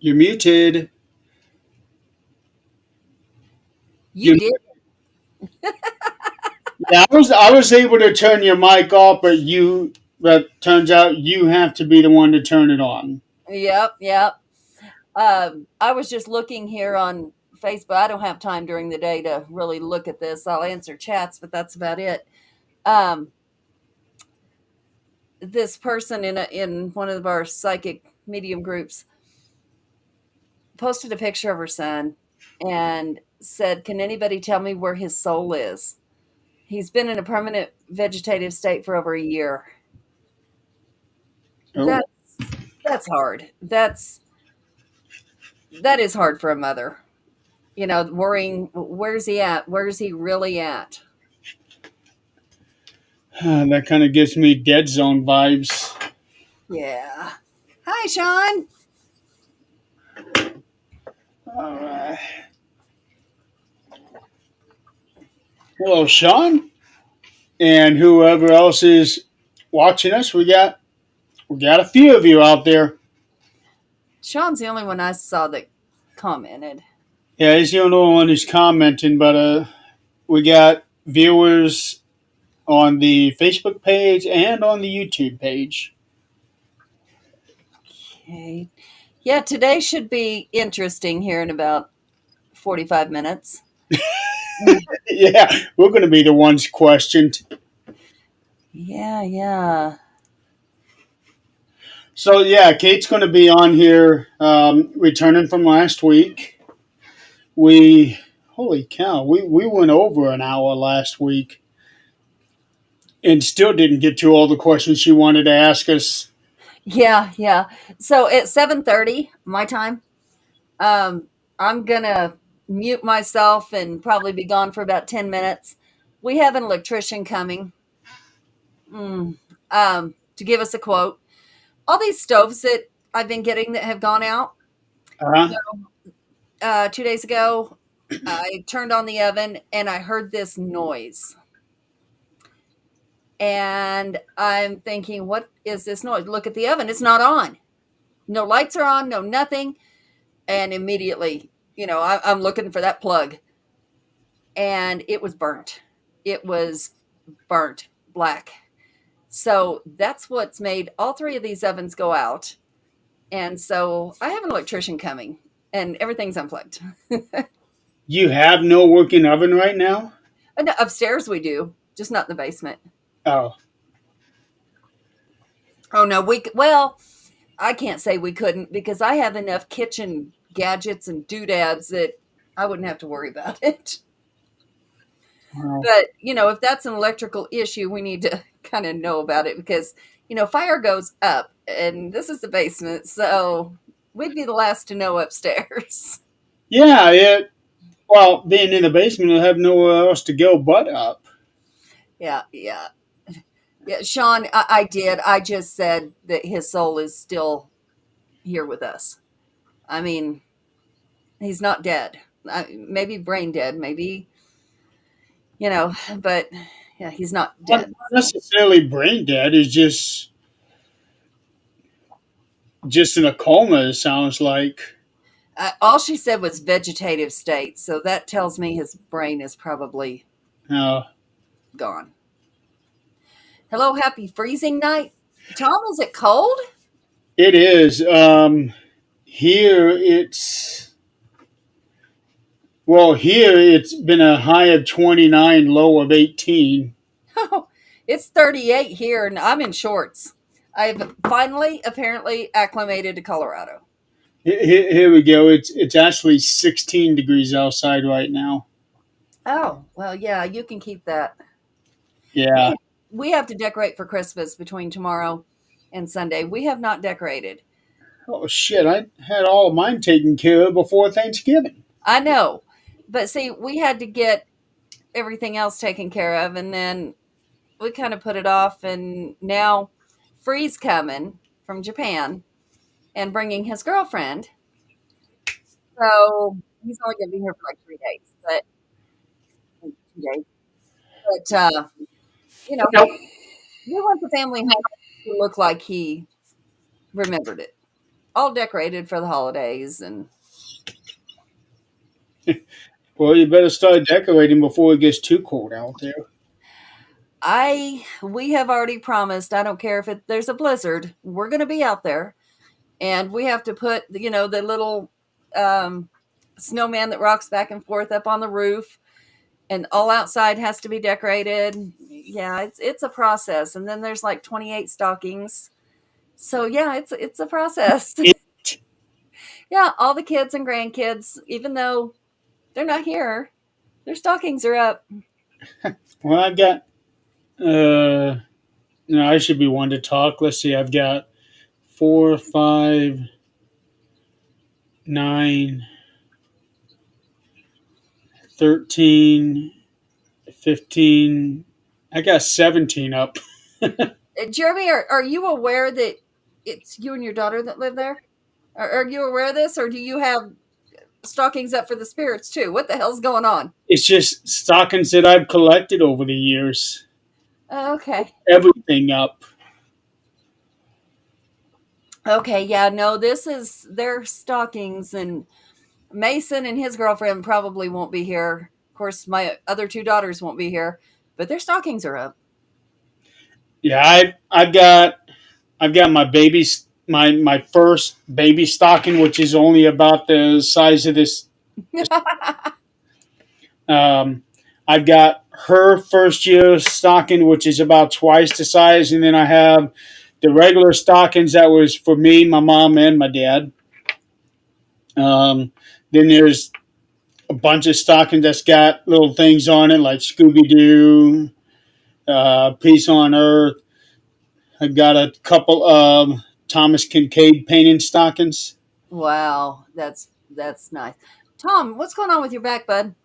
You're muted. You You, did. yeah, I was able to turn your mic off, but turns out you have to be the one to turn it on. Yep, yep. I was just looking here on Facebook. I don't have time during the day to really look at this. I'll answer chats, but that's about it. Um, this person in one of our psychic medium groups posted a picture of her son and said, "Can anybody tell me where his soul is? He's been in a permanent vegetative state for over a year." Oh, That's hard. That is hard for a mother. Worrying, where's he at? Where's he really at? that kind of gives me Dead Zone vibes. Yeah. Hi, Sean. All right. Hello, Sean, and whoever else is watching us. We got a few of you out there. Sean's the only one I saw that commented. Yeah, he's the only one who's commenting, but we got viewers on the Facebook page and on the YouTube page. Okay. Yeah, today should be interesting here in about 45 minutes. Yeah, we're going to be the ones questioned. Yeah, yeah. So yeah, Kate's going to be on here, returning from last week. We Holy cow, we went over an hour last week and still didn't get to all the questions she wanted to ask us. Yeah, yeah. So at 7:30 my time, um, I'm gonna mute myself and probably be gone for about 10 minutes. We have an electrician coming, to give us a quote. All these stoves that I've been getting that have gone out, Uh-huh. 2 days ago, I turned on the oven and I heard this noise. And I'm thinking, what is this noise? Look at the oven. It's not on. No lights are on, no nothing. And immediately, I'm looking for that plug. And it was burnt. It was burnt black. So that's what's made all three of these ovens go out. And so I have an electrician coming and everything's unplugged. You have no working oven right now? And upstairs we do, just not in the basement. Oh, Oh no, well, I can't say we couldn't because I have enough kitchen gadgets and doodads that I wouldn't have to worry about it. well, But, if that's an electrical issue, we need to kind of know about it because, fire goes up and this is the basement. So we'd be the last to know upstairs. yeah, it. Well, being in the basement, you'll have nowhere else to go but up. Yeah, yeah. Yeah, Sean, I did. I just said that his soul is still here with us. I mean, he's not dead. Maybe brain dead, maybe, but yeah, he's not Not dead. necessarily brain dead. Is just in a coma. It sounds like. All she said was vegetative state, so that tells me his brain is probably Uh, gone. Hello, happy freezing night. Tom, is it cold? it is. Here it's here it's been a high of 29, low of 18. Oh, it's 38 here, and I'm in shorts. I've finally, apparently, acclimated to Colorado. Here we go. It's actually 16 degrees outside right now. Oh, well, yeah, you can keep that. Yeah. We, we have to decorate for Christmas between tomorrow and Sunday. We have not decorated. Oh shit! I had all of mine taken care of before Thanksgiving. I know, but see, we had to get everything else taken care of, and then we kind of put it off. And now, Free's coming from Japan and bringing his girlfriend. So he's only going to be here for like 3 days, but 2 days. But you know, we want the family home to look like he remembered it. all decorated for the holidays. And Well, you better start decorating before it gets too cold out there. we have already promised, I don't care if there's a blizzard, we're going to be out there, and we have to put, the little um, snowman that rocks back and forth up on the roof, and all outside has to be decorated. Yeah, it's a process. And then there's like 28 stockings. So yeah, it's a process. It, Yeah, all the kids and grandkids, even though they're not here, their stockings are up. well, I've got, no, I should be one to talk. Let's see, I've got 4, 5, 9, 13, 15. I got 17 up. Jeremy, are you aware that it's you and your daughter that live there? Are you aware of this, or do you have stockings up for the spirits too? What the hell's going on? It's just stockings that I've collected over the years. Okay. Everything up. Okay, yeah, no, this is their stockings, and Mason and his girlfriend probably won't be here. Of course, my other two daughters won't be here, but their stockings are up. Yeah, I've got my baby's my first baby stocking, which is only about the size of this. Um, I've got her first year stocking, which is about twice the size, and then I have the regular stockings that was for me, my mom, and my dad. Um, then there's a bunch of stockings that's got little things on it like Scooby Doo, Peace on Earth. I've got a couple of Thomas Kincaid painting stockings. Wow, that's nice. Tom, what's going on with your back, bud?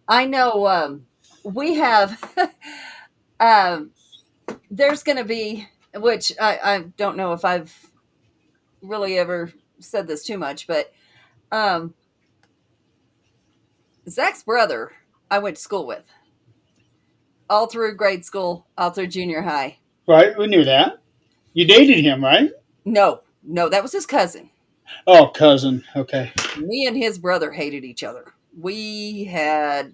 I know we have um there's going to be, which I don't know if I've really ever said this too much, but um Zach's brother I went to school with all through grade school, all through junior high. Right, we knew that. You dated him, right? No, no, that was his cousin. Oh, cousin. Okay. Me and his brother hated each other. We had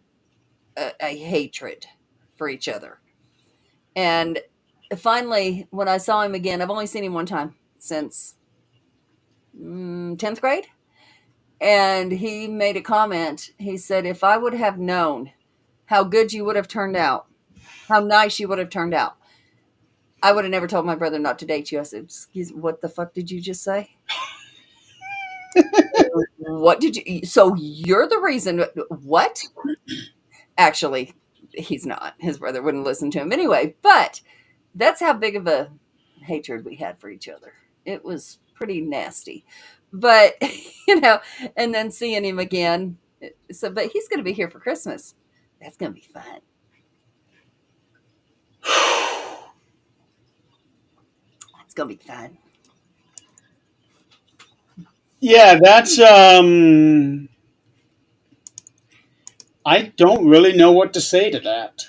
a hatred for each other. And finally, when I saw him again, I've only seen him one time since 10th grade. And he made a comment. He said, if I would have known how good you would have turned out, how nice you would have turned out, I would have never told my brother not to date you. I said, excuse me, what the fuck did you just say? What did you? So you're the reason. What? Actually, he's not. His brother wouldn't listen to him anyway. But that's how big of a hatred we had for each other. It was pretty nasty. But, and then seeing him again. So, but he's going to be here for Christmas. That's going to be fun. It's going to be fun. Yeah, that's I don't really know what to say to that.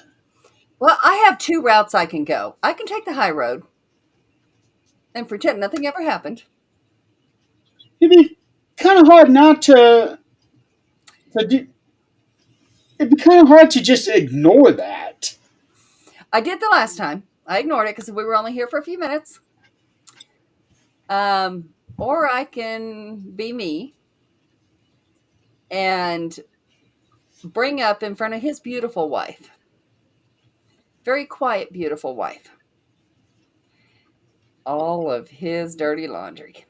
Well, I have two routes I can go. I can take the high road and pretend nothing ever happened. It'd be kind of hard not to do. It'd be kind of hard to just ignore that. I did the last time. I ignored it because we were only here for a few minutes. Or I can be me and bring up in front of his beautiful wife, very quiet, beautiful wife, all of his dirty laundry.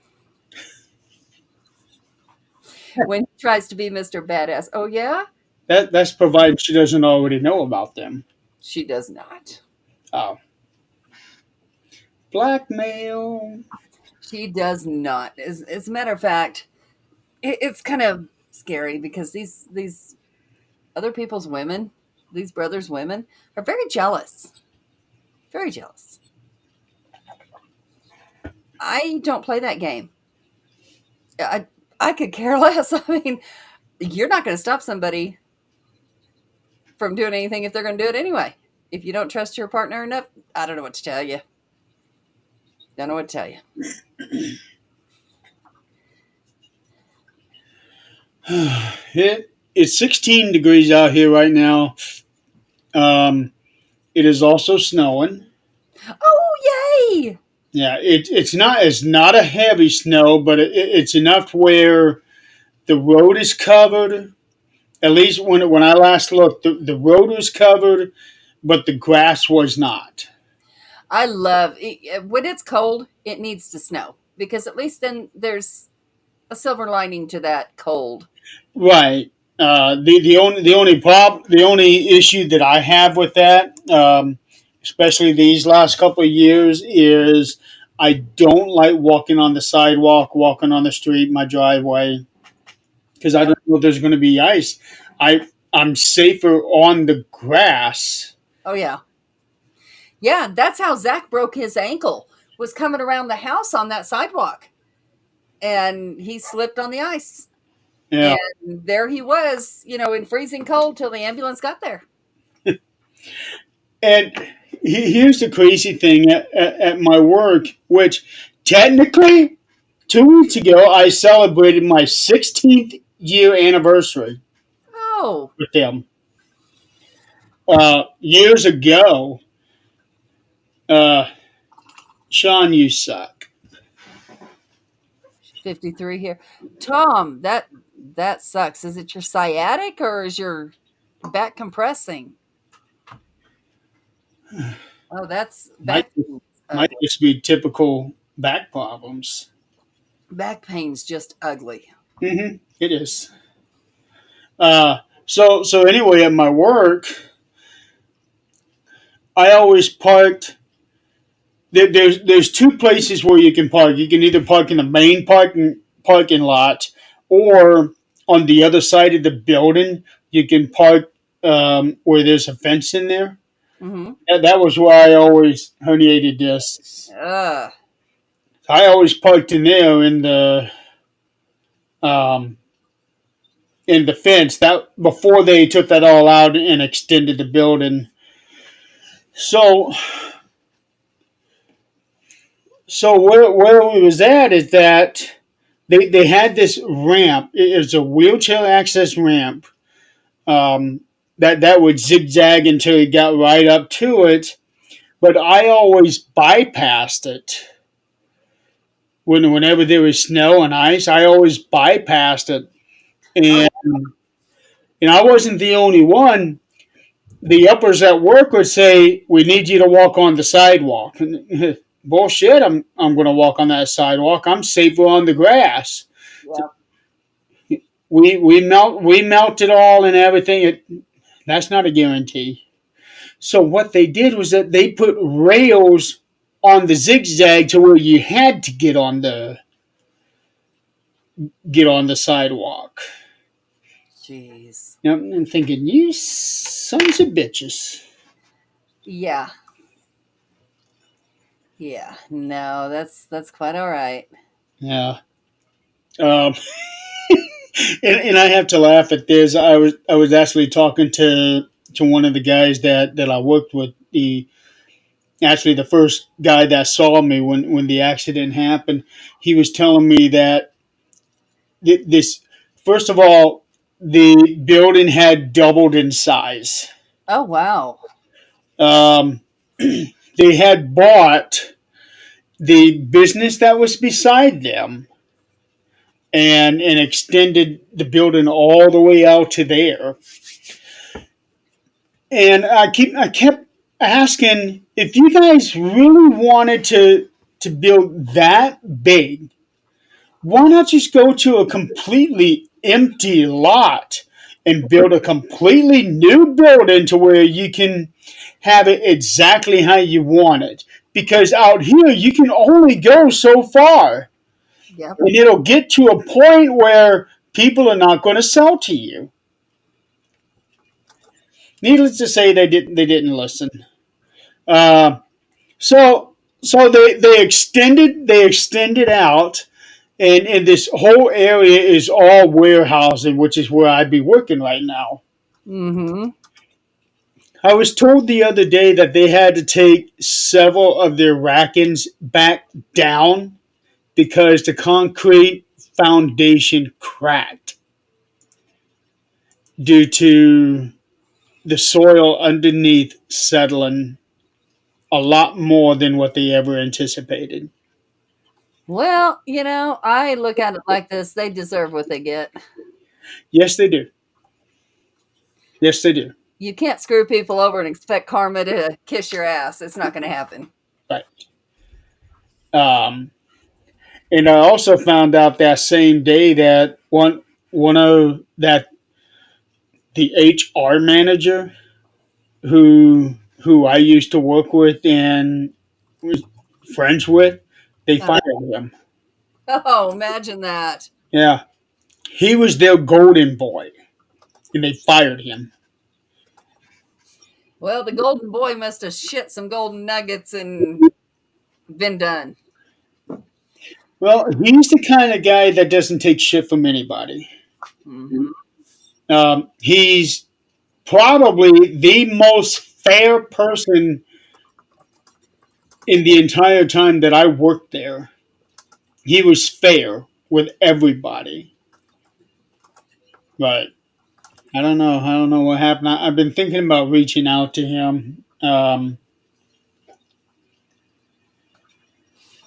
When he tries to be Mr. Badass, oh, yeah? That's provided she doesn't already know about them. She does not. Oh, blackmail. She does not. As a matter of fact, it's kind of scary because these other people's women, these brothers' women, are very jealous. Very jealous. I don't play that game. I I could care less. I mean, you're not going to stop somebody from doing anything if they're going to do it anyway. If you don't trust your partner enough, I don't know what to tell you. Don't know what to tell you. It's 16 degrees out here right now. Um, it is also snowing. Oh, yay! Yeah, it's not a heavy snow, but it's enough where the road is covered. At least when I last looked, the road was covered, but the grass was not. I love when it's cold. It needs to snow because at least then there's a silver lining to that cold. Right. The only issue that I have with that, especially these last couple of years, is I don't like walking on the sidewalk, walking on the street, my driveway, because I Yep. don't know if there's going to be ice. I'm safer on the grass. Oh yeah. Yeah, that's how Zach broke his ankle. Was coming around the house on that sidewalk, and he slipped on the ice. Yeah. And there he was, in freezing cold till the ambulance got there. And here's the crazy thing at my work, which technically 2 weeks ago I celebrated my 16th year anniversary Oh, with them. Years ago, uh, Sean, you suck. 53 here. Tom, that sucks. Is it your sciatic or is your back compressing? Oh, that's Might back pain's might ugly. just be typical back problems. Back pain's just ugly. It is. So anyway, at my work, I always parked. There's two places where you can park. You can either park in the main parking lot, or on the other side of the building, you can park where there's a fence in there. Mm-hmm. That was where I always herniated discs. Ugh. I always parked in there um, in the fence. That before they took that all out and extended the building. So where we was at is that they had this ramp. It was a wheelchair access ramp um, that would zigzag until you got right up to it. But I always bypassed it whenever there was snow and ice. I always bypassed it, Oh, and I wasn't the only one. The uppers at work would say, "We need you to walk on the sidewalk." Bullshit! I'm going to walk on that sidewalk. I'm safer on the grass. yeah. We melt it all and everything. That's not a guarantee. So what they did was that they put rails on the zigzag to where you had to get on the sidewalk. Jeez. Now, I'm thinking, you sons of bitches. Yeah. Yeah. No, that's quite all right. Yeah. Um, and I have to laugh at this. I was actually talking to one of the guys that I worked with. The first guy that saw me when the accident happened. He was telling me that this first of all, the building had doubled in size. Oh wow. Um, they had bought the business that was beside them and extended the building all the way out to there. And I kept asking, if you guys really wanted to build that big, why not just go to a completely empty lot and build a completely new building to where you can have it exactly how you want it? Because out here you can only go so far, Yep. and it'll get to a point where people are not going to sell to you. Needless to say, they didn't listen. Uh, so they extended out, and this whole area is all warehousing, which is where I'd be working right now. Mm-hmm. I was told the other day that they had to take several of their rackings back down because the concrete foundation cracked. due to the soil underneath settling a lot more than what they ever anticipated. Well, I look at it like this: they deserve what they get. Yes, they do. Yes, they do. You can't screw people over and expect karma to kiss your ass. It's not going to happen. Right. Um, and I also found out that same day that one of that the HR manager who I used to work with and was friends with, they Uh, fired him. oh, imagine that. Yeah, he was their golden boy, and they fired him. Well, the golden boy must have shit some golden nuggets and been done. Well, he's the kind of guy that doesn't take shit from anybody. Hmm. He's probably the most fair person in the entire time that I worked there. He was fair with everybody, but I don't know. I don't know what happened. I've been thinking about reaching out to him.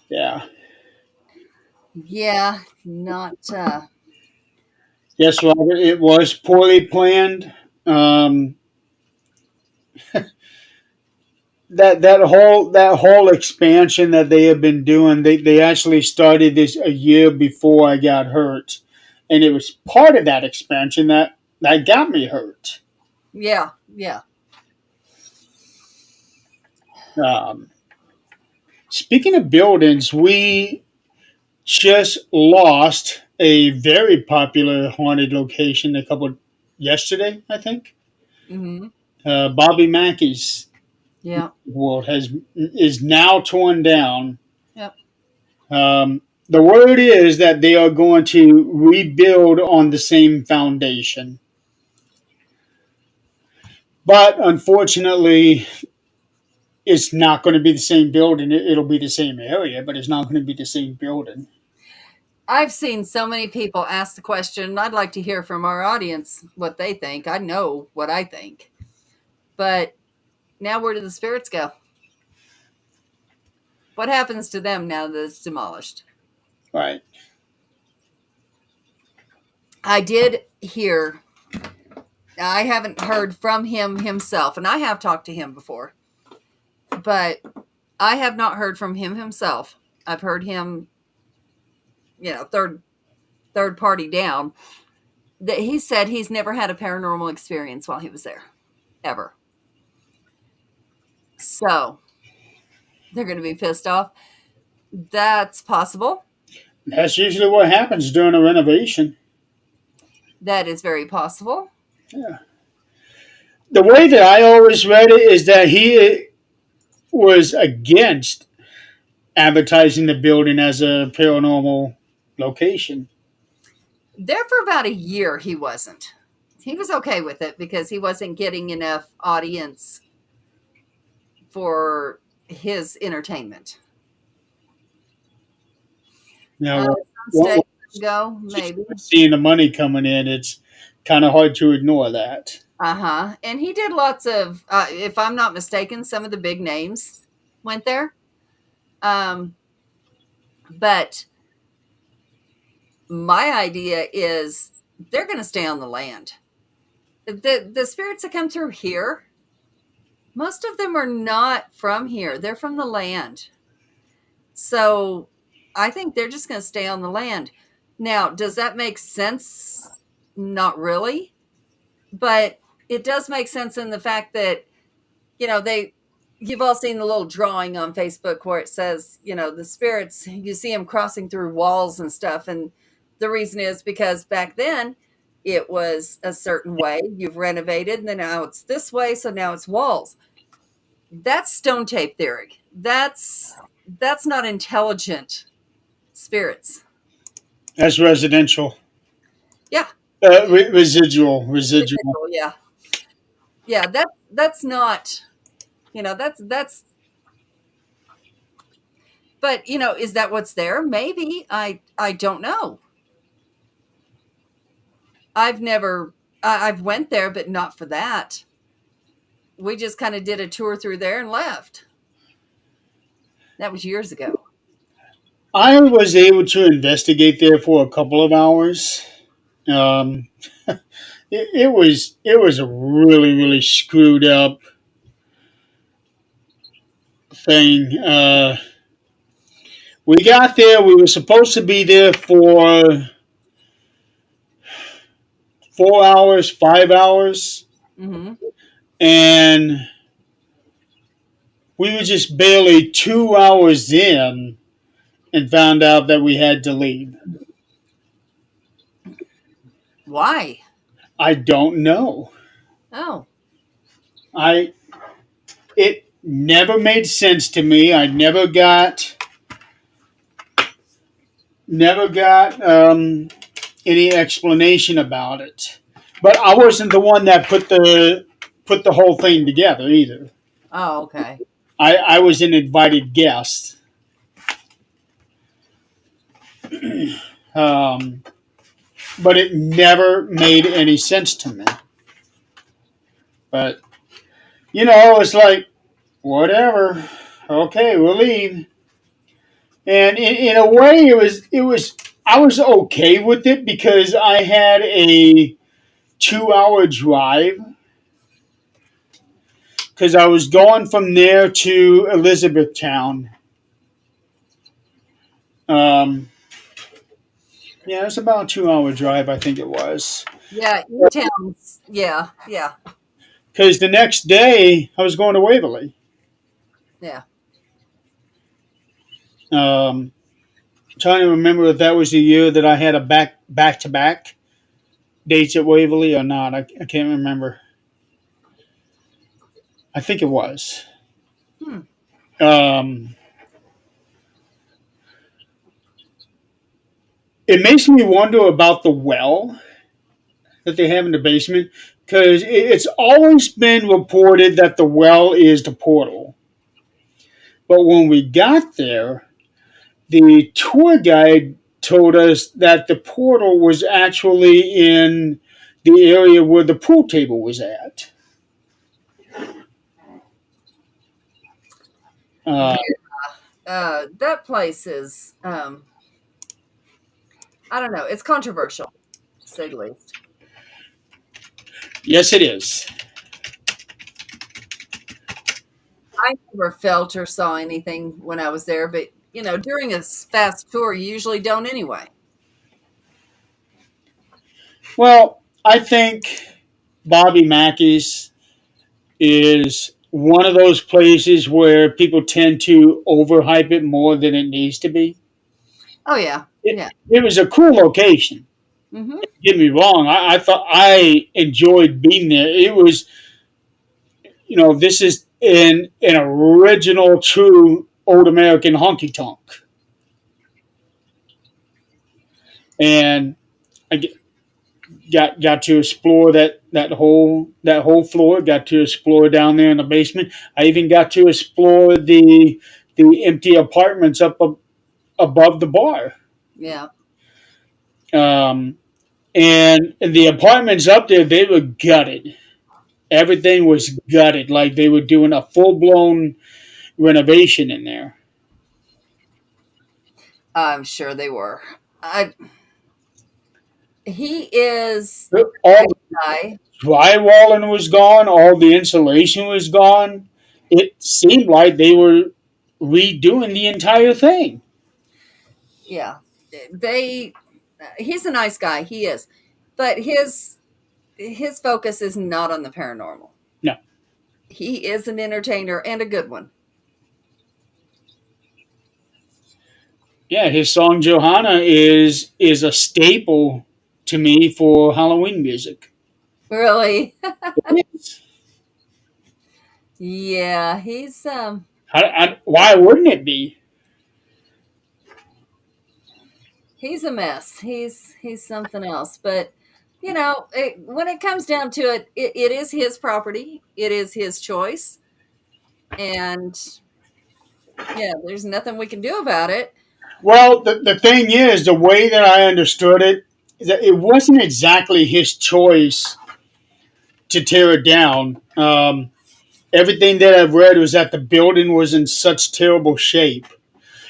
Yeah. Yeah, not. Yes, Robert. It was poorly planned. Um, that whole expansion that they have been doing, they actually started this a year before I got hurt, and it was part of that expansion that got me hurt. Yeah, yeah. Um, Speaking of buildings, we just lost a very popular haunted location yesterday, I think. Hmm. Bobby Mackey's Yeah, world is now torn down. yep. The word is that they are going to rebuild on the same foundation, but unfortunately, it's not going to be the same building. It'll be the same area, but it's not going to be the same building. I've seen so many people ask the question. I'd like to hear from our audience what they think. I know what I think. But now where do the spirits go? What happens to them now that it's demolished? Right. I did hear, I haven't heard from him himself, and I have talked to him before, but I have not heard from him himself. I've heard him, third party down, that he said he's never had a paranormal experience while he was there, ever. So they're going to be pissed off. That's possible. That's usually what happens during a renovation. That is very possible. Yeah. The way that I always read it is that he was against advertising the building as a paranormal location. There for about a year, he wasn't. He was okay with it because he wasn't getting enough audience for his entertainment. Now, Some states go, just maybe. seeing the money coming in, it's kind of hard to ignore that. Uh-huh. And he did lots of, if I'm not mistaken, some of the big names went there. Um, but my idea is they're going to stay on the land. The spirits that come through here, most of them are not from here. They're from the land. So I think they're just going to stay on the land. Now, does that make sense? Not really, but it does make sense in the fact that, they, you've all seen the little drawing on Facebook where it says, the spirits, you see them crossing through walls and stuff. And the reason is because back then it was a certain way. You've renovated and then now it's this way. So now it's walls. That's stone tape theory. That's not intelligent spirits. That's residential, Yeah. residual. Yeah. Yeah. That's not, that's, but is that what's there? Maybe. I don't know. I've never. I've went there, but not for that. We just kind of did a tour through there and left. That was years ago. I was able to investigate there for a couple of hours. Um, it was a really screwed up thing. We got there. We were supposed to be there for 4 hours, 5 hours, Mm-hmm. and we were just barely 2 hours in and found out that we had to leave. Why? I don't know. Oh, I it never made sense to me. I never got any explanation about it. But I wasn't the one that put the whole thing together either. oh, okay. I was an invited guest. Um, but it never made any sense to me. But it's like whatever. Okay, we'll leave. And in a way, it was I was okay with it because I had a 2 hour drive because I was going from there to Elizabethtown. Um, yeah, it's about a 2 hour drive, I think it was. Yeah, your towns. Yeah, yeah, Because the next day I was going to Waverly. yeah. Trying to remember if that was the year that I had a back to back dates at Waverly or not. I can't remember. I think it was. Hmm. Um, it makes me wonder about the well that they have in the basement because it's always been reported that the well is the portal. But when we got there, the tour guide told us that the portal was actually in the area where the pool table was at. Uh, Yeah. That place is. I don't know. It's controversial, to say the least. yes, it is. I never felt or saw anything when I was there, but during a fast tour, you usually don't anyway. Well, I think Bobby Mackey's is one of those places where people tend to overhype it more than it needs to be. Oh yeah, It, yeah. it was a cool location. Hmm. Get me wrong. I thought I enjoyed being there. It was, this is an original, true old American honky tonk, and I got to explore that whole floor. Got to explore down there in the basement. I even got to explore the empty apartments above the bar. Yeah. Um, and the apartments up there, they were gutted. Everything was gutted, like they were doing a full blown renovation in there. I'm sure they were. I He is a All nice the guy. drywalling was gone. All the insulation was gone. It seemed like they were redoing the entire thing. Yeah. They He's a nice guy. He is. But his focus is not on the paranormal. No, He is an entertainer and a good one. yeah, his song Johanna is a staple to me for Halloween music. Really. It is. Yeah, he's Why wouldn't it be? he's a mess. He's something else. But when it comes down to it, it is his property. It is his choice. And yeah, there's nothing we can do about it. Well, the thing is, the way that I understood it, is that it wasn't exactly his choice to tear it down. Everything that I've read was that the building was in such terrible shape,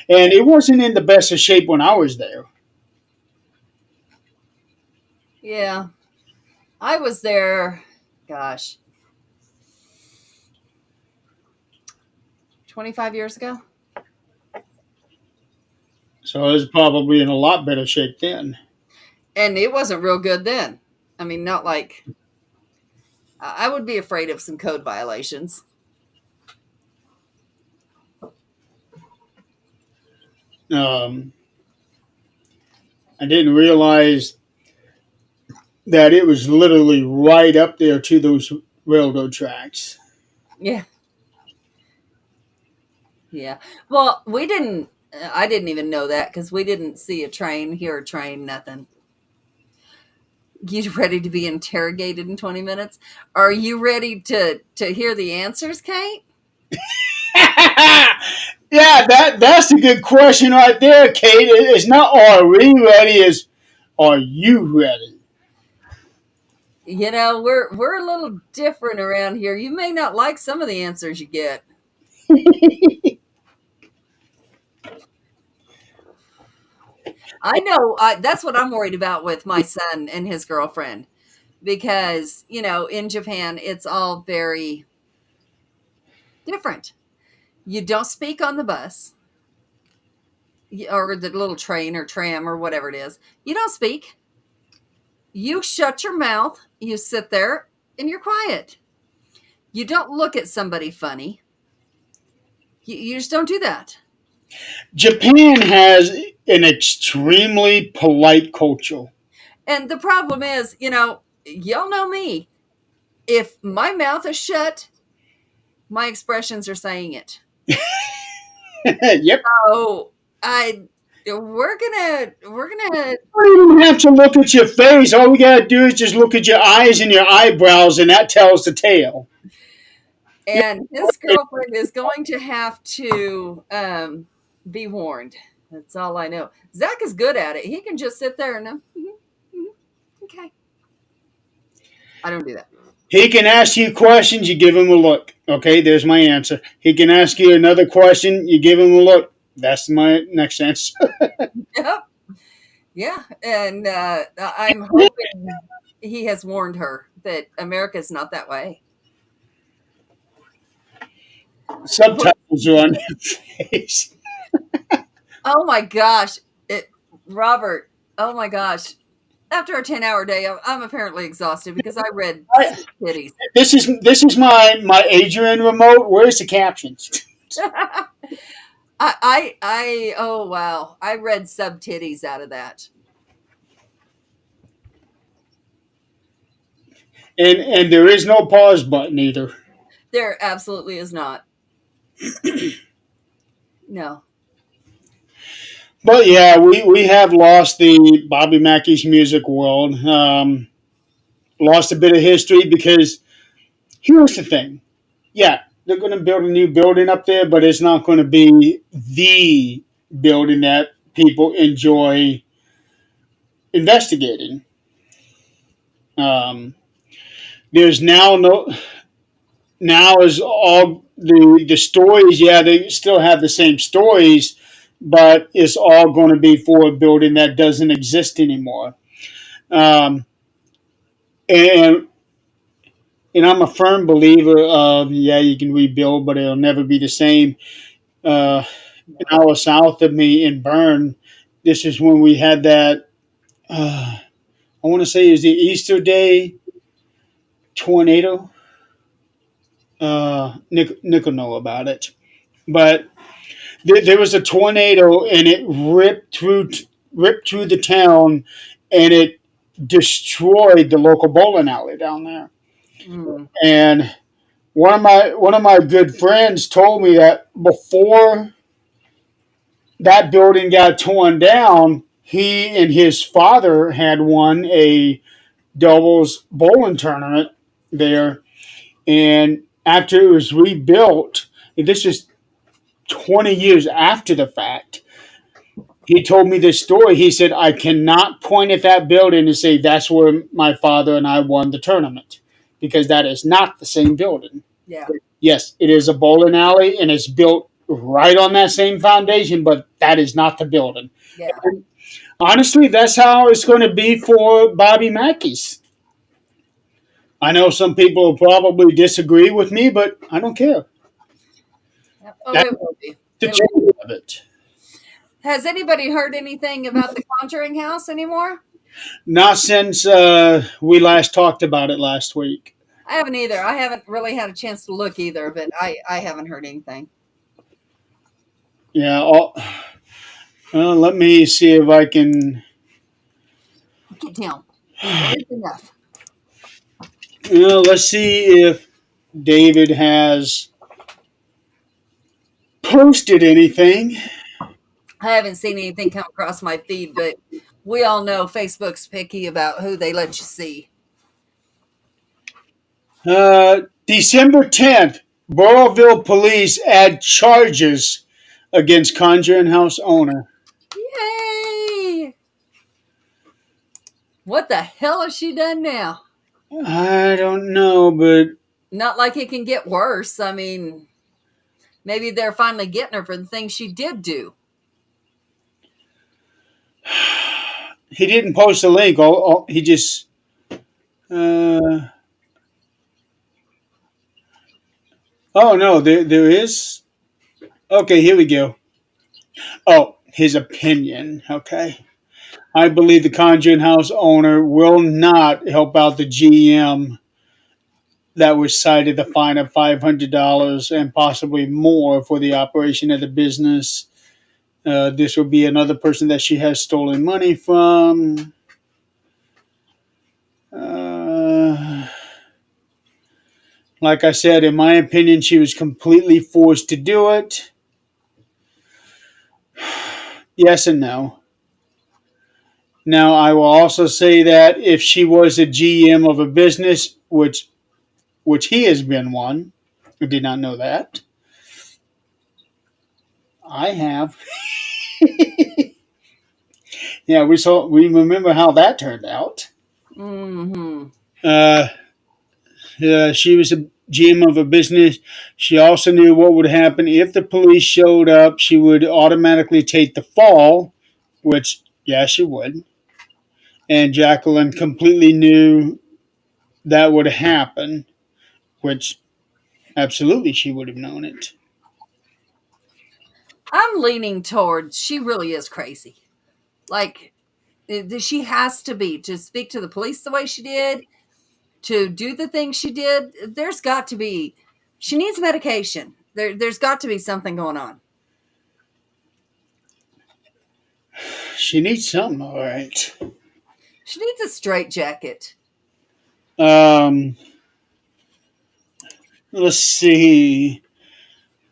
and it wasn't in the best of shape when I was there. Yeah. I was there, gosh, 25 years ago. So it was probably in a lot better shape then. And it wasn't real good then. I mean, not like I would be afraid of some code violations. Um, I didn't realize that it was literally right up there to those railroad tracks. Yeah. Yeah. Well, we didn't, I didn't even know that because we didn't see a train, hear a train, nothing. You ready to be interrogated in 20 minutes? Are you ready to hear the answers, Kate? Yeah, that's a good question right there, Kate. It's not are we ready, it's are you ready? You know, we're a little different around here. You may not like some of the answers you get. I know that's what I'm worried about with my son and his girlfriend because, in Japan it's all very different. You don't speak on the bus or the little train or tram or whatever it is. You don't speak. You shut your mouth, you sit there and you're quiet. You don't look at somebody funny. You just don't do that. Japan has an extremely polite culture. And the problem is, y'all know me. If my mouth is shut, my expressions are saying it. Yep. So I we're gonna You don't even have to look at your face. All we gotta do is just look at your eyes and your eyebrows, and that tells the tale. Yep. and his girlfriend is going to have to be warned. That's all I know. Zach is good at it. He can just sit there and okay. I don't do that. He can ask you questions, you give him a look. Okay, there's my answer. He can ask you another question, you give him a look. That's my next answer. Yep. Yeah, and I'm hoping he has warned her that America is not that way. Subtitles are on your face. Oh my gosh, Robert. Oh my gosh. After a 10-hour day, I'm apparently exhausted because I read I, Kitties. this is my Adrian remote. Where's the captions? Oh wow, I read sub titties out of that. And there is no pause button either. There absolutely is not. No. But yeah, we have lost the Bobby Mackey's music world. Lost a bit of history because here's the thing. Yeah, they're going to build a new building up there, but it's not going to be the building that people enjoy investigating. Um, there's now is all the stories. Yeah, they still have the same stories, but it's all going to be for a building that doesn't exist anymore. Um, and and I'm a firm believer of yeah, you can rebuild, but it'll never be the same. Uh, an hour south of me in Bern, this is when we had that. I want to say it was the Easter Day tornado. Nick will know about it, but there was a tornado and it ripped through the town, and it destroyed the local bowling alley down there. Mm. And one of my good friends told me that before that building got torn down, he and his father had won a doubles bowling tournament there, and after it was rebuilt, and this is 20 years after the fact, he told me this story. He said, I cannot point at that building and say that's where my father and I won the tournament because that is not the same building. Yeah. Yes, it is a bowling alley and it's built right on that same foundation, but that is not the building. Yeah. And honestly, that's how it's going to be for Bobby Mackey's. I know some people will probably disagree with me, but I don't care. Yep. Oh, That's it will be. the It'll truth of it. Has anybody heard anything about the Conjuring House anymore? Not since we last talked about it last week. I haven't either. I haven't really had a chance to look either, but I haven't heard anything. Yeah, let me see if I can. Get down. It's enough. Let's see if David has posted anything. I haven't seen anything come across my feed, but we all know Facebook's picky about who they let you see. December 10th, Burrillville police add charges against Conjuring House owner. Yay! What the hell has she done now? I don't know, but Not like it can get worse. I mean, maybe they're finally getting her for the things she did do. he didn't post a link. He just. Uh, oh, no, there is. Okay, here we go. Oh, his opinion. Okay. I believe the Conjuring House owner will not help out the GM that was cited a fine of $500 and possibly more for the operation of the business. This will be another person that she has stolen money from. Like I said, in my opinion, she was completely forced to do it. Yes and no. Now, I will also say that if she was a GM of a business, which he has been one, I did not know that. I have. Yeah, we remember how that turned out. Mm-hmm. Uh, she was a GM of a business. She also knew what would happen if the police showed up. She would automatically take the fall, which, yeah, she would. And Jacqueline completely knew that would happen, which absolutely she would have known it. I'm leaning towards she really is crazy. Like, she has to be to speak to the police the way she did, to do the things she did. There's got to be, she needs medication. There's got to be something going on. She needs something, all right. She needs a straitjacket. Um, let's see.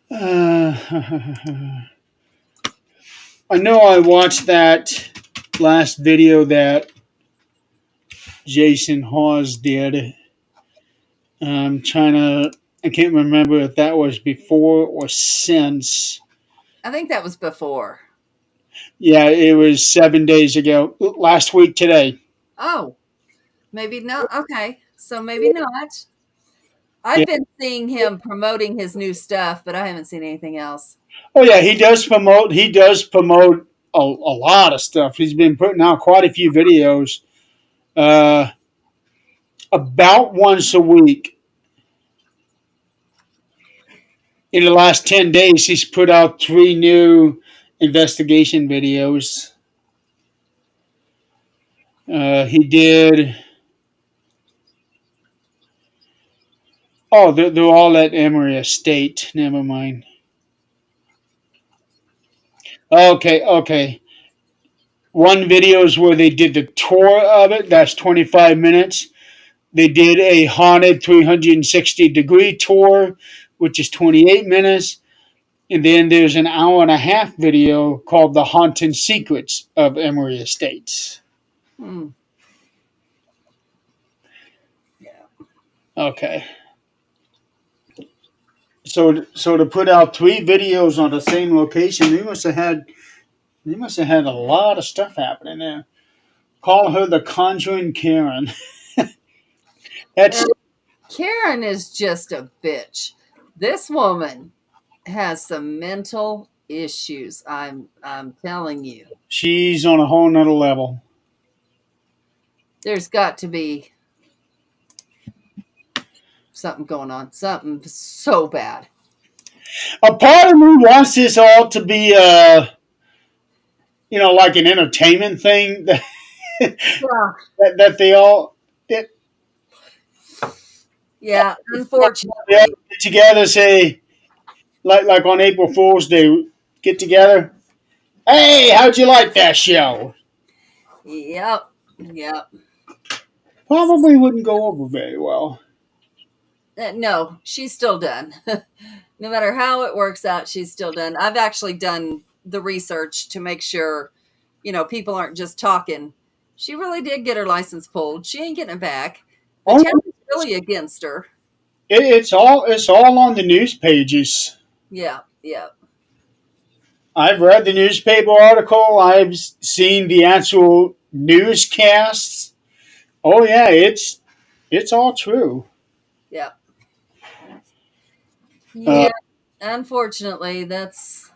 Uh, I know I watched that last video that Jason Hawes did. I'm trying to. I can't remember if that was before or since. I think that was before. Yeah, it was 7 days ago. Last week today. Oh, maybe not. Okay, so maybe not. Yeah. I've been seeing him promoting his new stuff, but I haven't seen anything else. Oh yeah, he does promote. He does promote a lot of stuff. He's been putting out quite a few videos. Uh, about once a week. In the last 10 days, he's put out 3 new investigation videos. He did. Oh, they're all at Emory Estate. Never mind. Okay. One video is where they did the tour of it. That's 25 minutes. They did a haunted 360-degree tour, which is 28 minutes. And then there's an hour and a half video called The Haunted Secrets of Emory Estates. Hmm. Yeah. Okay. So to put out 3 videos on the same location, they must have had a lot of stuff happening there. Call her the Conjuring Karen. That's Karen is just a bitch. This woman has some mental issues. I'm telling you. She's on a whole nother level. There's got to be something going on. Something so bad. A part of me wants this all to be, like an entertainment thing that Yeah. that they all it, Yeah, they all unfortunately. get together, say like on April Fool's Day, get together. Hey, how'd you like that show? Yep. Yep. Probably wouldn't go over very well. No, she's still done. No matter how it works out, she's still done. I've actually done the research to make sure, people aren't just talking. She really did get her license pulled. She ain't getting it back. The Oh, town is really against her. it's all on the news pages. Yeah, yeah, I've read the newspaper article. I've seen the actual newscasts. Oh yeah, it's all true. yeah, Uh, yeah. Unfortunately, that's.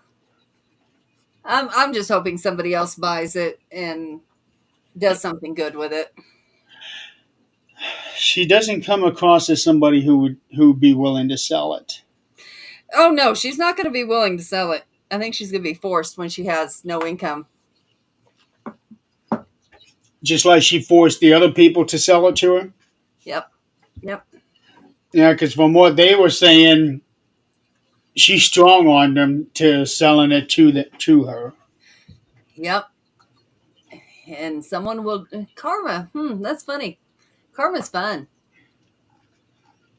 I'm just hoping somebody else buys it and does something good with it. she doesn't come across as somebody who'd be willing to sell it. Oh no, she's not going to be willing to sell it. I think she's going to be forced when she has no income. Just like she forced the other people to sell it to her. Yep, yep, Yeah, because from what they were saying, she's strong on them to selling it to her. yep. And someone will karma. That's funny. Karma's fun,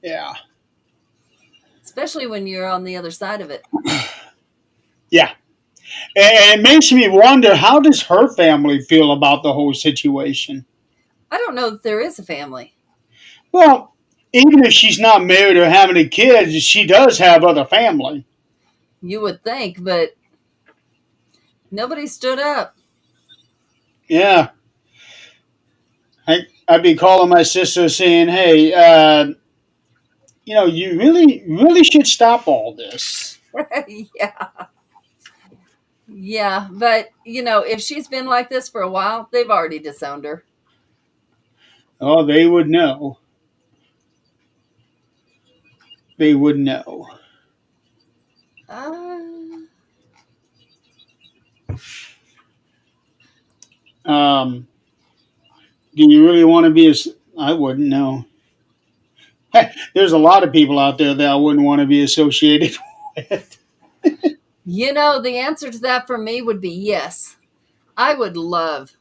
Yeah, especially when you're on the other side of it. yeah. And it makes me wonder, how does her family feel about the whole situation? I don't know that there is a family. Well, even if she's not married or having any kids, she does have other family. You would think, but nobody stood up. Yeah, I'd be calling my sister saying, "Hey, you really should stop all this." Yeah, yeah. But if she's been like this for a while, they've already disowned her. Oh, they would know. They would know. Uh, Um, do you really want to be a? I wouldn't know. There's a lot of people out there that I wouldn't want to be associated with. the answer to that for me would be yes. I would love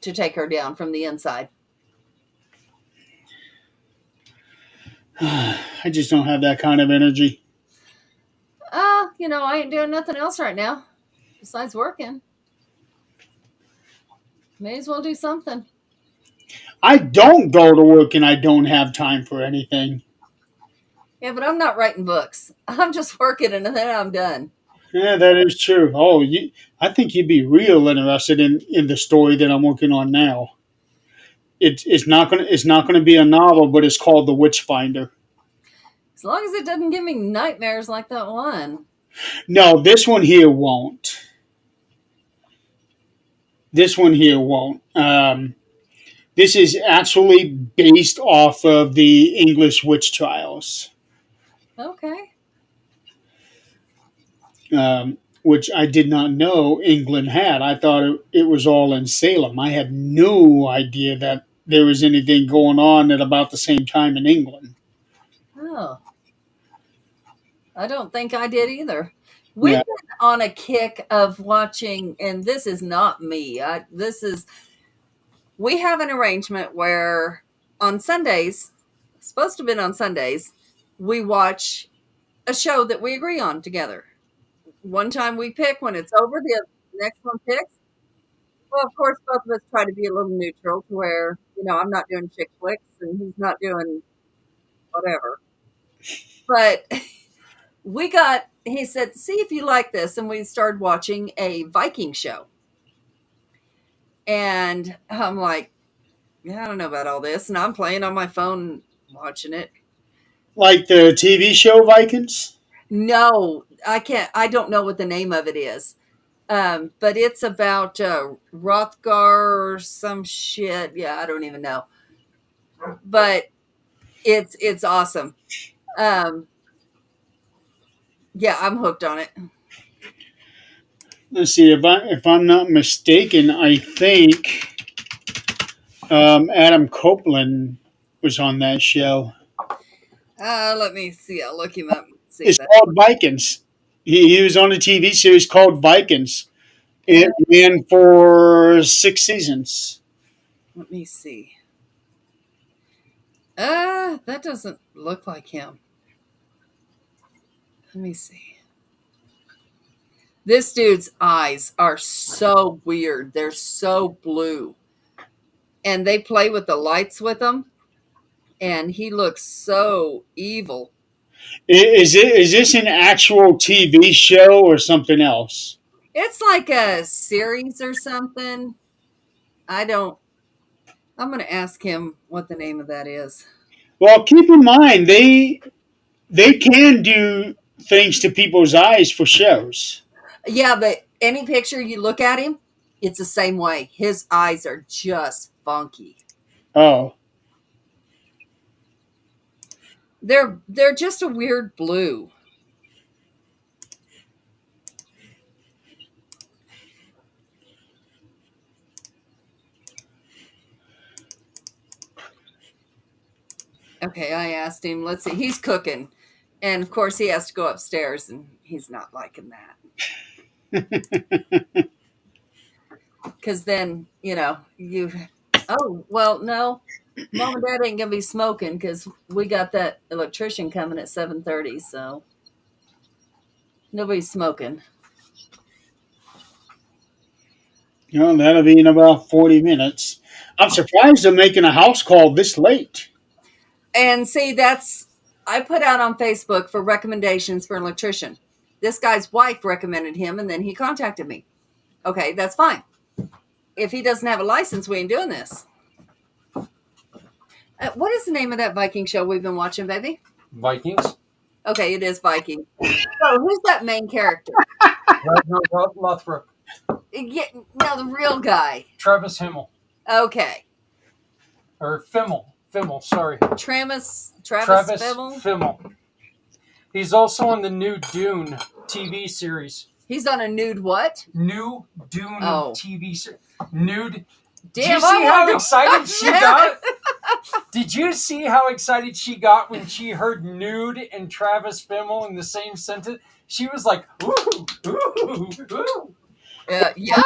to take her down from the inside. I just don't have that kind of energy. I ain't doing nothing else right now besides working. May as well do something. I don't go to work and I don't have time for anything. Yeah, but I'm not writing books. I'm just working and then I'm done. Yeah, that is true. Oh, I think you'd be real interested in the story that I'm working on now. It's not gonna be a novel, but it's called The Witch Finder. As long as it doesn't give me nightmares like that one. No, this one here won't. This one here won't. This is actually based off of the English witch trials, Okay. which I did not know England had. I thought it was all in Salem. I had no idea that there was anything going on at about the same time in England. Oh, I don't think I did either. We've Yeah. been on a kick of watching, and this is not me. We have an arrangement where on Sundays, supposed to have been on Sundays, we watch a show that we agree on together. One time we pick, when it's over, the next one picks. Well, of course, both of us try to be a little neutral to where, I'm not doing chick flicks and he's not doing whatever. But he said, see if you like this. And we started watching a Viking show. And I'm like, yeah, I don't know about all this. And I'm playing on my phone. watching it. Like the TV show Vikings? No, I can't. I don't know what the name of it is. But it's about Rothgar or some shit. Yeah, I don't even know. But it's awesome. Um, yeah, I'm hooked on it. Let's see, if I'm not mistaken, I think Adam Copeland was on that show. Let me see. I'll look him up. And see It's that. called Vikings. He was on a TV series called Vikings. Uh, It ran for 6 seasons. let me see. That doesn't look like him. Let me see. This dude's eyes are so weird. They're so blue. And they play with the lights with them. And he looks so evil. Is this an actual TV show or something else? It's like a series or something. I don't. I'm going to ask him what the name of that is. Well, keep in mind they can do things to people's eyes for shows. Yeah, but any picture you look at him, it's the same way. His eyes are just funky. Oh, They're just a weird blue. Okay, I asked him. Let's see. He's cooking. And of course he has to go upstairs and he's not liking that. Cuz then, you oh, well, no. Mom and Dad ain't going to be smoking cuz we got that electrician coming at 7:30, so nobody's smoking. that'll be in about 40 minutes. I'm surprised they're making a house call this late. And see, that's I put out on Facebook for recommendations for an electrician. This guy's wife recommended him, and then he contacted me. Okay, that's fine. If he doesn't have a license, we ain't doing this. What is the name of that Viking show we've been watching, baby? Vikings. Okay, it is Viking. So who's that main character? Lothrop. Yeah, no, the real guy. Travis Himmel. Okay, Or Fimmel. Fimmel, sorry. Travis Fimmel. Fimmel. He's also on the new Dune TV series. He's on a nude what? New Dune TV series. Nude. Did Damn, you see how excited she got? Did you see how excited she got when she heard nude and Travis Fimmel in the same sentence? She was like, ooh, ooh, ooh. Yeah.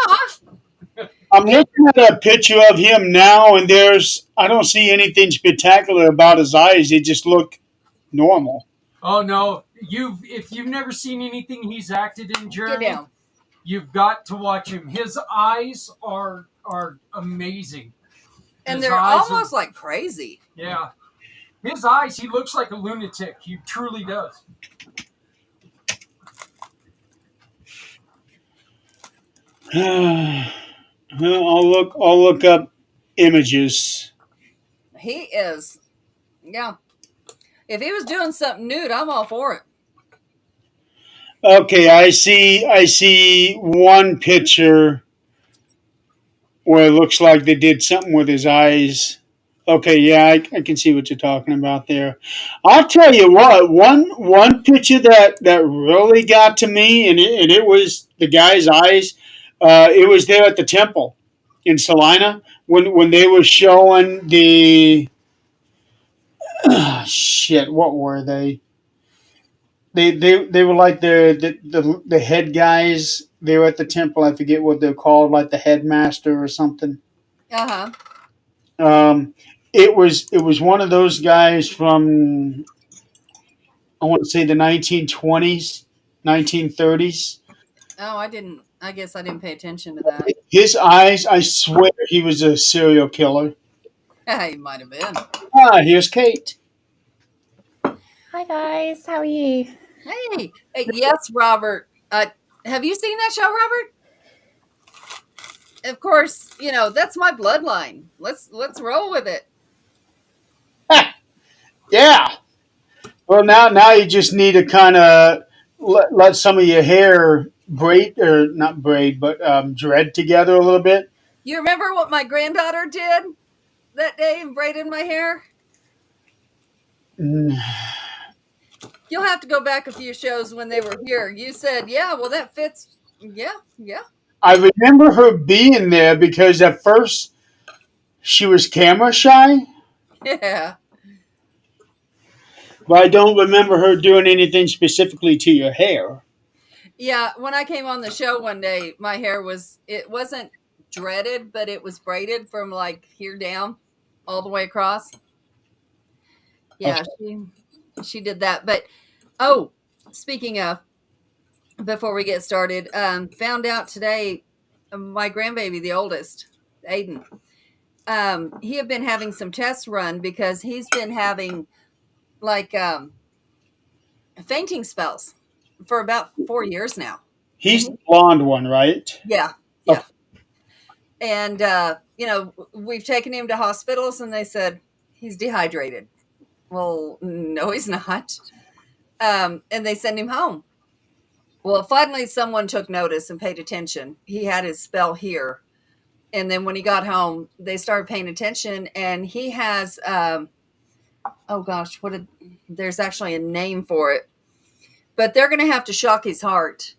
I'm looking at a picture of him now, and I don't see anything spectacular about his eyes. They just look normal. Oh no! If you've never seen anything he's acted in, Get Jeremy, down. you've got to watch him. His eyes are amazing. And His they're eyes almost like crazy. Yeah. His eyes, he looks like a lunatic. He truly does. I'll look up images. He is, yeah. If he was doing something nude, I'm all for it. Okay, I see one picture where it looks like they did something with his eyes. Okay, yeah, I can see what you're talking about there. I'll tell you what, one picture that really got to me, and it was the guy's eyes. It was there at the temple in Salina when they were showing the shit. What were they? They were like the head guys. They were at the temple. I forget what they're called, like the headmaster or something. Uh-huh. Um, it was one of those guys from, I want to say, the 1920s, 1930s. Oh, I guess I didn't pay attention to that. His eyes, I swear, he was a serial killer. He might have been. Here's Kate. Hi guys, how are you? Hey, yes, Robert. Have you seen that show, Robert? Of course, that's my bloodline. Let's roll with it. Yeah. Well, now you just need to kind of let some of your hair braid or not braid, but dread together a little bit. You remember what my granddaughter did that day and braided my hair? Mm. You'll have to go back a few shows when they were here. You said, "Yeah, well, that fits." Yeah, yeah, I remember her being there because at first she was camera shy, yeah, but I don't remember her doing anything specifically to your hair. yeah. When I came on the show one day, my hair it wasn't dreaded, but it was braided from like here down, all the way across. Okay. Yeah, she did that. But oh, speaking of, before we get started, found out today, my grandbaby, the oldest, Aiden, he had been having some tests run because he's been having like fainting spells for about 4 years now. He's And the blonde one, right? yeah, Okay. yeah. And we've taken him to hospitals, and they said he's dehydrated. Well, no, he's not. And they send him home. Well, finally, someone took notice and paid attention. He had his spell here, and then when he got home, they started paying attention, and he has oh gosh, there's actually a name for it, but they're going to have to shock his heart,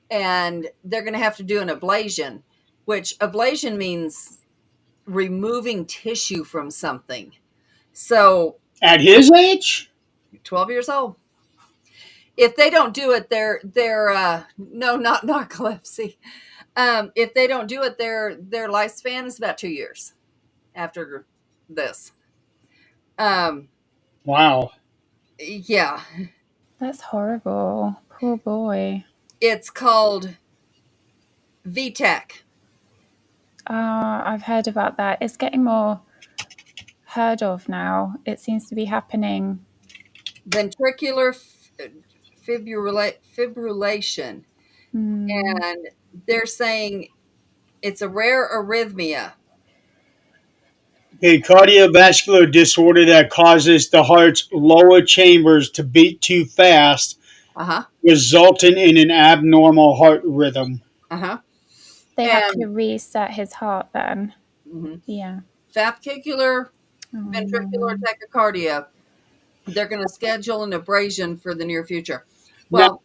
and they're going to have to do an ablation, which ablation means removing tissue from something. So At his age? 12 years old. If they don't do it, they're no, not narcolepsy. If they don't do it, their lifespan is about 2 years after this. Um, Wow. yeah, That's horrible. Poor boy. it's called VTAC. I've heard about that. It's getting more heard of now. It seems to be happening. Ventricular fibrillation, Hmm. and they're saying it's a rare arrhythmia. A cardiovascular disorder that causes the heart's lower chambers to beat too fast, Uh-huh. resulting in an abnormal heart rhythm. Uh-huh. They have to And reset his heart then. mhm, Yeah. fascicular Oh, ventricular no. tachycardia. They're going to schedule an abrasion for the near future. Now, Well,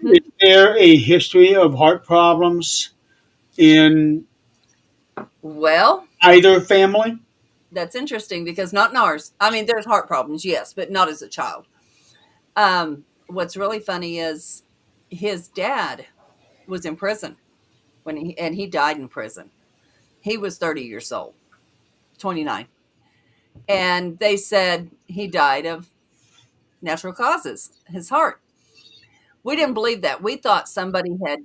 is there a history of heart problems in well, either family? that's interesting because not in ours. I mean, there's heart problems, yes, but not as a child. What's really funny is his dad was in prison and he died in prison. He was 30 years old, 29. And they said he died of natural causes, his heart. We didn't believe that. We thought somebody had,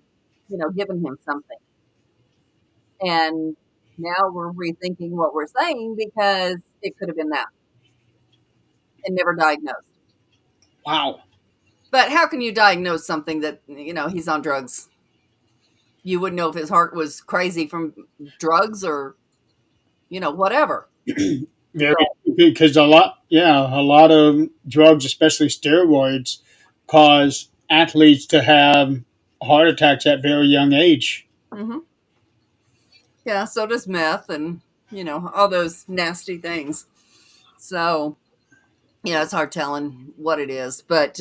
given him something. And now we're rethinking what we're saying because it could have been that and never diagnosed. Wow. But how can you diagnose something that, he's on drugs? You wouldn't know if his heart was crazy from drugs or, whatever. Very, So, because a lot of drugs, especially steroids, cause athletes to have heart attacks at very young age. mhm. Yeah, so does meth and, all those nasty things. So, it's hard telling what it is. But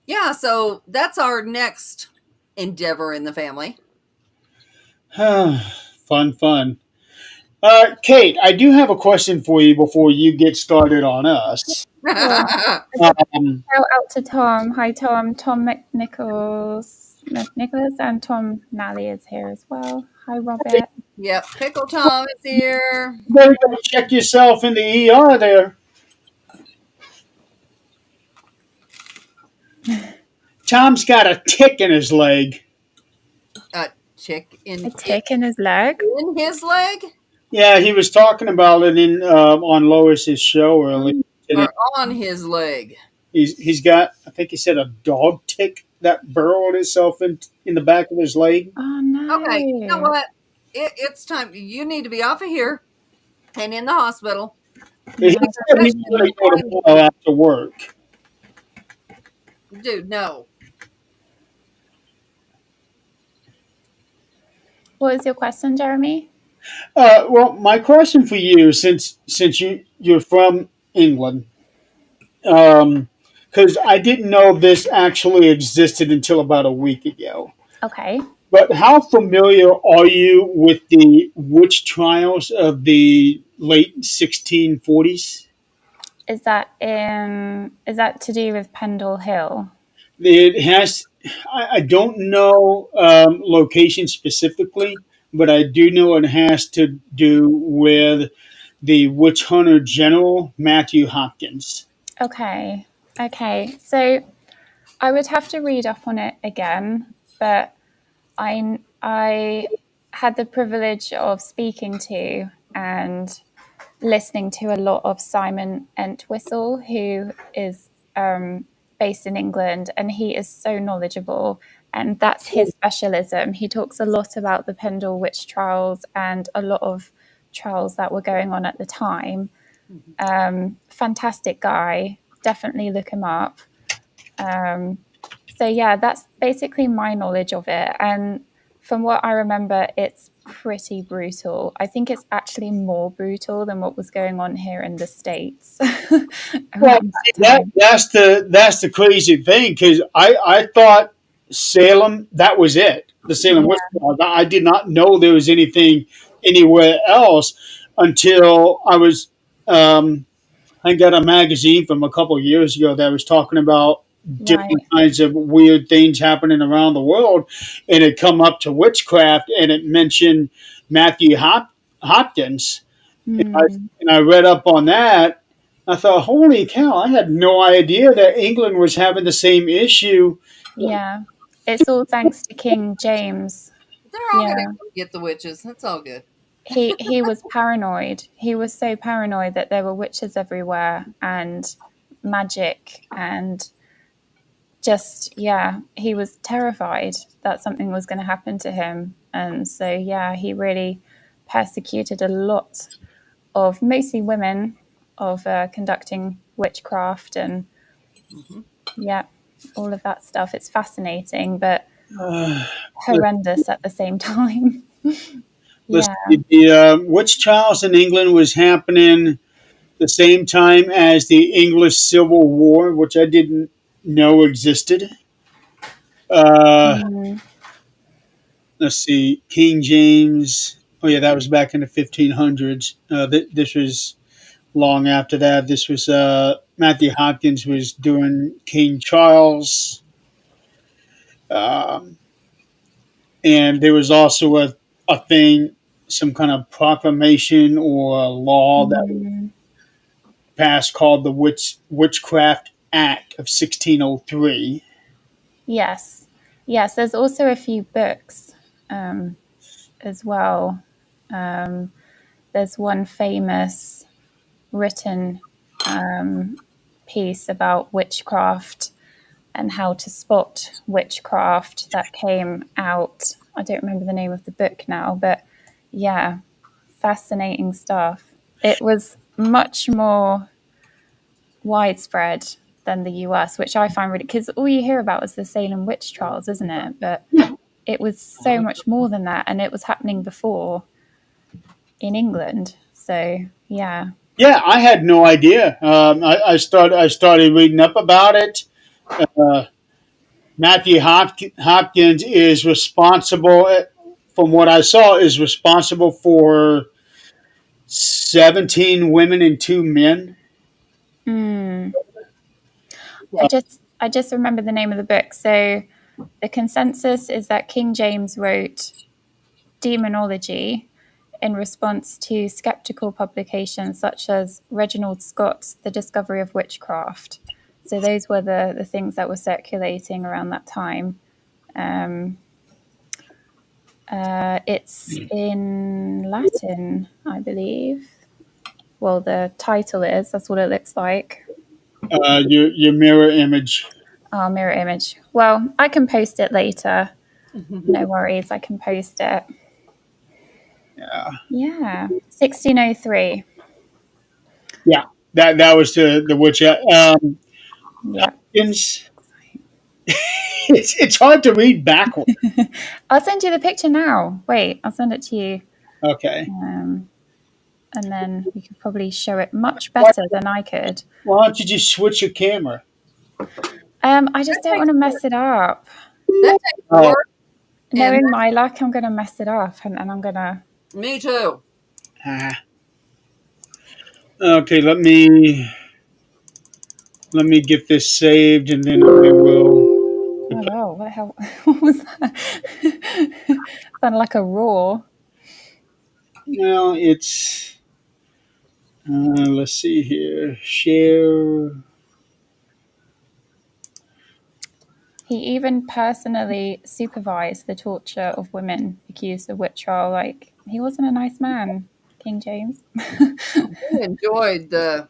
yeah, so that's our next endeavor in the family. Fun, fun. Kate, I do have a question for you before you get started on us. Sure. Um, Shout out to Tom. Hi, Tom. Tom McNicholas and Tom Nally is here as well. Hi, Robert. Yep, Pickle Tom is here. you better go check yourself in the ER there. Tom's got a tick in his leg. A tick A tick in his leg. in his leg Yeah, he was talking about it in on Lois's show earlier today. or on his leg? He's got, I think he said, a dog tick that burrowed itself in the back of his leg. Oh, no. Okay, you know what? It's time. You need to be off of here and in the hospital He No, said he's going to definitely. go tomorrow after work. Dude, no. What was your question, Jeremy? Well, my question for you, since you're from England, because I didn't know this actually existed until about a week ago. Okay. But how familiar are you with the witch trials of the late 1640s? Is that to do with Pendle Hill? It has. I don't know location specifically, but I do know it has to do with the witch hunter general Matthew Hopkins. Okay. Okay. So I would have to read up on it again, but I had the privilege of speaking to and listening to a lot of Simon Entwistle, who is based in England, and he is so knowledgeable, and that's his specialism. He talks a lot about the Pendle witch trials and a lot of trials that were going on at the time. Fantastic guy. Definitely look him up. Um, so yeah, that's basically my knowledge of it. And from what I remember, it's pretty brutal. I think it's actually more brutal than what was going on here in the States Well, around see, that time. that's the crazy thing because I thought Salem that was it. The Salem witch Yeah. trials. I did not know there was anything anywhere else until um, I got a magazine from a couple of years ago that was talking about different Right. kinds of weird things happening around the world, and it come up to witchcraft, and it mentioned Matthew Hopkins, and I, Hmm. and I read up on that. I thought, holy cow! I had no idea that England was having the same issue. Yeah. It's all thanks to King James. They're all going to Yeah. get the witches. That's all good. He was paranoid. He was so paranoid that there were witches everywhere and magic and just, yeah, he was terrified that something was going to happen to him. And so, yeah, he really persecuted a lot of mostly women of conducting witchcraft and, Hmm. yeah, all of that stuff. It's fascinating, but Uh, horrendous at the same time. let's Yeah. see, the witch trials in England was happening the same time as the English Civil War, which I didn't know existed. Uh, Mm, let's see, King James. Oh yeah, that was back in the 1500s. This was long after that. This was Matthew Hopkins was doing King Charles, um, and there was also a thing, some kind of proclamation or a law that was mm, passed called the Witchcraft Act of 1603. yes. Yes. There's also a few books um, as well. Um, there's one famous written piece about witchcraft and how to spot witchcraft that came out. I don't remember the name of the book now, but yeah, fascinating stuff. It was much more widespread than the US, which I find really, because all you hear about is the Salem witch trials, isn't it? But it was so much more than that, and it was happening before in England. So yeah. Yeah, I had no idea. I started reading up about it. Uh, Matthew Hopkins is responsible, from what I saw, is responsible for 17 women and 2 men. Mm. I Uh, just I just remember the name of the book. So the consensus is that King James wrote demonology in response to skeptical publications such as Reginald Scott's The Discovery of Witchcraft. So those were the things that were circulating around that time. Um, it's in Latin, I believe. Well, the title is, that's what it looks like. your mirror image. Oh, mirror image. Well, I can post it later. No worries, I can post it. Yeah. Yeah, 1603. Yeah, that was the witch. Yeah. It's it's hard to read backward. I'll send you the picture now. Wait, I'll send it to you. Okay. Um, and then you could probably show it much Why, better than I could. why don't you just switch your camera? I That just don't takes want to work. mess it up. That takes Oh, work, and Knowing my luck, I'm going to mess it up and I'm going to. me too. ah. Okay. Let me get this saved, and then I will. Oh, no, what the hell? What was that? Sounded like a roar. Now it's. Let's see here. Share. He even personally supervised the torture of women accused of witch trial. Like, he wasn't a nice man, King James. I enjoyed the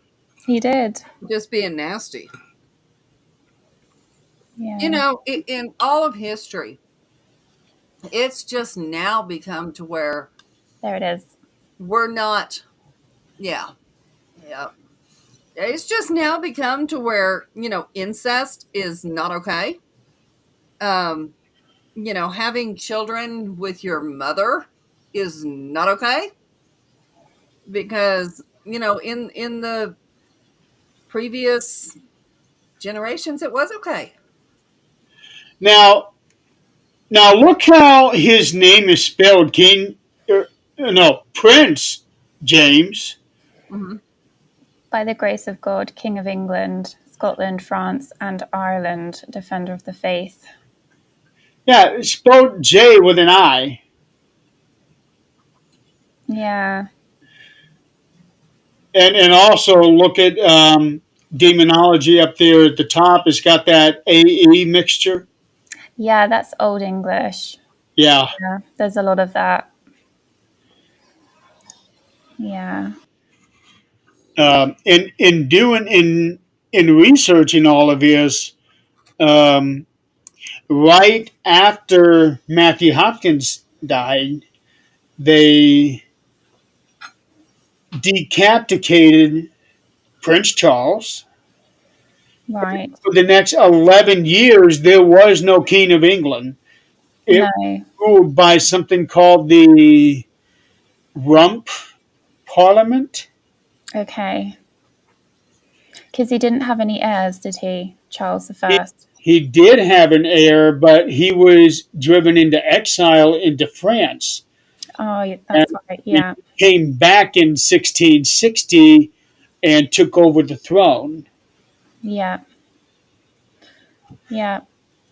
He did. just being nasty. Yeah, In all of history, it's just now become to where there it is. we're not. Yeah, yeah. It's just now become to where incest is not okay. Um, having children with your mother is not okay because in the previous generations it was okay. Now, now look how his name is spelled. King. No, Prince James. Hmm. By the grace of God, King of England, Scotland, France, and Ireland, defender of the faith. Yeah, it's spelled J with an I. Yeah, And also look at demonology up there at the top. It's got that AE mixture. yeah, that's Old English. Yeah. Yeah, there's a lot of that. Yeah, In doing in researching all of this, um, right after Matthew Hopkins died, they decapitated Prince Charles. right. For the next 11 years, there was no King of England. It No, was ruled by something called the Rump Parliament. okay. Because he didn't have any heirs, did he? Charles the He, First. he did have an heir, but he was driven into exile into France. Oh, And that's right. he Yeah, came back in 1660 and took over the throne. yeah, yeah.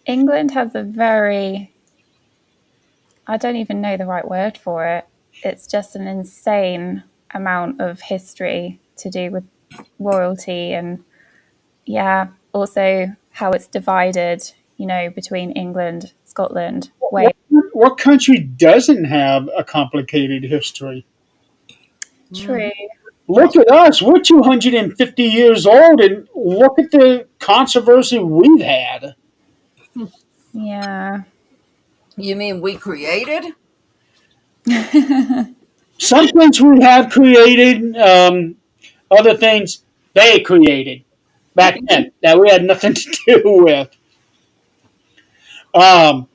England has a very, I don't even know the right word for it. It's just an insane amount of history to do with royalty and, yeah, also how it's divided, between England, Scotland, Wales. What, what country doesn't have a complicated history? Hmm. True. Look at us. We're 250 years old, and look at the controversy we've had. Yeah. You mean we created? Some things we have created, other things they created back then that we had nothing to do with. Um,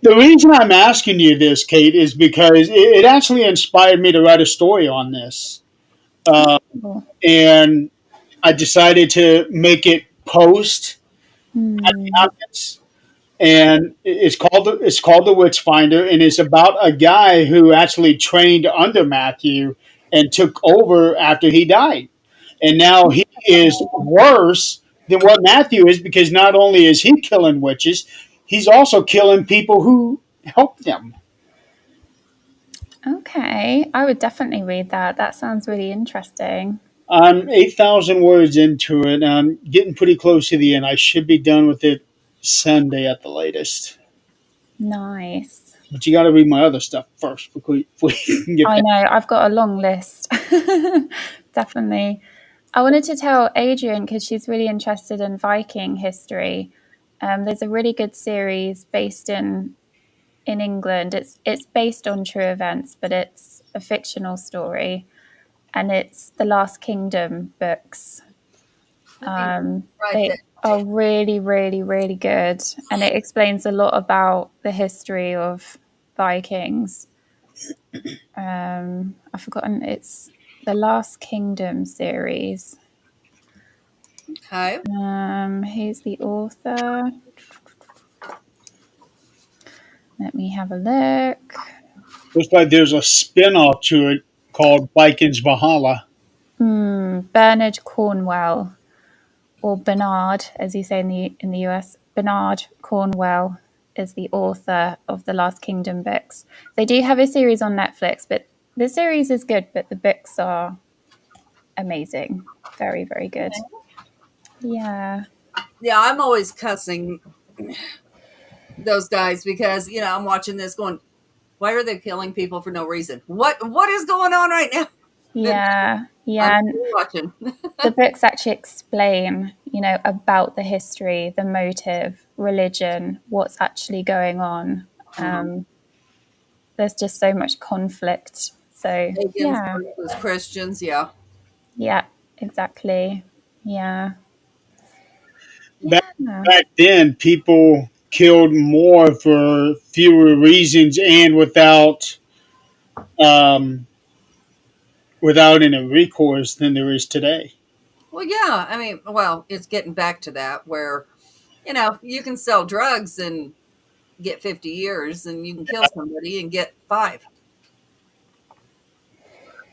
the reason I'm asking you this, Kate, is because it actually inspired me to write a story on this. Uh, Oh. and I decided to make it post Hmm. Hopkins, and it's called The Witch Finder, and it's about a guy who actually trained under Matthew and took over after he died, and now he is worse than what Matthew is because not only is he killing witches, he's also killing people who help them. Okay, I would definitely read that. That sounds really interesting. I'm 8,000 words into it. I'm getting pretty close to the end. I should be done with it Sunday at the latest. Nice. But you got to read my other stuff first before you can get I that. know, I've got a long list. Definitely. I wanted to tell Adrian because she's really interested in Viking history. There's a really good series based in England. It's based on true events, but it's a fictional story. and it's the Last Kingdom books. Right They there. are really, really, really good, and it explains a lot about the history of Vikings. I've forgotten, it's the Last Kingdom series. Okay. Who's the author? Let me have a look. Looks like there's a spin-off to it called Vikings Valhalla. Bernard Cornwell, or Bernard, as you say in the US. Bernard Cornwell is the author of the Last Kingdom books. They do have a series on Netflix, but the series is good, but the books are amazing. Very, very good. Yeah. Yeah, I'm always cussing those guys because I'm watching this going, why are they killing people for no reason? What is going on right now? Yeah. I'm Yeah. And still watching. the books actually explain, about the history, the motive, religion, what's actually going on. There's just so much conflict. So, Pagans yeah. versus Christians, yeah. Yeah, exactly. Yeah. Back Yeah. back then, people killed more for fewer reasons and um, without any recourse than there is today. Well, yeah. I mean, well, it's getting back to that where, you can sell drugs and get 50 years and you can kill somebody and get 5.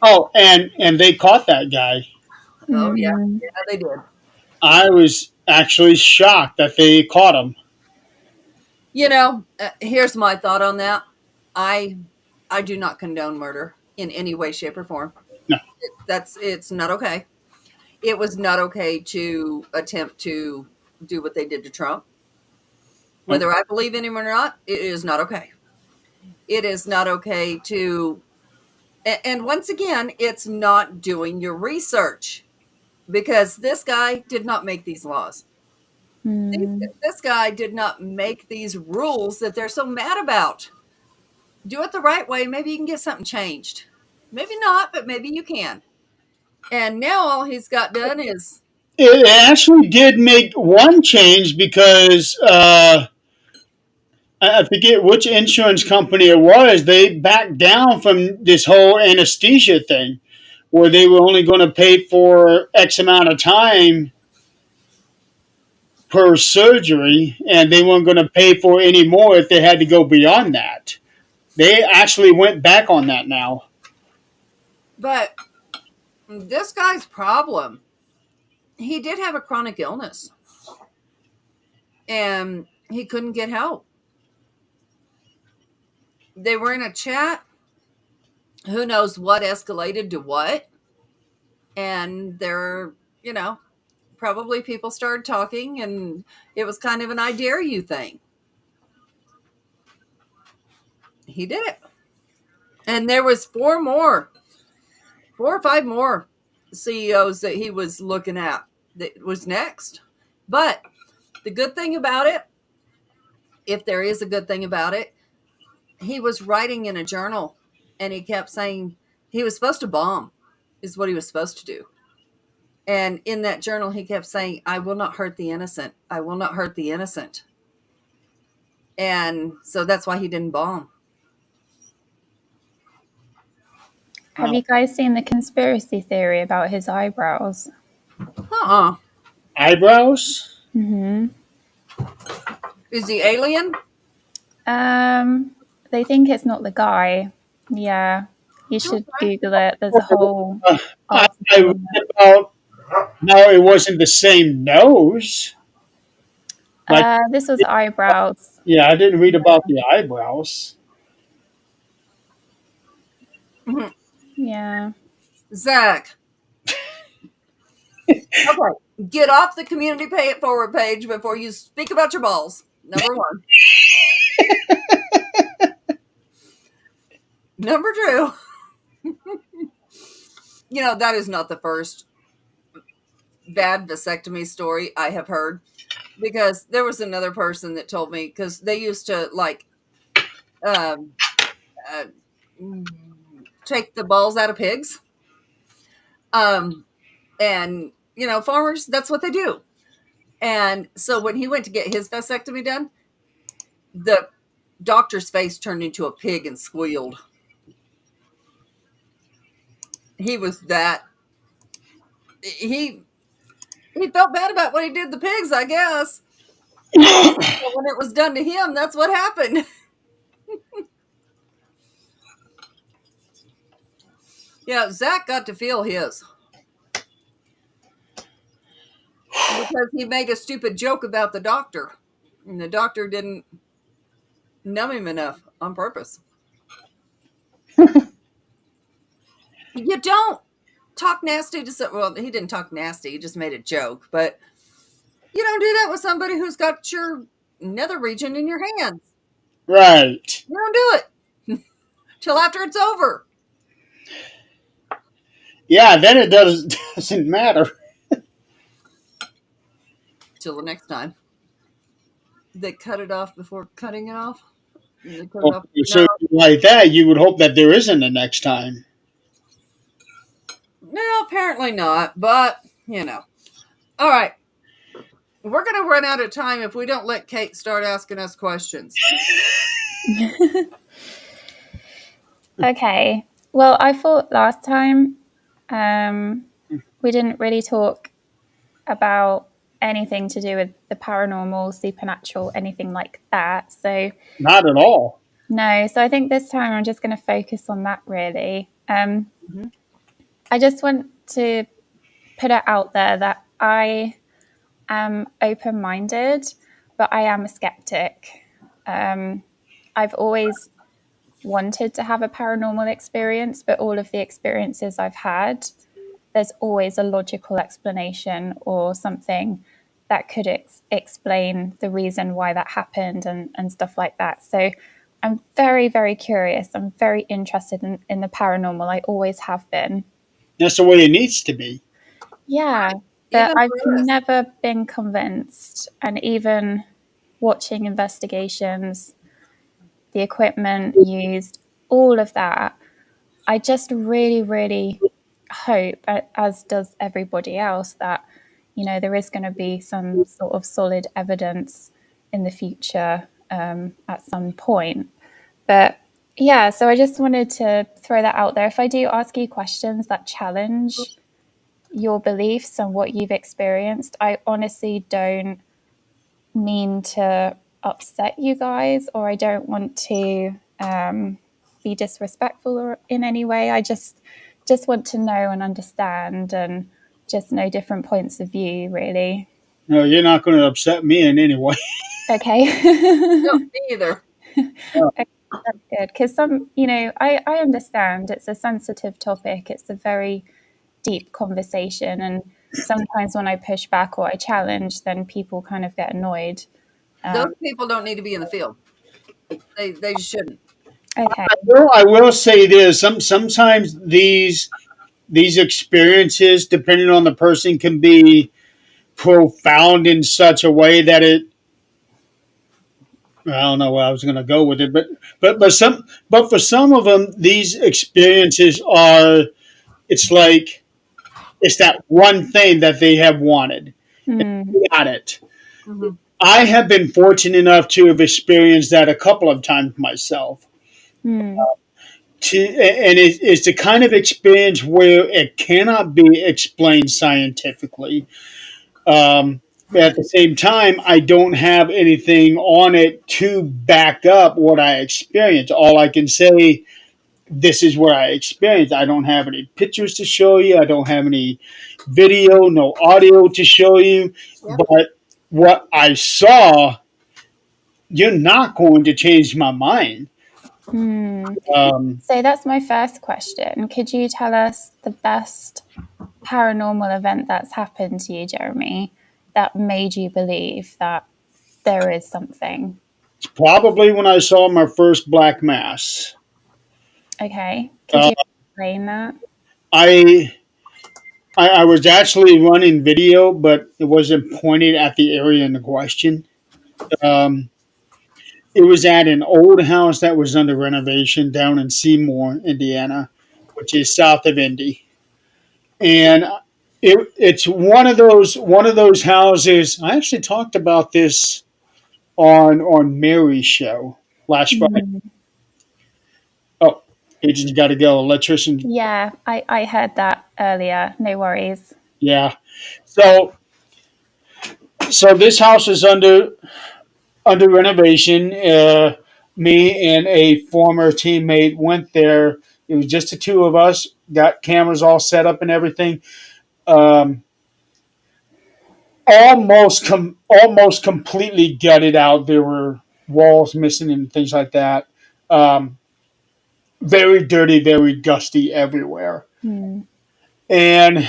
Oh, and they caught that guy. Oh, yeah. Mm, Yeah, they did. I was actually shocked that they caught him. Here's my thought on that. I I do not condone murder in any way, shape, or form. No, It's not okay. It was not okay to attempt to do what they did to Trump. no. Whether I believe in him or not, it is not okay. It is not okay to, and once again, it's not doing your research because this guy did not make these laws. mm. This guy did not make these rules that they're so mad about. Do it the right way. Maybe you can get something changed. Maybe not, but maybe you can. And now all he's got done is, It actually did make one change because I forget which insurance company it was. They backed down from this whole anesthesia thing, where they were only going to pay for X amount of time per surgery, and they weren't going to pay for any more if they had to go beyond that. They actually went back on that now. but this guy's problem, he did have a chronic illness and he couldn't get help. They were in a chat. Who knows what escalated to what? And you know, probably people started talking and it was kind of an I dare you thing. He did it. And there was 4 or 5 more CEOs that he was looking at that was next. But the good thing about it, if there is a good thing about it, he was writing in a journal and he kept saying he was supposed to bomb, is what he was supposed to do. And in that journal, he kept saying, I will not hurt the innocent. I will not hurt the innocent. And so that's why he didn't bomb. Have you guys seen the conspiracy theory about his eyebrows? Uh-uh. Eyebrows? Hmm. Is he alien? They think it's not the guy. Yeah, you should Google it. There's a whole I article read on it. about how it wasn't the same nose. Like, This was eyebrows. yeah, I didn't read about the eyebrows. Mhm. Yeah. Zach. Okay. Get off the community pay it forward page before you speak about your balls. Number one. Number two. That is not the first bad vasectomy story I have heard, because there was another person that told me, because they used to um, uh, take the balls out of pigs And farmers, that's what they do. And so when he went to get his vasectomy done, the doctor's face turned into a pig and squealed. He was that he felt bad about what he did to the pigs, I guess. But when it was done to him, that's what happened. Yeah, Zach got to feel his because he made a stupid joke about the doctor, and the doctor didn't numb him enough on purpose. You don't talk nasty to some. Well, he didn't talk nasty; he just made a joke. But you don't do that with somebody who's got your nether region in your hands. Right. You don't do it till after it's over. Yeah, then it doesn't matter. Till the next time. They cut it off before cutting it off. They cut it Well, off. so like that, you would hope that there isn't a next time. No, apparently not. But all right. We're going to run out of time if we don't let Kate start asking us questions. Okay. Well, I thought last time we didn't really talk about anything to do with the paranormal, supernatural, anything like that. So Not at all. no. So I think this time I'm just going to focus on that really. I just want to put it out there that I am open-minded, but I am a skeptic. I've always wanted to have a paranormal experience, but all of the experiences I've had, there's always a logical explanation or something that could explain the reason why that happened and stuff like that. So I'm very, very curious. I'm very interested in the paranormal. I always have been. That's the way it needs to be. Yeah, but Even I've for us. never been convinced. And even watching investigations, the equipment used, all of that, I just really, really hope, as does everybody else, that there is going to be some sort of solid evidence in the future at some point. But yeah, so I just wanted to throw that out there. If I do ask you questions that challenge your beliefs and what you've experienced, I honestly don't mean to upset you guys, or I don't want to be disrespectful or in any way. I just want to know and understand and just know different points of view, really. No, you're not going to upset me in any way. Okay. No, me either. Okay, that's good, because I understand it's a sensitive topic. It's a very deep conversation, and sometimes when I push back or I challenge, then people kind of get annoyed. Those people don't need to be in the field. They shouldn't. Okay. I will say this: sometimes these experiences, depending on the person, can be profound in such a way that I don't know where I was going to go with it, but for some of them, these experiences are. It's like it's that one thing that they have wanted. Hmm. They got it. Mm-hmm. I have been fortunate enough to have experienced that a couple of times myself. Hmm. And it's the kind of experience where it cannot be explained scientifically. At the same time, I don't have anything on it to back up what I experienced. All I can say, this is what I experienced. I don't have any pictures to show you. I don't have any video, no audio to show you. Yep. But what I saw, you're not going to change my mind. Hmm. Um, So that's my first question. Could you tell us the best paranormal event that's happened to you, Jeremy, that made you believe that there is something? it's probably when I saw my first black mass. Okay. Could Uh, you explain that? I I was actually running video, but it wasn't pointed at the area in question. Um, it was at an old house that was under renovation down in Seymour, Indiana, which is south of Indy. and it's one of those houses. I actually talked about this on Mary's show last Friday. Mhm. Oh, agent's got to go. Electrician, Yeah, I heard that earlier. No worries. yeah. So this house is under renovation. Me and a former teammate went there. It was just the two of us. Got cameras all set up and everything. Um, almost completely gutted out. There were walls missing and things like that. Um, very dirty, very dusty everywhere. Hmm. And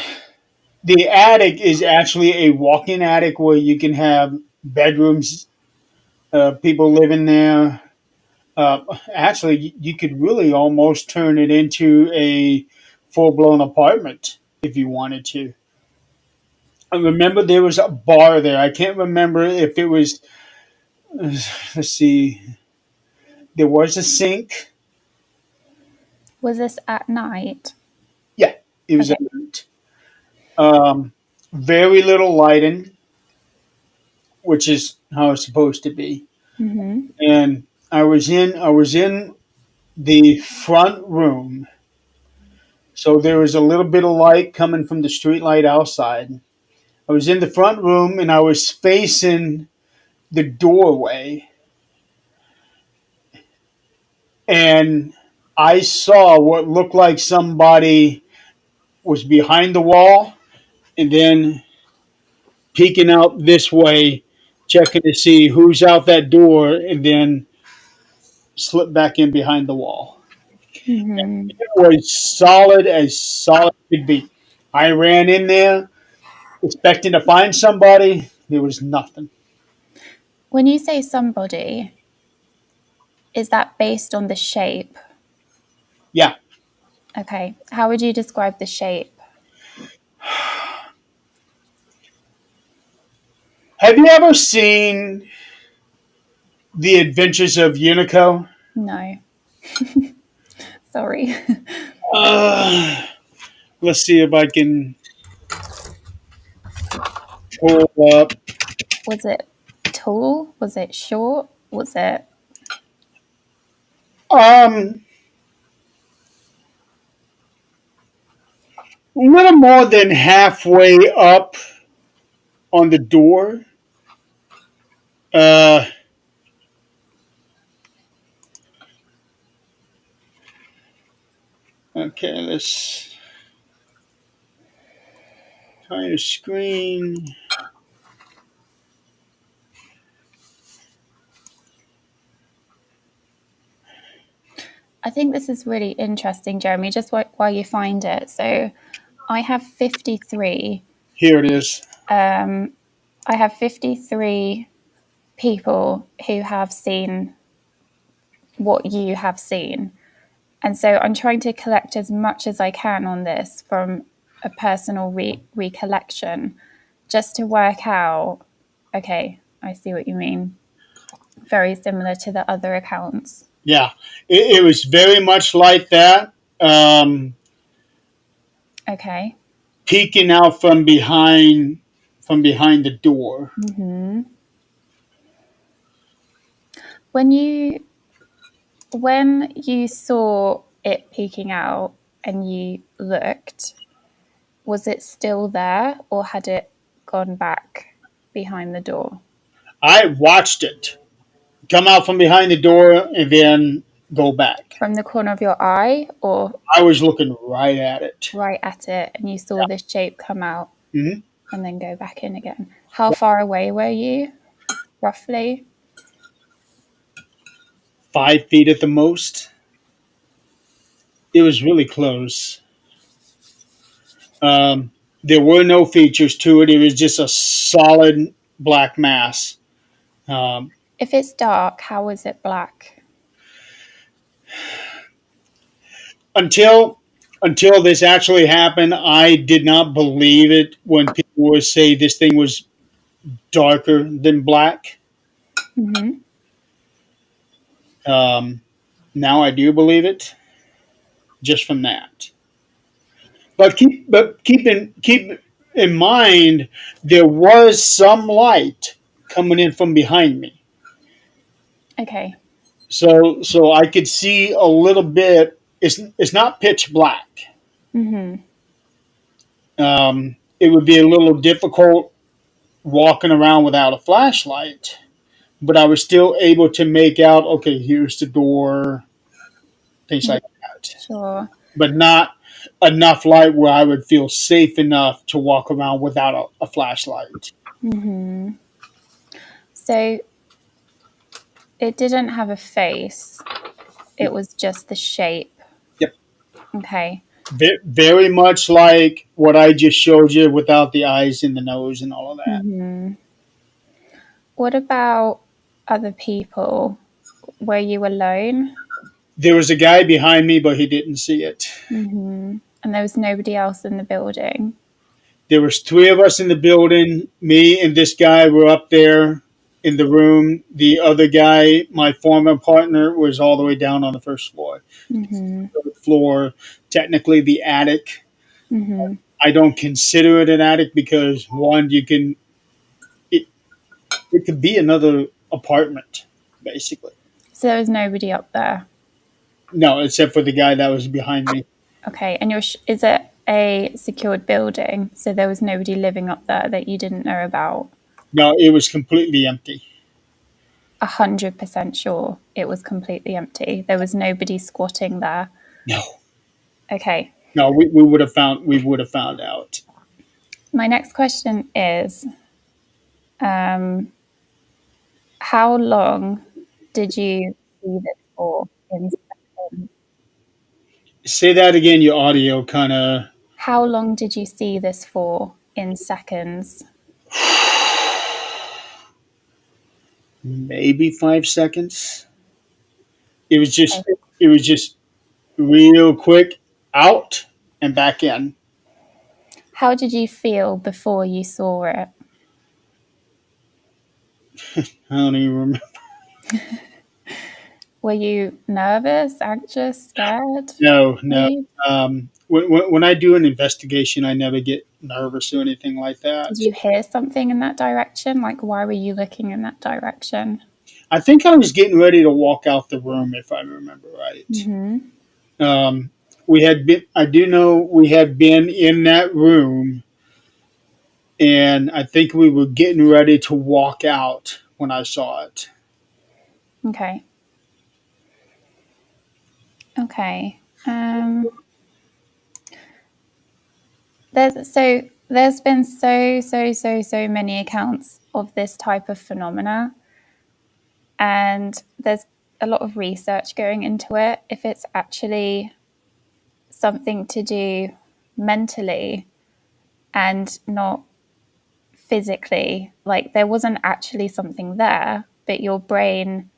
the attic is actually a walk-in attic where you can have bedrooms, people living there. Actually, you could really almost turn it into a full-blown apartment if you wanted to. I remember there was a bar there. I can't remember if it was. Let's see. There was a sink. Was this at night? Yeah, it was Okay. at night. Very little lighting, which is how it's supposed to be. Hmm. And I was in the front room, so there was a little bit of light coming from the street light outside. I was in the front room and I was facing the doorway, and I saw what looked like somebody was behind the wall and then peeking out this way, checking to see who's out that door, and then slip back in behind the wall. Hmm. It was solid as solid could be. I ran in there expecting to find somebody. There was nothing. When you say somebody, is that based on the shape? Yeah. Okay. How would you describe the shape? Have you ever seen The Adventures of Unico? No. Sorry. Uh, let's see if I can pull up. Was it tall? Was it short? Was it Um, a little more than halfway up on the door. Uh, okay, let's try to screen. I think this is really interesting, Jeremy, just while you find it. So I have 53. Here it is. I have 53 people who have seen what you have seen. And so I'm trying to collect as much as I can on this from a personal recollection just to work out, okay, I see what you mean. Very similar to the other accounts. Yeah, it was very much like that. Okay. Peeking out from behind the door. Hmm. When you saw it peeking out and you looked, was it still there or had it gone back behind the door? I watched it come out from behind the door and then go back. From the corner of your eye or I was looking right at it. right at it and you saw this shape come out Hmm. and then go back in again? How far away were you, roughly? 5 feet at the most. It was really close. Um, there were no features to it. It was just a solid black mass. Um, If it's dark, how is it black? until until this actually happened, I did not believe it when people would say this thing was darker than black. Hmm. Um, now I do believe it just from that. But keep in mind there was some light coming in from behind me, Okay. so I could see a little bit. It's not pitch black. Mhm. It would be a little difficult walking around without a flashlight, but I was still able to make out. Okay, here's the door, things Yeah, like that, sure. but not enough light where I would feel safe enough to walk around without a flashlight. Mhm. So it didn't have a face. No. It was just the shape. Yep. Okay. Very much like what I just showed you without the eyes and the nose and all of that. Mhm. What about other people? Were you alone? There was a guy behind me, but he didn't see it. And there was nobody else in the building? There was three of us in the building. Me and this guy were up there in the room. The other guy, my former partner, was all the way down on the first floor. Mhm. Third floor, technically the attic. Mhm. I don't consider it an attic because one, it, it could be another apartment, basically. So there was nobody up there. No, except for the guy that was behind me. Okay. And is it a secured building? So there was nobody living up there that you didn't know about? No, it was completely empty. 100% sure it was completely empty. There was nobody squatting there. No, Okay. no, we would have found out. My next question is, um, how long did you see this for in seconds? Say that again. Your audio kind of How long did you see this for in seconds? maybe 5 seconds. It was Okay. just it was just real quick out and back in. How did you feel before you saw it? I don't even remember. Were you nervous, anxious, scared, No, no. relieved? When I do an investigation, I never get nervous or anything like Did that. you hear something in that direction? Like, why were you looking in that direction? I think I was getting ready to walk out the room, if I remember right. Mm-hmm. Um, we had been. I do know we had been in that room, and I think we were getting ready to walk out when I saw it. Okay. Okay. There's been so many accounts of this type of phenomena, and there's a lot of research going into it. If it's actually something to do mentally and not physically, like there wasn't actually something there, but your brain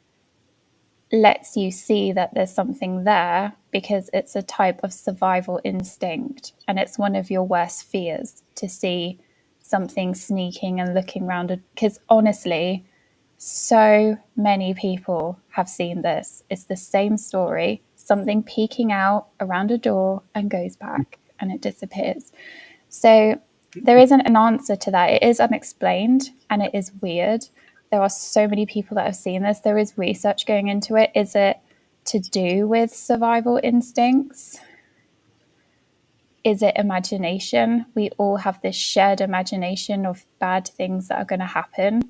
lets you see that there's something there because it's a type of survival instinct and it's one of your worst fears to see something sneaking and looking around. Because honestly, so many people have seen this. It's the same story, something peeking out around a door and goes back and it disappears. So there isn't an answer to that. It is unexplained and it is weird. There are so many people that have seen this. There is research going into it. Is it to do with survival instincts? Is it imagination? We all have this shared imagination of bad things that are going to happen.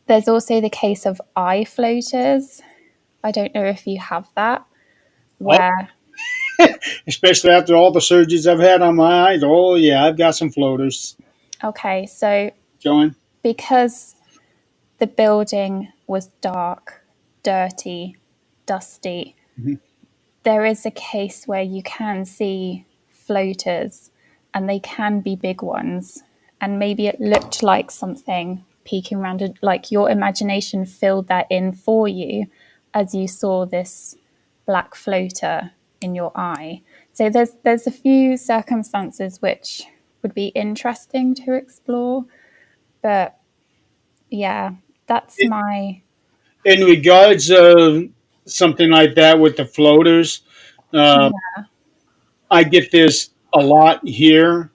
There's also the case of eye floaters. I don't know if you have that, Oh, where, especially after all the surgeries I've had on my eyes. Oh yeah, I've got some floaters. okay, so Join. because the building was dark, dirty, dusty, Mhm. there is a case where you can see floaters and they can be big ones. And maybe it looked like something peeking around, like your imagination filled that in for you as you saw this black floater in your eye. So there's a few circumstances which would be interesting to explore, but yeah, that's my In regards of something like that with the floaters, uh, yeah. I get this a lot here,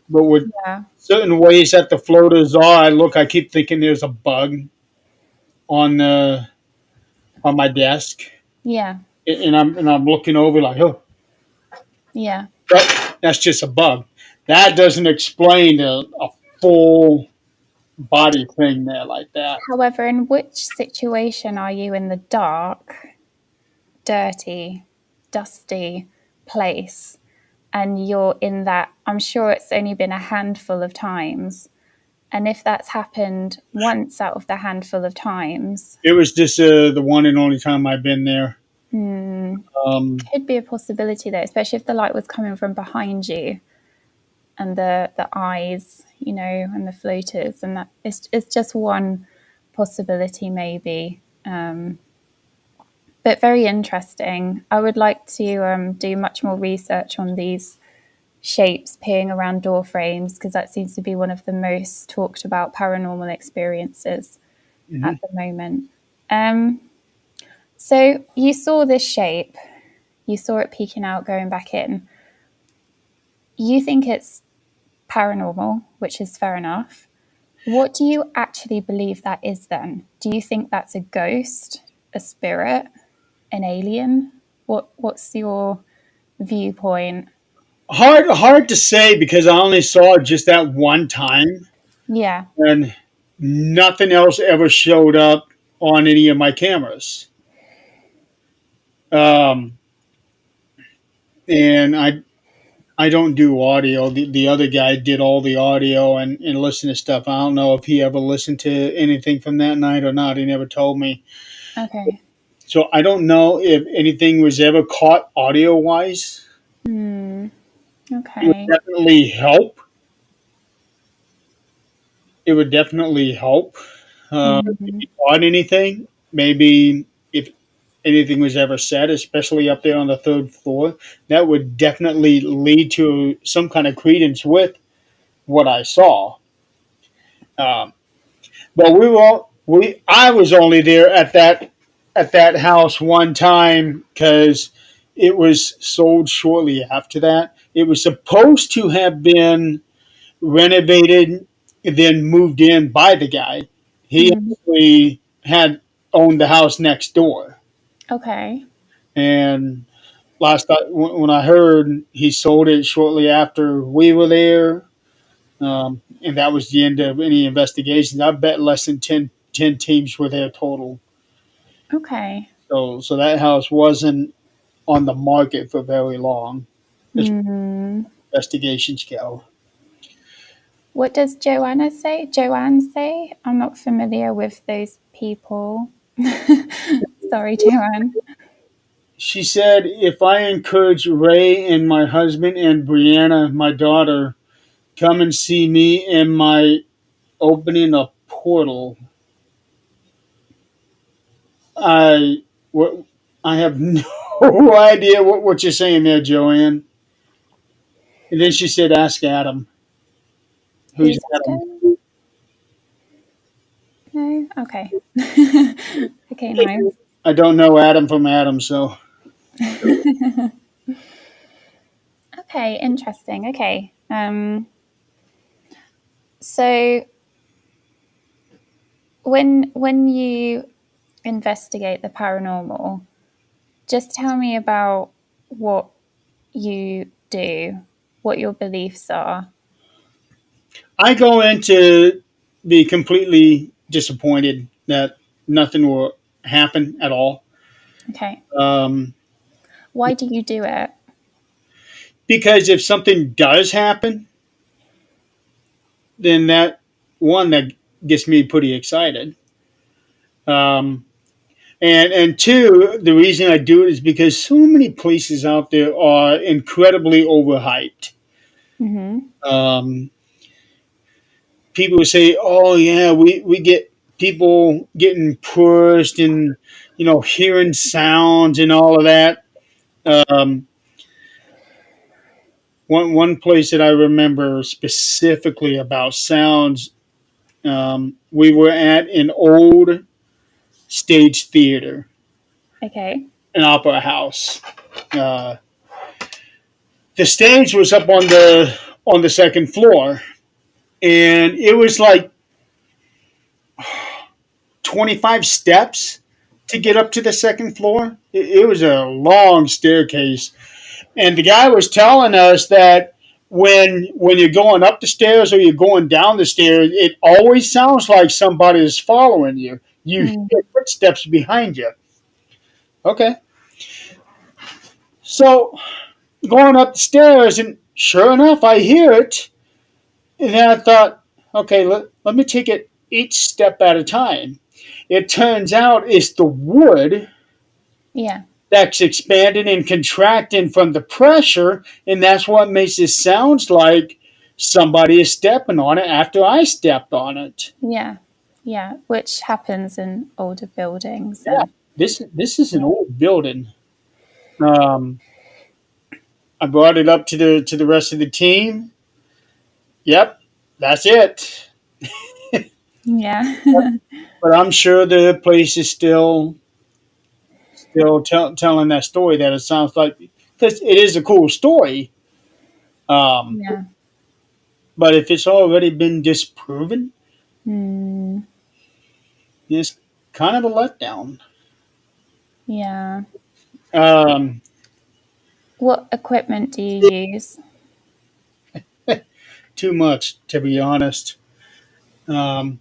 but with Yeah. certain ways that the floaters are, I keep thinking there's a bug on the on my desk, Yeah. and I'm looking over like, oh, Yeah. but that's just a bug. That doesn't explain a full body thing there like that. However, in which situation are you in the dark, dirty, dusty place? And you're in that, I'm sure it's only been a handful of times. And if that's happened once out of the handful of times, It was just the one and only time I've been there. could be a possibility there, especially if the light was coming from behind you and the eyes, and the floaters, and that it's just one possibility maybe. But very interesting. I would like to do much more research on these shapes peering around door frames because that seems to be one of the most talked about paranormal experiences at Mhm. the moment. Um, so you saw this shape, you saw it peeking out, going back in. You think it's paranormal, which is fair enough. What do you actually believe that is then? Do you think that's a ghost, a spirit, an alien? What's your viewpoint? Hard to say because I only saw it just that one time, Yeah. and nothing else ever showed up on any of my cameras. Um, and I don't do audio. The other guy did all the audio and listened to stuff. I don't know if he ever listened to anything from that night or not. He never told me. Okay. So I don't know if anything was ever caught audio wise. It would Okay. definitely help. It would definitely help. If Mm, you caught anything, maybe if anything was ever said, especially up there on the third floor, that would definitely lead to some kind of credence with what I saw. Um, but I was only there at that house one time because it was sold shortly after that. It was supposed to have been renovated, then moved in by the guy. He mm, actually had owned the house next door, okay. and when I heard he sold it shortly after we were there, and that was the end of any investigations. I bet less than ten teams were there total. Okay. So that house wasn't on the market for very long as Mm. investigations go. What does Joanna say? Joanne say? I'm not familiar with those people. Sorry, Joanne. She said, if I encourage Ray and my husband and Brianna, my daughter, come and see me in my opening a portal, I what I have no idea what you're saying there, Joanne. And then she said, ask Adam. Who's Who's Adam? Adam? No? Okay. Okay, nice. I don't know Adam from Adam, so Okay, interesting. Okay. So when you investigate the paranormal, just tell me about what you do, what your beliefs are. I go in to be completely disappointed that nothing will happen at all. Okay. Um, Why do you do it? because if something does happen, then that gets me pretty excited. Um, and two, the reason I do it is because so many places out there are incredibly overhyped. Mm-hmm. Um, People say, "Oh yeah, we get people getting pushed and hearing sounds and all of that." Um, one place that I remember specifically about sounds, we were at an old stage theater, Okay. an opera house. the stage was up on the second floor, and it was like 25 steps to get up to the second floor. It was a long staircase, and the guy was telling us that when you're going up the stairs or you're going down the stairs, it always sounds like somebody is following you. You Mm. hear footsteps behind you. Okay, so going up the stairs, and sure enough, I hear it. And then I thought, okay, let me take it each step at a time. It turns out it's the wood Yeah. that's expanding and contracting from the pressure, and that's what makes it sound like somebody is stepping on it after I stepped on it. Yeah. Yeah. Which happens in older buildings Yeah, and this is an yeah. old building. Um, I brought it up to the rest of the team. Yep, that's it. Yeah. But I'm sure the place is still telling that story that it sounds like, because it is a cool story. Um, Yeah. but if it's already been disproven, Mm. it's kind of a letdown. Yeah. Um, What equipment do you use? too much, to be honest. Um,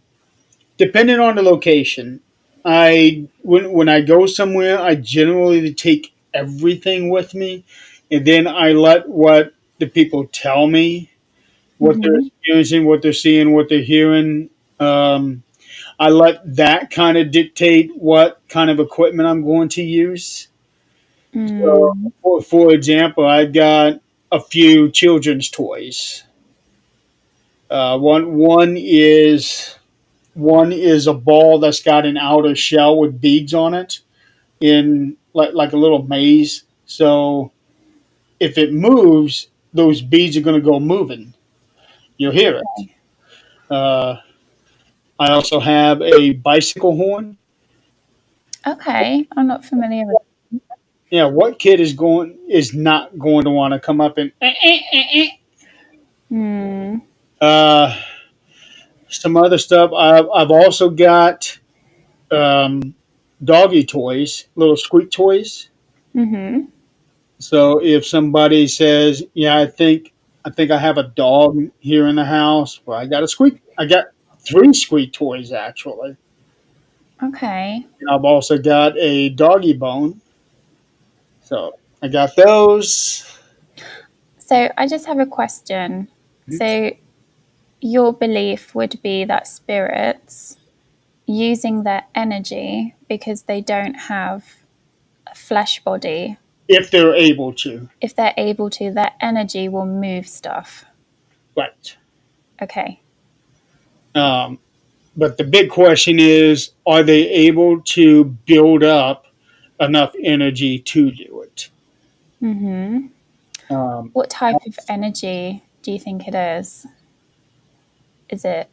depending on the location, when I go somewhere, I generally take everything with me, and then I let what the people tell me, what they're Mm-hmm. experiencing, what they're seeing, what they're hearing. I let that kind of dictate what kind of equipment I'm going to use. So, Mm. for example, I've got a few children's toys. One is a ball that's got an outer shell with beads on it, in like a little maze. So if it moves, those beads are going to go moving. You'll hear it. Okay. Uh, I also have a bicycle horn. Okay. I'm not familiar with. Yeah, what kid is not going to want to come up and Mm. uh, some other stuff. I've also got um, doggy toys, little squeak toys. Mm-hmm. So if somebody says, "Yeah, I think I have a dog here in the house," well, I got a squeak. I got three squeak toys actually. Okay. And I've also got a doggy bone. So I got those. So I just have a question. So your belief would be that spirits using their energy because they don't have a flesh body, If they're able to, if they're able to, their energy will move stuff. right? Okay. Um, but the big question is, are they able to build up enough energy to do it? Mm-hmm. Um, What type of energy do you think it is? Is it,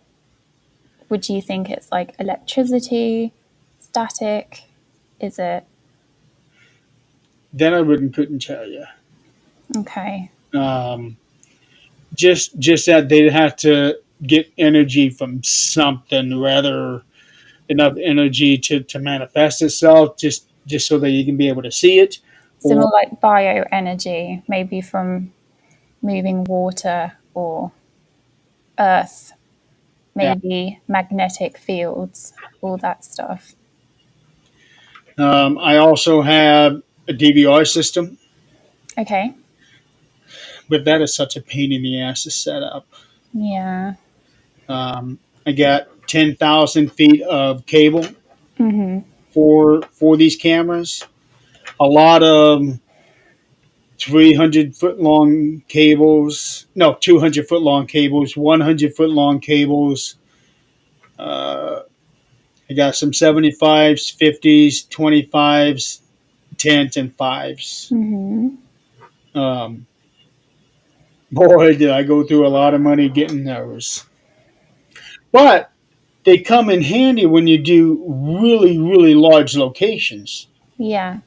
would you think it's like electricity, static? Is it, then I wouldn't couldn't tell you. okay. Um, just that they'd have to get energy from something, rather enough energy to manifest itself, just so that you can be able to see it. So Or more like bioenergy, maybe from moving water or earth, yeah, maybe magnetic fields, all that stuff. I also have a DVR system, Okay. but that is such a pain in the ass to set up. Yeah. I got 10,000 feet of cable Mm-hmm. for these cameras. A lot of 300-foot long cables. No, 200-foot long cables. 100-foot long cables. Uh, I got some 75s, 50s, 25s, 10s, and 5s. Mm-hmm. Um, boy, did I go through a lot of money getting those. But they come in handy when you do really, really large locations. Yeah.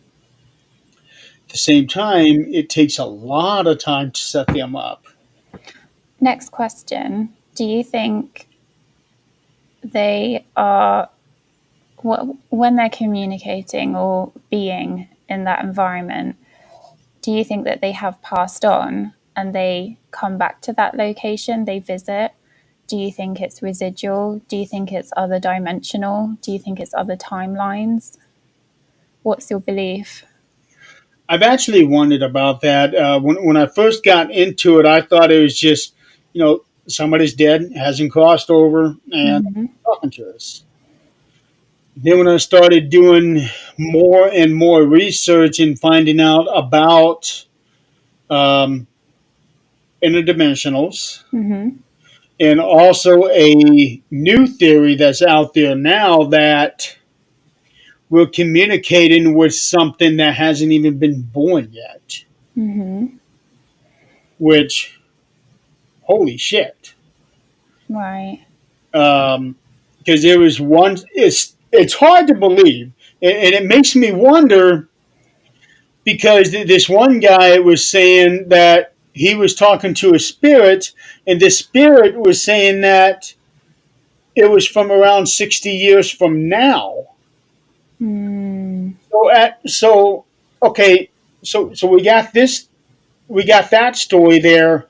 At the same time, it takes a lot of time to set them up. Next question. Do you think they are, when they're communicating or being in that environment, do you think that they have passed on and they come back to that location, they visit? Do you think it's residual? Do you think it's other dimensional? Do you think it's other timelines? What's your belief? I've actually wondered about that. When I first got into it, I thought it was just, somebody's dead, hasn't crossed over, and Mm-hmm. talking to us. Then when I started doing more and more research and finding out about um, interdimensionals, Mm-hmm. and also a new theory that's out there now that we're communicating with something that hasn't even been born yet, Mm-hmm. which, holy shit. Right. Because there was one, it's hard to believe, and it makes me wonder because this one guy was saying that he was talking to a spirit, and the spirit was saying that it was from around 60 years from now. Mm. So okay, so we got that story there.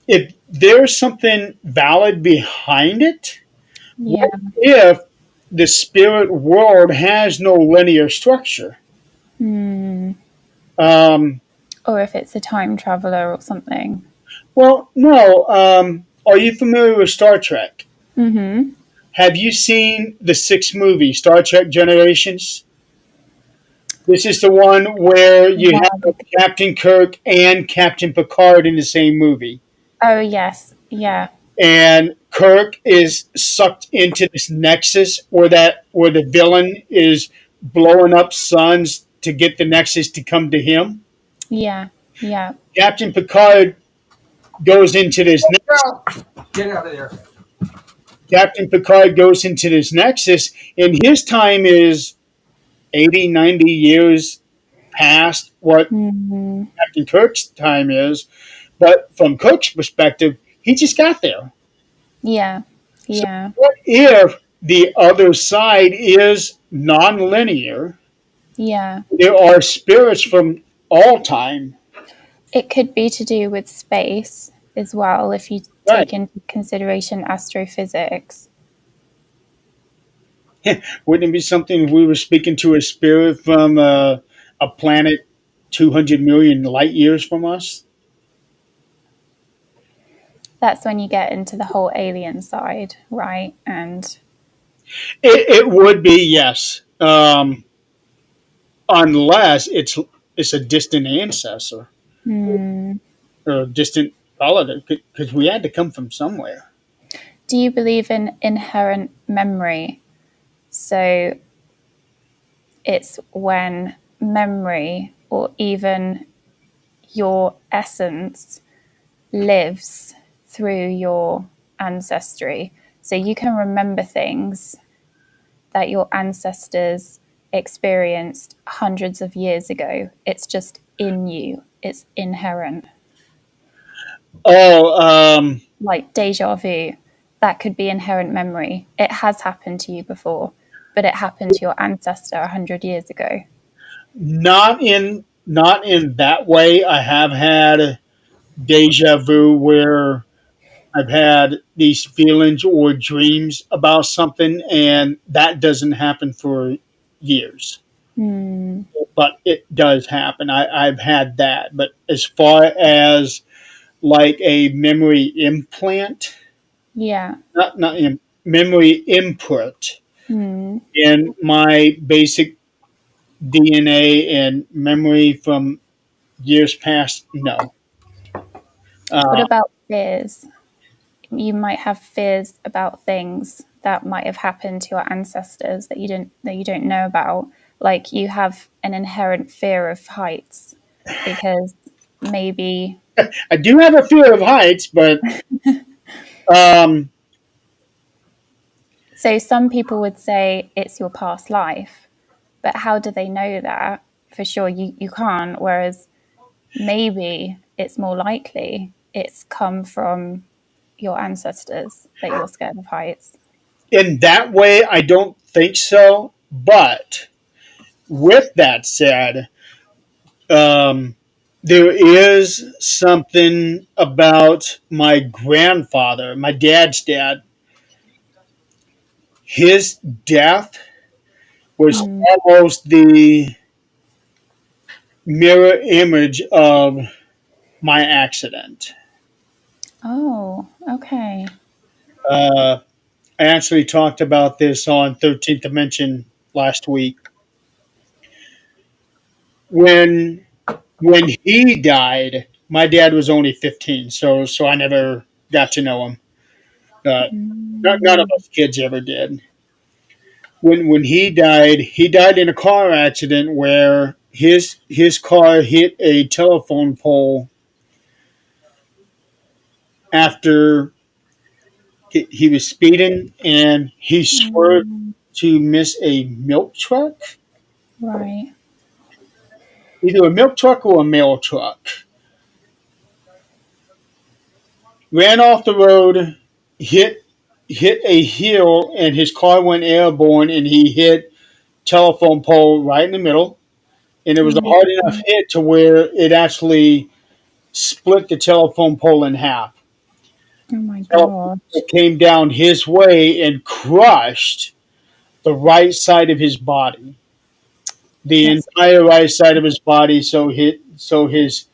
If there's something valid behind it, Yeah. what if the spirit world has no linear structure? Mm. Um, Or if it's a time traveler or something. well, no. Are you familiar with Star Trek? Mm-hmm. Have you seen the sixth movie, Star Trek Generations? This is the one where A you while have ago. Captain Kirk and Captain Picard in the same movie. Oh, yes. Yeah. And Kirk is sucked into this nexus where the villain is blowing up suns to get the nexus to come to him. Yeah. Yeah. Captain Picard goes into this Girl, get out of there. Captain Picard goes into this nexus, and his time is 80, 90 years past what Mm-hmm. Captain Kirk's time is. But from Kirk's perspective, he just got there. Yeah. So Yeah. what if the other side is non-linear? Yeah. There are spirits from all time. It could be to do with space as well, if you Right. take into consideration astrophysics. Wouldn't it be something if we were speaking to a spirit from a planet 200 million light years from us? That's when you get into the whole alien side, right? And It would be, yes. Unless it's a distant ancestor mm, or a distant relative, because we had to come from somewhere. do you believe in inherent memory? So it's when memory or even your essence lives through your ancestry. So you can remember things that your ancestors experienced hundreds of years ago. It's just in you, it's inherent. Oh, Like deja vu, that could be inherent memory. It has happened to you before, but it happened to your ancestor 100 years ago. not in that way. I have had deja vu where I've had these feelings or dreams about something, and that doesn't happen for years. Hmm. But it does happen. I've had that. But as far as like a memory implant, Yeah. not memory input Hmm. in my basic DNA and memory from years past, no. What Uh, about fears? You might have fears about things that might have happened to your ancestors that you don't know about. Like you have an inherent fear of heights because maybe. I do have a fear of heights, but um, So some people would say it's your past life, but how do they know that? for sure you can't. Whereas maybe it's more likely it's come from your ancestors that you're scared of heights. In that way, I don't think so. But with that said, um, there is something about my grandfather, my dad's dad. His death was Mm. almost the mirror image of my accident. Oh, okay. Uh, I actually talked about this on 13th Dimension last week. When when he died, my dad was only 15, so I never got to know him. Uh, none of Mm. us kids ever did. When he died in a car accident where his car hit a telephone pole after he was speeding and he swerved Mm. to miss a milk truck, Right. either a milk truck or a mail truck. Ran off the road, hit hit a hill, and his car went airborne, and he hit telephone pole right in the middle. And it was a Oh, hard enough hit to where it actually split the telephone pole in half. oh my Telephone gosh. pole came down his way and crushed the right side of his body, the That's entire right side of his body. So his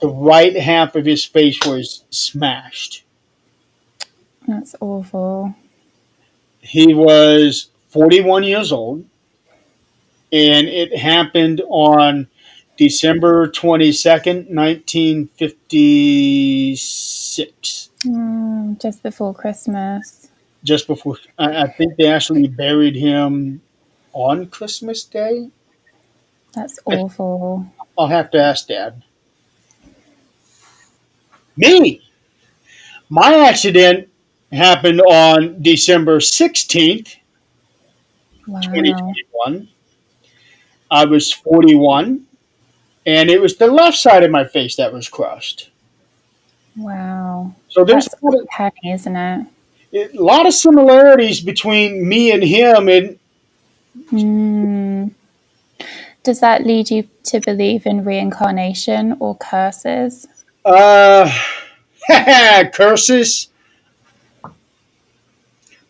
the right half of his face was smashed. that's awful. He was 41 years old, and it happened on December 22nd, 1956. Just before Christmas. Just before, I think they actually buried him on Christmas Day. That's awful. I'll have to ask Dad. Me, my accident happened on December 16th, Wow. 2021. I was 41, and it was the left side of my face that was crushed. Wow. So there's That's uncanny, isn't it? a lot of similarities between me and him, and Mm. Does that lead you to believe in reincarnation or curses? uh, curses.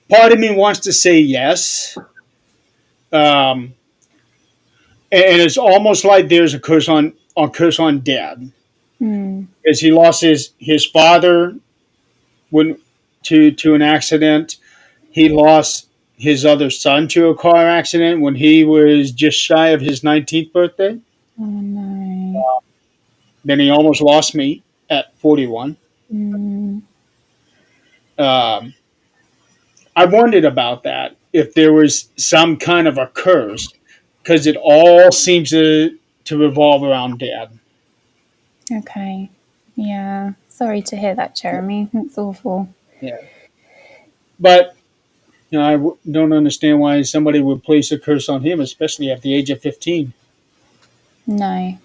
Part of me wants to say yes, um, and it's almost like there's a curse on Dad, Mm. because he lost his father when to an accident. He lost his other son to a car accident when he was just shy of his 19th birthday. Oh no. Then he almost lost me at 41. Mm. Um, I wondered about that, if there was some kind of a curse, because it all seems to revolve around Dad. Okay. Yeah. Sorry to hear that, Jeremy. That's awful. Yeah, but don't understand why somebody would place a curse on him, especially at the age of 15. No.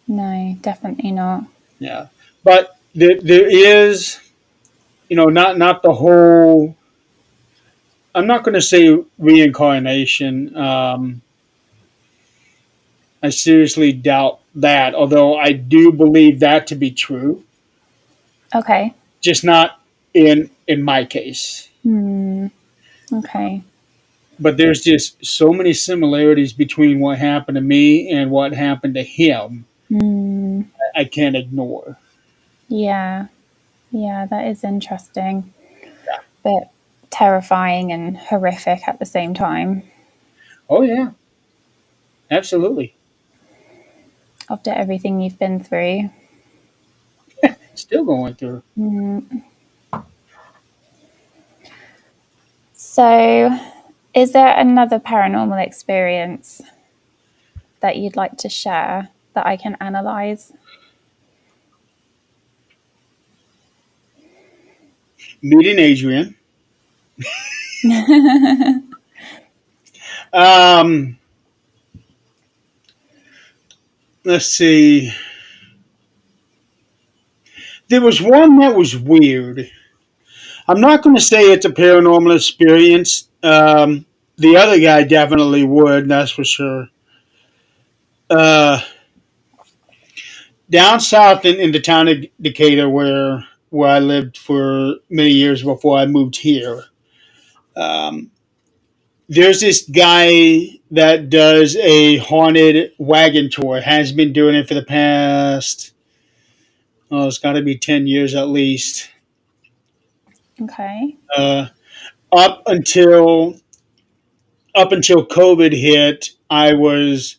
No, definitely not. Yeah, but there is, not the whole. I'm not going to say reincarnation. I seriously doubt that, although I do believe that to be true, Okay. just not in my case. Hmm. Okay. But there's just so many similarities between what happened to me and what happened to him. Hmm. I can't ignore. Yeah. Yeah, that is interesting, but terrifying and horrific at the same time. Oh yeah, absolutely. After everything you've been through. Still going through. Mm. So, is there another paranormal experience that you'd like to share that I can analyze? Meeting Adrian. Um, let's see. There was one that was weird. I'm not going to say it's a paranormal experience. The other guy definitely would, that's for sure. Uh, Down south in the town of Decatur, where I lived for many years before I moved here, um, there's this guy that does a haunted wagon tour. Has been doing it for the past, oh, it's got to be 10 years at least. Okay. Uh, up until COVID hit, I was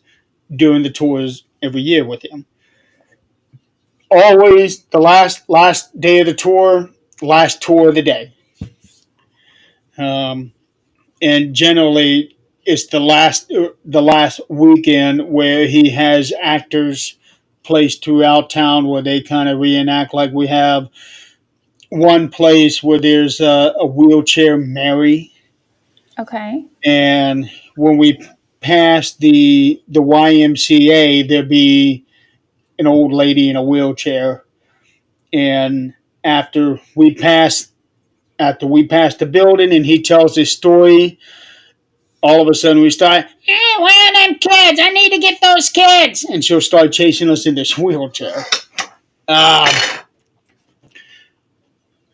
doing the tours every year with him. Always the last day of the tour, last tour of the day, um, and generally it's the last weekend where he has actors placed throughout town where they kind of reenact. Like we have one place where there's a wheelchair Mary, Okay. and when we pass the YMCA, there'd be an old lady in a wheelchair, and after we pass the building and he tells his story, all of a sudden we start, hey, where are them kids? I need to get those kids. And she'll start chasing us in this wheelchair. Um,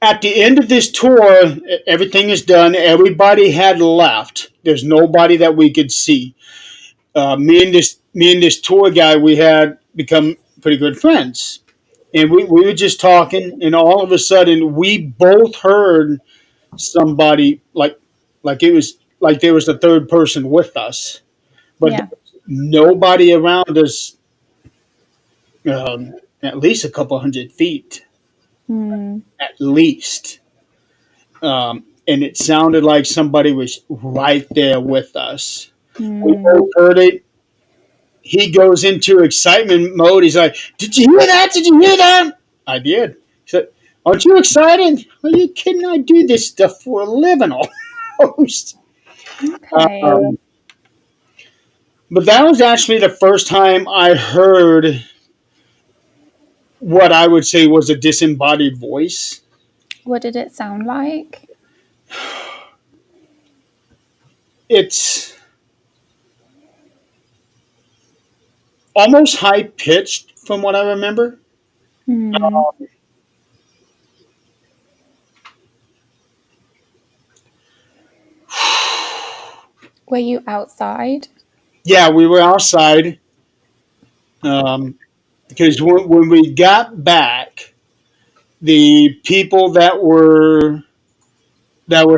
at the end of this tour, everything is done. Everybody had left. There's nobody that we could see. Me and this tour guy, we had become pretty good friends. And we were just talking, and all of a sudden we both heard somebody like it was like there was a third person with us, but Yeah. nobody around us, at least a couple 100 feet, Hmm. at least. And it sounded like somebody was right there with us. We Hmm. both heard it. He goes into excitement mode. He's like, "Did you hear that? Did you hear that?" I did. He said, "Aren't you excited? Are you kidding? I do this stuff for a living almost." Okay. Um, but that was actually the first time I heard what I would say was a disembodied voice. What did it sound like? It's almost high pitched from what I remember. Hmm. Were you outside? Yeah, we were outside, um, because when we got back, the people that were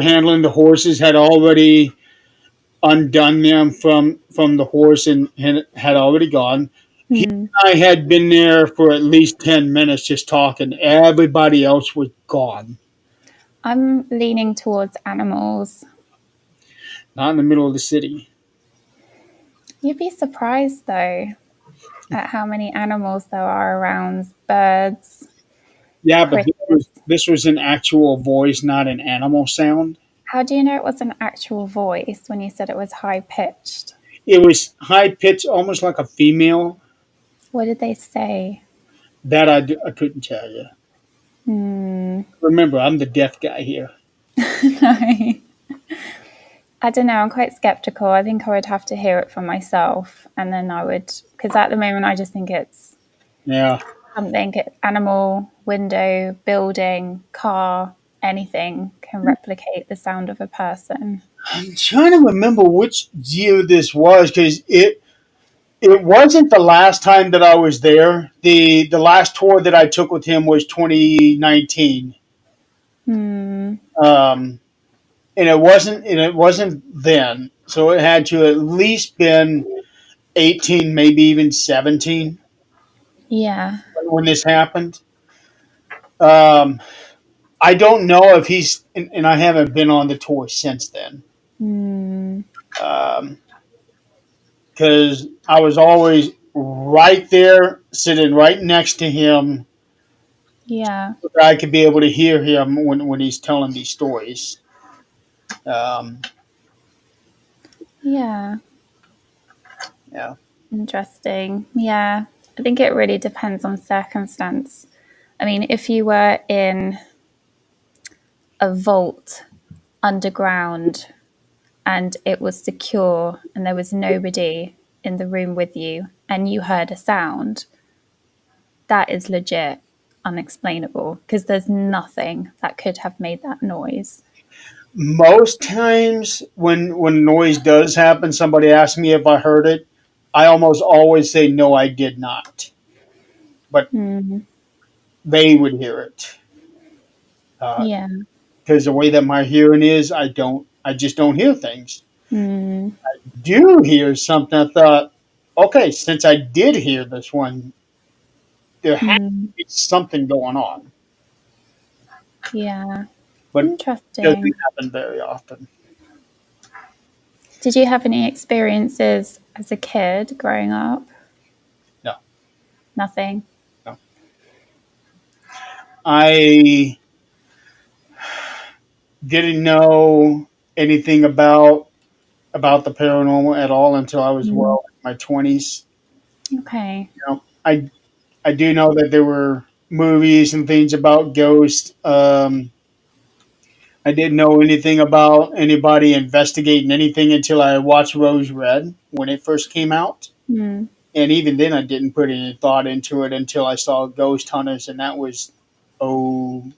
handling the horses had already undone them from the horse and had already gone. He Hmm. and I had been there for at least 10 minutes just talking. Everybody else was gone. I'm leaning towards animals. Not in the middle of the city. You'd be surprised though at how many animals there are around. Birds, Yeah, but this was crickets. this was an actual voice, not an animal sound. How do you know it was an actual voice when you said it was high pitched? It was high pitched, almost like a female. What did they say? That I couldn't tell you. Hmm. Remember, I'm the deaf guy here. No. I don't know. I'm quite skeptical. I think I would have to hear it for myself, and then I would, because at the moment I just think it's Yeah, something animal, window, building, car, anything can replicate the sound of a person. I'm trying to remember which year this was because it wasn't the last time that I was there. The last tour that I took with him was 2019. Hmm. Um, and it wasn't then. So it had to at least been 18, maybe even 17 Yeah. when this happened. Um, I don't know if and I haven't been on the tour since then. Hmm. Um, because I was always right there, sitting right next to him. Yeah. I could be able to hear him when he's telling these stories. Um, Yeah. yeah. Interesting. Yeah. I think it really depends on circumstance. I mean, if you were in a vault underground and it was secure and there was nobody in the room with you and you heard a sound, that is legit unexplainable because there's nothing that could have made that noise. Most times when noise does happen, somebody asks me if I heard it. I almost always say no, I did not, but Mm, they would hear it yeah. because the way that my hearing is, I just don't hear things. Mm, Do hear something? I thought, okay, since I did hear this one, there has to mm, be something going on, yeah. but it doesn't Interesting. happen very often. Did you have any experiences as a kid growing up? No, Nothing. no. I didn't know anything about the paranormal at all until I was Mm, well in my 20s. okay. You know, I do know that there were movies and things about ghosts. I didn't know anything about anybody investigating anything until I watched Rose Red when it first came out. Mm, And even then, I didn't put any thought into it until I saw Ghost Hunters, and that was oh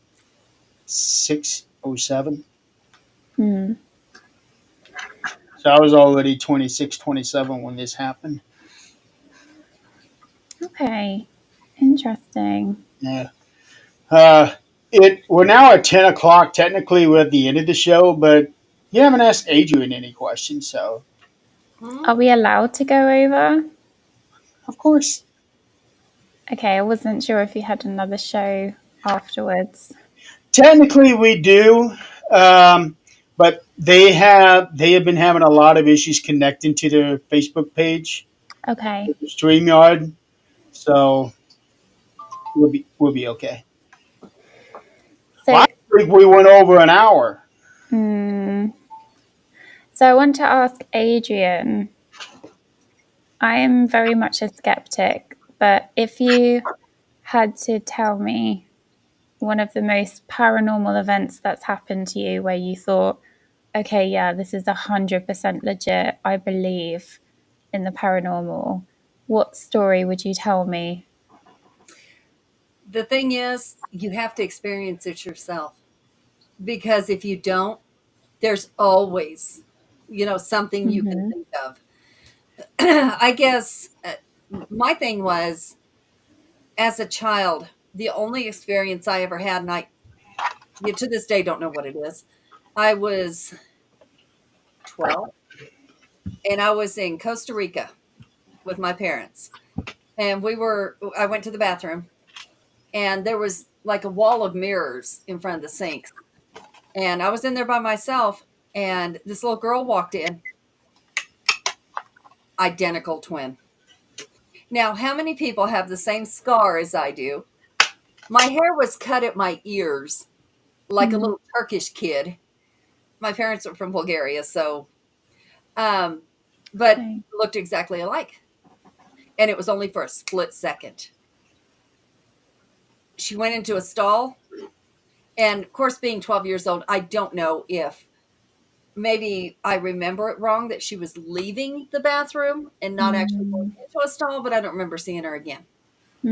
06, oh 07. mm, So I was already 26, 27 when this happened. okay. Interesting. Yeah. Uh, we're now at 10 o'clock. Technically, we're at the end of the show, but you haven't asked Adrian any questions, so Hmm? Are we allowed to go over? of course. Okay, I wasn't sure if you had another show afterwards. Technically, we do, but they have been having a lot of issues connecting to their Facebook page, Okay. StreamYard. So we'll be okay. So, Last week we went over an hour. mm, so I want to ask Adrian. I am very much a skeptic, but if you had to tell me one of the most paranormal events that's happened to you where you thought, okay, yeah, this is 100% legit, I believe in the paranormal, what story would you tell me? The thing is, you have to experience it yourself because if you don't, there's always, something you can Mm-hmm. think of. I guess my thing was as a child, the only experience I ever had, and to this day don't know what it is. I was 12 and I was in Costa Rica with my parents. And I went to the bathroom and there was like a wall of mirrors in front of the sinks. And I was in there by myself and this little girl walked in, identical twin. Now, how many people have the same scar as I do? My hair was cut at my ears like a Mm, little Turkish kid. My parents are from Bulgaria, so um but okay. looked exactly alike. And it was only for a split second. She went into a stall, and of course, being 12 years old, I don't know if maybe I remember it wrong that she was leaving the bathroom and not actually going Mm, into a stall, but I don't remember seeing her again.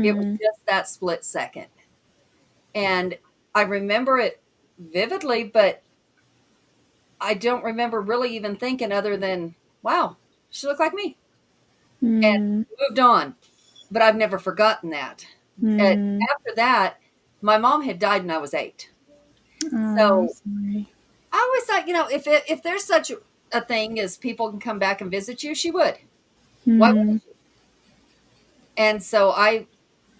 It was mm, just that split second. And I remember it vividly, but I don't remember really even thinking other than, wow, she looked like me. And mm, moved on. But I've never forgotten that. mm. After that, my mom had died when I was 8. Oh, I'm So sorry. I always thought, if there's such a thing as people can come back and visit you, she would. Why Mm, wouldn't she? And so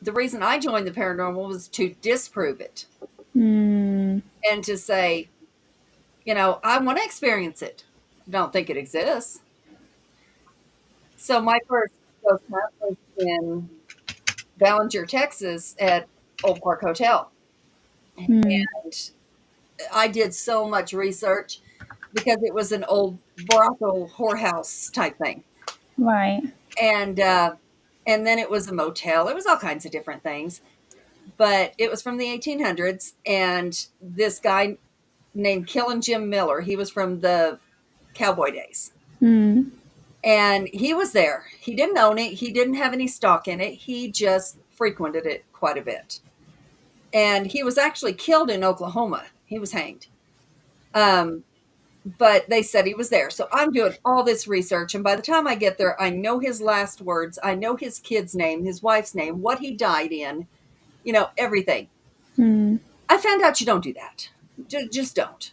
the reason I joined the paranormal was to disprove it mm, and to say, I want to experience it. Don't think it exists. So my first ghost hunt was in Ballinger, Texas at Old Park Hotel. mm. And I did so much research because it was an old brothel whorehouse type thing. Right. And and then it was a motel. It was all kinds of different things, but it was from the 1800s. And this guy named Killin' Jim Miller, he was from the cowboy days. Mm. And he was there. He didn't own it. He didn't have any stock in it. He just frequented it quite a bit. And he was actually killed in Oklahoma. He was hanged. But they said he was there. So I'm doing all this research. And by the time I get there, I know his last words. I know his kid's name, his wife's name, what he died in, everything. Mm. I found out you don't do that. Just don't.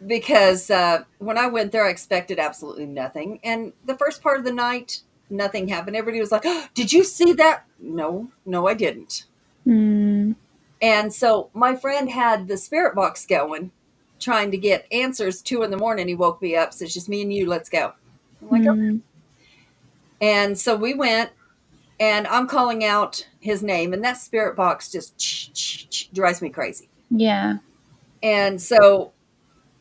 Because when I went there, I expected absolutely nothing. And the first part of the night, nothing happened. Everybody was like, oh, did you see that? No, I didn't. Mm. And so my friend had the spirit box going, trying to get answers. 2 a.m. He woke me up, says, just me and you, let's go. I'm like, okay. Mm. And so we went, and I'm calling out his name, and that spirit box just drives me crazy. Yeah. And so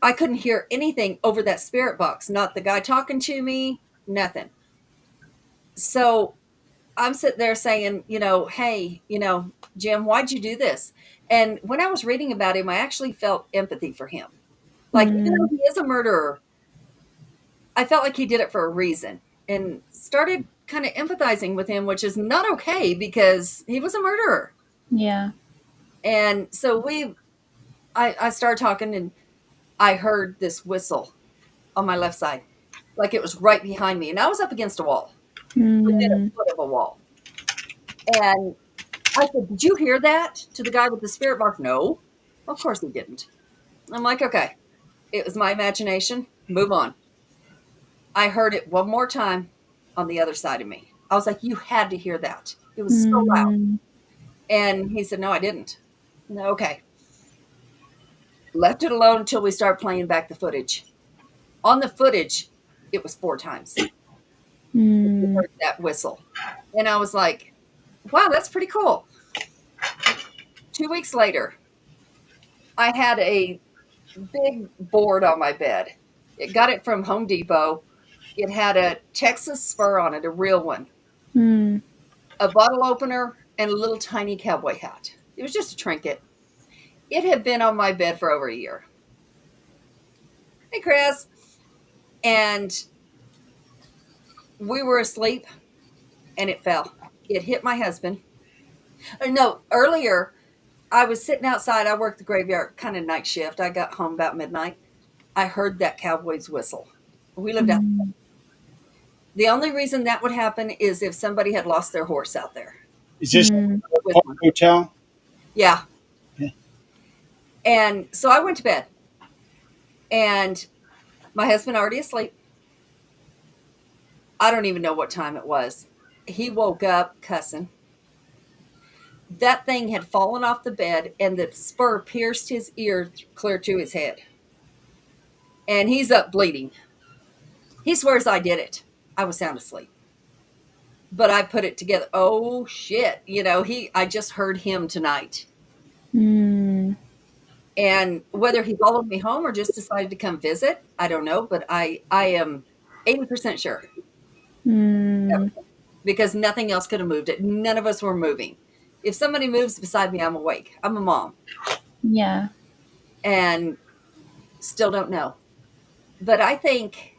I couldn't hear anything over that spirit box, not the guy talking to me, nothing. So I'm sitting there saying, hey, Jim, why'd you do this? And when I was reading about him, I actually felt empathy for him. Like, even though Mm. he is a murderer, I felt like he did it for a reason, and started kind of empathizing with him, which is not okay because he was a murderer. Yeah. And so I started talking, and I heard this whistle on my left side, like it was right behind me. And I was up against a wall, within a Mm. foot of a wall. And I said, did you hear that? To the guy with the spirit box? No, of course he didn't. I'm like, okay, it was my imagination. Move on. I heard it one more time on the other side of me. I was like, you had to hear that. It was so loud. Mm. And he said, no, I didn't. No, okay. Left it alone until we start playing back the footage. On the footage, it was 4 times. We Mm. heard that whistle. And I was like, wow, that's pretty cool. 2 weeks later, I had a big board on my bed. It got it from Home Depot. It had a Texas spur on it, a real one, Mm. a bottle opener, and a little tiny cowboy hat. It was just a trinket. It had been on my bed for over a year. Hey, Chris. And we were asleep, and it fell. It hit my husband. No, earlier, I was sitting outside. I worked the graveyard, kind of night shift. I got home about midnight. I heard that cowboy's whistle. We lived out. Mm. The only reason that would happen is if somebody had lost their horse out there. Is this Mm. With Park one. Hotel? Yeah. Yeah. And so I went to bed, and my husband already asleep. I don't even know what time it was. He woke up cussing. That thing had fallen off the bed, and the spur pierced his ear clear to his head. And he's up bleeding. He swears I did it. I was sound asleep. But I put it together. Oh shit. I just heard him tonight. Mm. And whether he followed me home or just decided to come visit, I don't know. But I am 80% sure. Mm. Because nothing else could have moved it. None of us were moving. If somebody moves beside me, I'm awake. I'm a mom. Yeah. And still don't know. But I think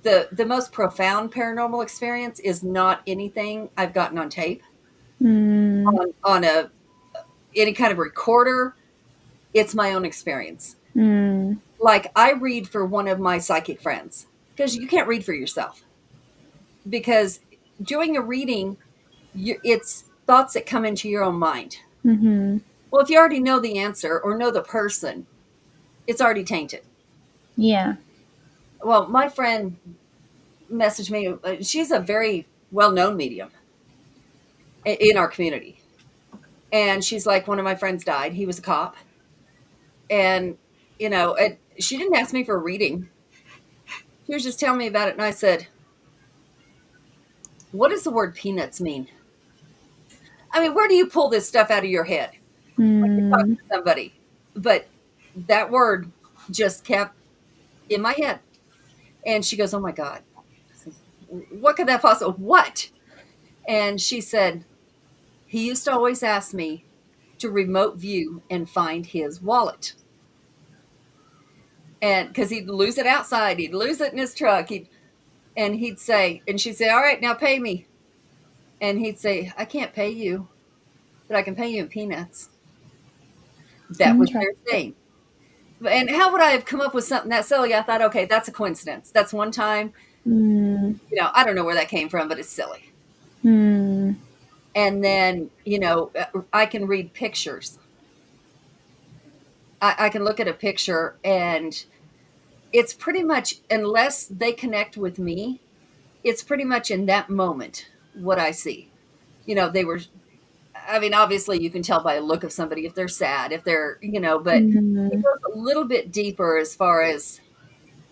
the most profound paranormal experience is not anything I've gotten on tape, Mm. on any kind of recorder. It's my own experience. Mm. Like, I read for one of my psychic friends, because you can't read for yourself. Because doing a reading, it's thoughts that come into your own mind. Mm-hmm. Well, if you already know the answer or know the person, it's already tainted. Yeah. Well, my friend messaged me. She's a very well-known medium in our community. And she's like, one of my friends died. He was a cop. And, she didn't ask me for a reading. She was just telling me about it. And I said, what does the word peanuts mean? I mean, where do you pull this stuff out of your head when you're talking Mm. to somebody? But that word just kept in my head. And she goes, oh my God. what could that possibly, what? And she said, he used to always ask me to remote view and find his wallet. And because he'd lose it outside, he'd lose it in his truck. He'd say, and she'd say, all right, now pay me. And he'd say, I can't pay you, but I can pay you in peanuts. That was their Interesting. thing. And how would I have come up with something that silly? I thought, okay, that's a coincidence. That's one time. Mm, I don't know where that came from, but it's silly. mm, And then, I can read pictures. I can look at a picture, and it's pretty much, unless they connect with me, it's pretty much in that moment what I see. They were, I mean, obviously you can tell by a look of somebody if they're sad, if they're, but it mm, goes a little bit deeper as far as,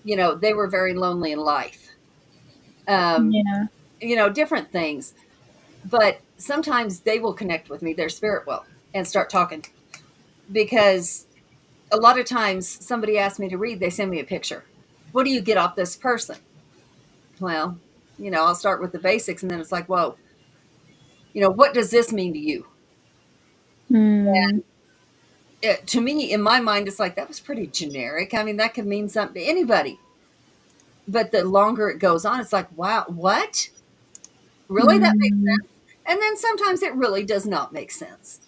they were very lonely in life. Um, yeah. Different things. But sometimes they will connect with me, their spirit will, and start talking. Because a lot of times somebody asks me to read, they send me a picture. What do you get off this person? Well, I'll start with the basics, and then it's like, whoa, what does this mean to you? Mm, To me, in my mind, it's like, that was pretty generic. I mean, that could mean something to anybody. But the longer it goes on, it's like, wow, what? Really? That makes mm, sense? And then sometimes it really does not make sense.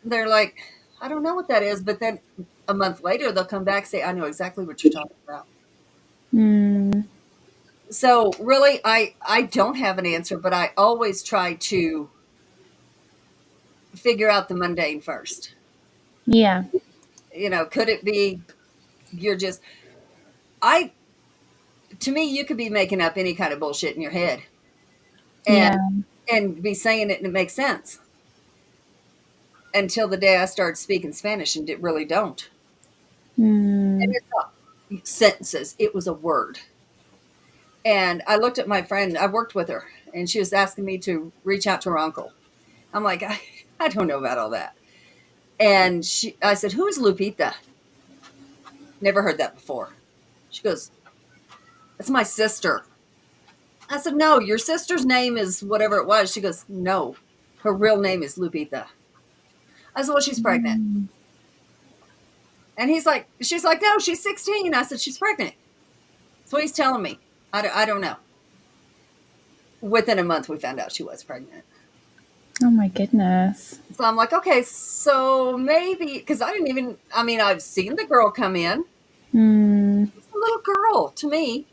They're like, I don't know what that is. But then a month later, they'll come back and say, I know exactly what you're talking about. mm, So really, I don't have an answer, but I always try to figure out the mundane first. yeah. Could it be you're just, I, to me, you could be making up any kind of bullshit in your head and, Yeah. and be saying it and it makes sense until the day I start speaking Spanish and it really don't. And Mm, it's not sentences. It was a word. And I looked at my friend, I worked with her, and she was asking me to reach out to her uncle. I'm like, I don't know about all that. And I said, who is Lupita? Never heard that before. She goes, that's my sister. I said, no, your sister's name is whatever it was. She goes, no, her real name is Lupita. I said, well, she's pregnant. mm. And she's like, no, she's 16. I said, she's pregnant. That's what he's telling me. I don't know. Within a month, we found out she was pregnant. Oh my goodness. So I'm like, okay, so maybe, because I mean, I've seen the girl come in. Mm, It's a little girl to me.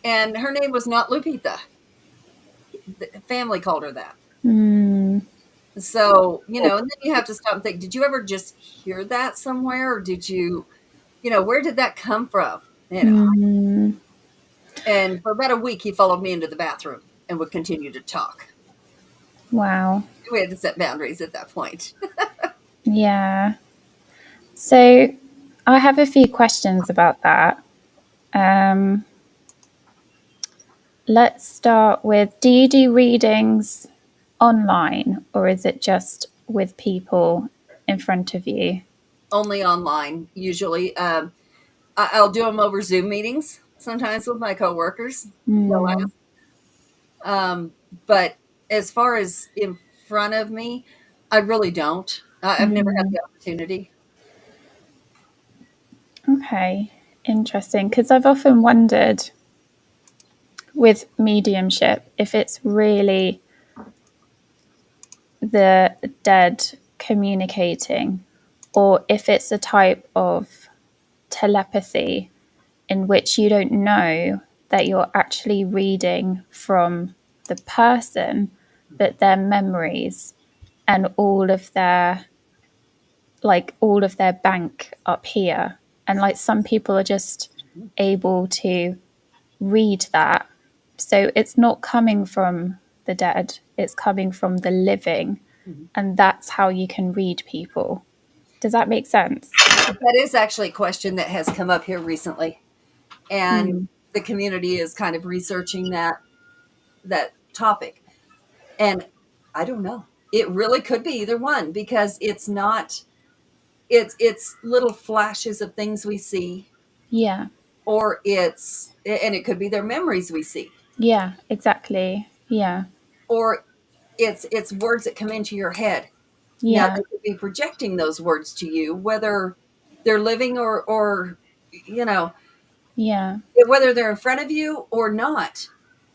And her name was not Lupita. The family called her that. mm, So, and then you have to stop and think, did you ever just hear that somewhere? Or did you, where did that come from? mm. And for about a week, he followed me into the bathroom and would continue to talk. Wow. We had to set boundaries at that point. Yeah. So I have a few questions about that. Um, let's start with, do you do readings online or is it just with people in front of you? Only online, usually. I'll do them over Zoom meetings, sometimes with my coworkers. They'll Mm, ask. But as far as in front of me, I really don't. I've never had mm. the opportunity. Okay, interesting. Because I've often wondered with mediumship if it's really the dead communicating or if it's a type of telepathy in which you don't know that you're actually reading from the person, but their memories and all of their bank up here. And like some people are just able to read that. So it's not coming from the dead, it's coming from the living. Mhm. And that's how you can read people. Does that make sense? That is actually a question that has come up here recently, and Mm, the community is kind of researching that topic. And I don't know. It really could be either one because it's not. It's little flashes of things we see, yeah. or and it could be their memories we see. Yeah, exactly. Yeah. or it's words that come into your head. Now Yeah. they could be projecting those words to you, whether they're living or you know, Yeah. whether they're in front of you or not.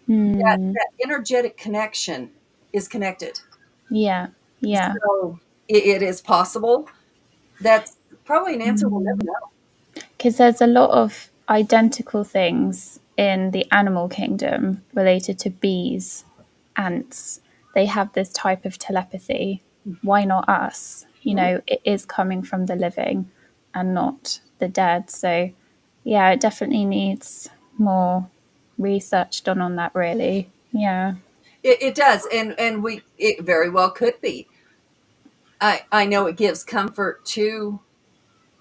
That Hmm. that energetic connection is connected. Yeah. Yeah. So it is possible. That's probably an answer we'll never know. Because there's a lot of identical things in the animal kingdom related to bees, ants. They have this type of telepathy. Why not us? You Mhm. know, it is coming from the living and not the dead. So, yeah, it definitely needs more research done on that, really. Yeah. It does, and we it very well could be. I know it gives comfort to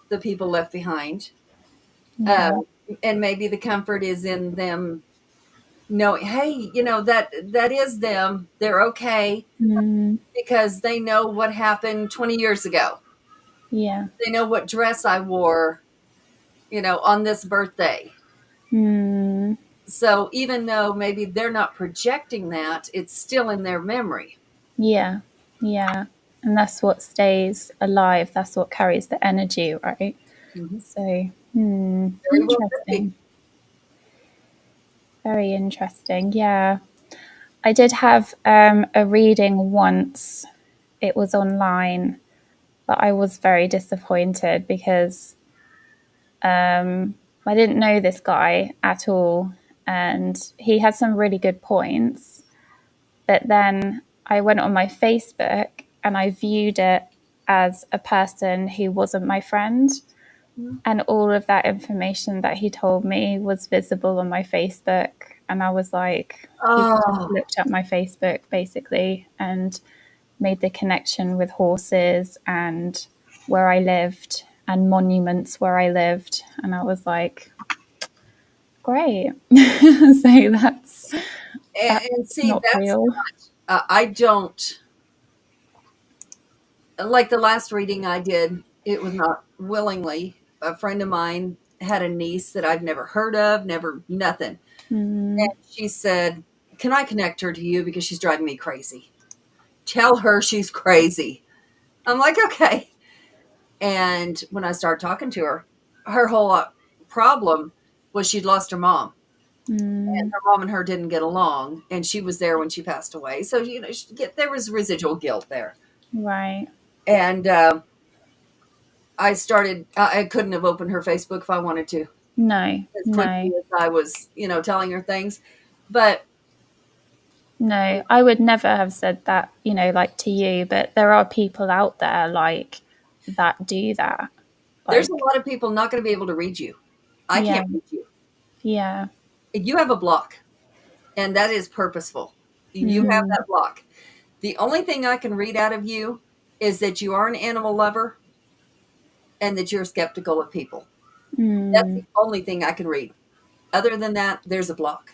the people left behind, Yeah. um, and maybe the comfort is in them knowing, hey, that is them. They're okay Mm, because they know what happened 20 years ago. yeah. They know what dress I wore, on this birthday. Mm, So even though maybe they're not projecting that, it's still in their memory. yeah. Yeah. And that's what stays alive. That's what carries the energy, right? Mhm. So, Very well could be. interesting. Very interesting. Yeah. I did have a reading once. It was online, but I was very disappointed because I didn't know this guy at all. And he had some really good points. But then I went on my Facebook and I viewed it as a person who wasn't my friend. And all of that information that he told me was visible on my Facebook. And I was like, he's just Oh, looked at my Facebook basically and made the connection with horses and where I lived and monuments where I lived. And I was like, great. So and that's see, not that's real. I don't like the last reading I did. It was not willingly. A friend of mine had a niece that I've never heard of, never nothing. Mm, And she said, "Can I connect her to you because she's driving me crazy? Tell her she's crazy." I'm like, "Okay." And when I started talking to her, her whole problem was she'd lost her mom. And mm, her mom and her didn't get along, and she was there when she passed away. So there was residual guilt there. right. And I started. I couldn't have opened her Facebook if I wanted to, No, as quickly no, as I was, telling her things. But no. I would never have said that, like to you, but there are people out there like that do that. there's a Like, lot of people not going to be able to read you. I yeah, can't read you. yeah. You have a block, and that is purposeful. You have Mm, that block. The only thing I can read out of you is that you are an animal lover and that you're skeptical of people. That's the mm, only thing I can read. Other than that, there's a block.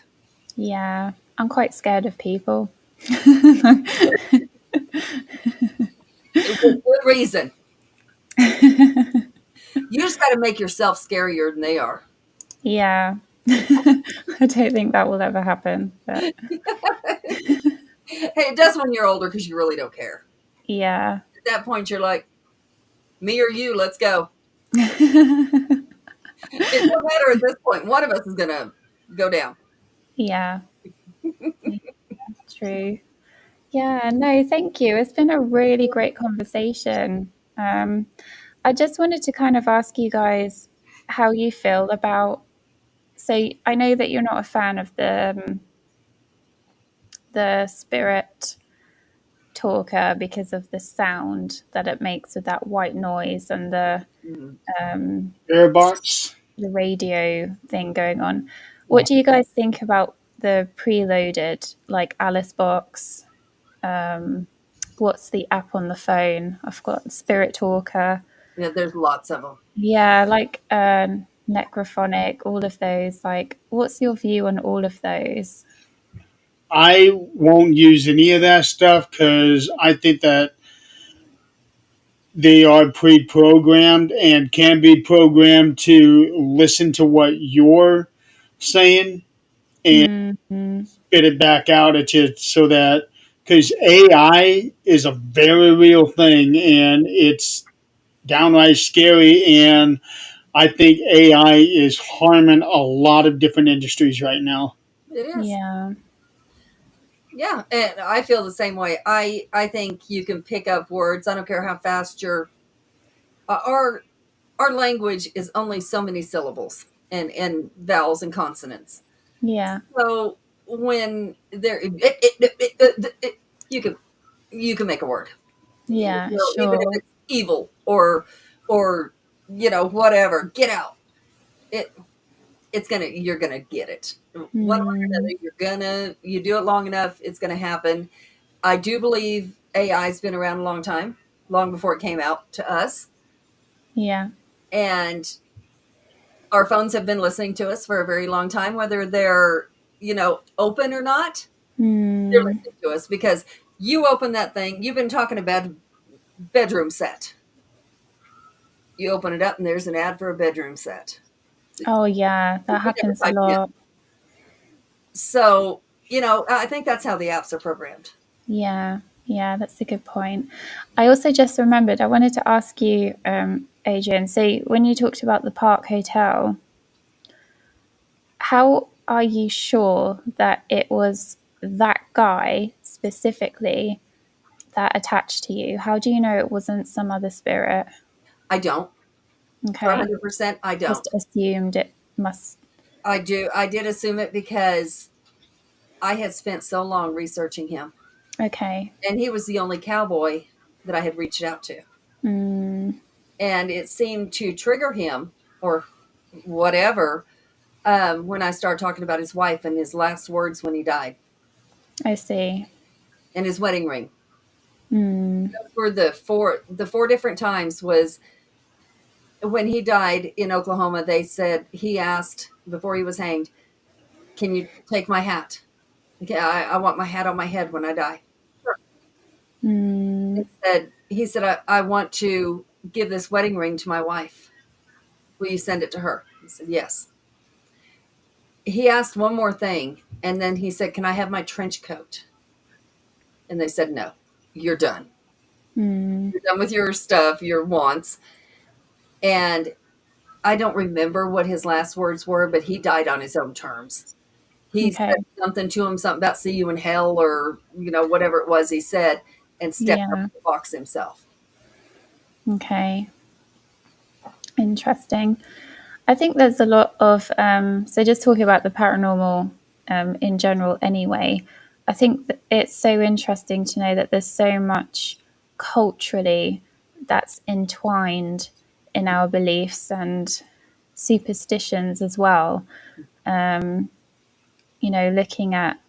yeah. I'm quite scared of people. With good reason. You just got to make yourself scarier than they are. Yeah. I don't think that will ever happen, but Hey, it does when you're older because you really don't care. yeah. At that point, you're like, me or you, let's go. It don't matter at this point. One of us is going to go down. Yeah. Yeah, true. Yeah, no, thank you. It's been a really great conversation. I just wanted to kind of ask you guys how you feel about. So I know that you're not a fan of the spirit talker because of the sound that it makes with that white noise and Mhm. um, Airbox. the radio thing going on. What do you guys think about the preloaded, like Alice Box? Um, what's the app on the phone? I've got Spirit Talker. Yeah, there's lots of them. Yeah, like Necrophonic, all of those. Like, what's your view on all of those? I won't use any of that stuff because I think that they are pre-programmed and can be programmed to listen to what you're saying. and Mm, spit it back out at you so that because AI is a very real thing and it's downright scary. And I think AI is harming a lot of different industries right now. It is. yeah. Yeah, and I feel the same way. I think you can pick up words. I don't care how fast you're. Our language is only so many syllables and vowels and consonants. Yeah. So when there, you can make a word. Yeah. Even if Sure. it's evil or whatever. Get out. It it's gonna you're gonna get it one way or Mm, another. You do it long enough, it's gonna happen. I do believe AI's been around a long time, long before it came out to us, yeah. and our phones have been listening to us for a very long time, whether they're open or not. They're Mm, listening to us because you open that thing. You've been talking about bedroom set. You open it up and there's an ad for a bedroom set. oh, yeah. That We never happens a typed it in. lot. So I think that's how the apps are programmed. Yeah. Yeah. That's a good point. I also just remembered, I wanted to ask you, Adrian. So, when you talked about the Park Hotel, how are you sure that it was that guy specifically that attached to you? How do you know it wasn't some other spirit? I don't. For Okay. 100%, I Just don't. assumed it must. I do. I did assume it because I had spent so long researching him, Okay. and he was the only cowboy that I had reached out to. Mm, And it seemed to trigger him or whatever when I started talking about his wife and his last words when he died I see. and his wedding ring. Mm, For the four different times was when he died in Oklahoma. They said he asked before he was hanged, "Can you take my hat? Okay, I want my hat on my head when I die." Sure. mm, He said, I want to give this wedding ring to my wife. Will you send it to her? He said, yes. He asked one more thing, and then he said, can I have my trench coat? And they said, no, you're done. mm. You're done with your stuff, your wants. And I don't remember what his last words were, but he died on his own terms. He Okay. said something to him, something about see you in hell or, whatever it was he said, and stepped up Yeah. in the box himself. Okay. Interesting. I think there's a lot of, so just talking about the paranormal in general, anyway, I think that it's so interesting to know that there's so much culturally that's entwined in our beliefs and superstitions as well. Looking at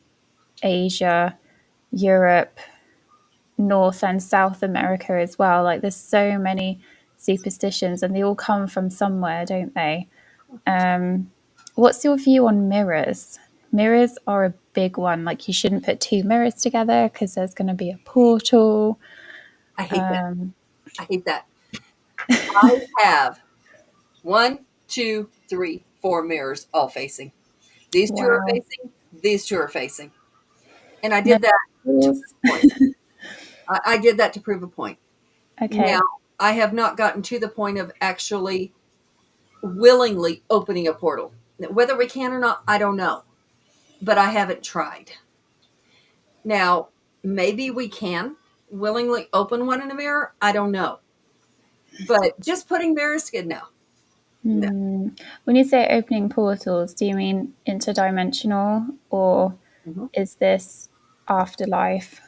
Asia, Europe, North and South America as well. Like there's so many superstitions and they all come from somewhere, don't they? What's your view on mirrors? Mirrors are a big one. Like you shouldn't put two mirrors together because there's going to be a portal. I hate that. I hate that. I have one, two, three, four mirrors all facing. These two are Wow. facing, these two are facing. And I No did that to rules. prove a point. I did that to prove a point. Now, Okay. I have not gotten to the point of actually willingly opening a portal. Whether we can or not, I don't know. But I haven't tried. Now, maybe we can willingly open one in a mirror. I don't know. But just putting mirrors together, no. No. Hmm. When you say opening portals, do you mean interdimensional or Mhm. is this afterlife?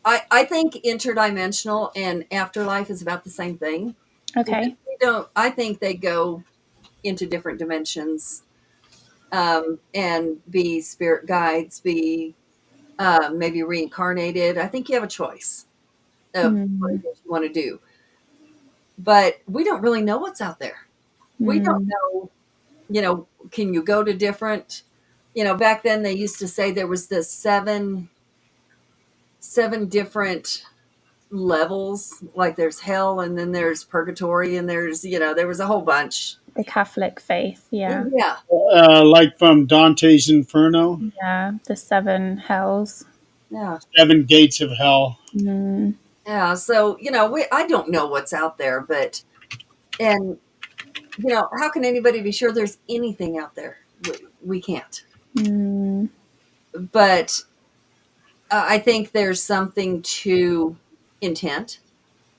I think interdimensional and afterlife is about the same thing. Okay. They don't. I think they go into different dimensions and be spirit guides, be maybe reincarnated. I think you have a choice of what Hmm. it is you want to do, but we don't really know what's out there. We don't Hmm. know. Can you go to different? Back then they used to say there was the seven different. levels. Like there's hell, and then there's purgatory, and there's there was a whole bunch. The Catholic faith, yeah. Yeah, Like from Dante's Inferno, Yeah, the seven hells. yeah, seven gates of hell. Mm, yeah. So I don't know what's out there, but and how can anybody be sure there's anything out there? We can't. mm, But I think there's something to intent,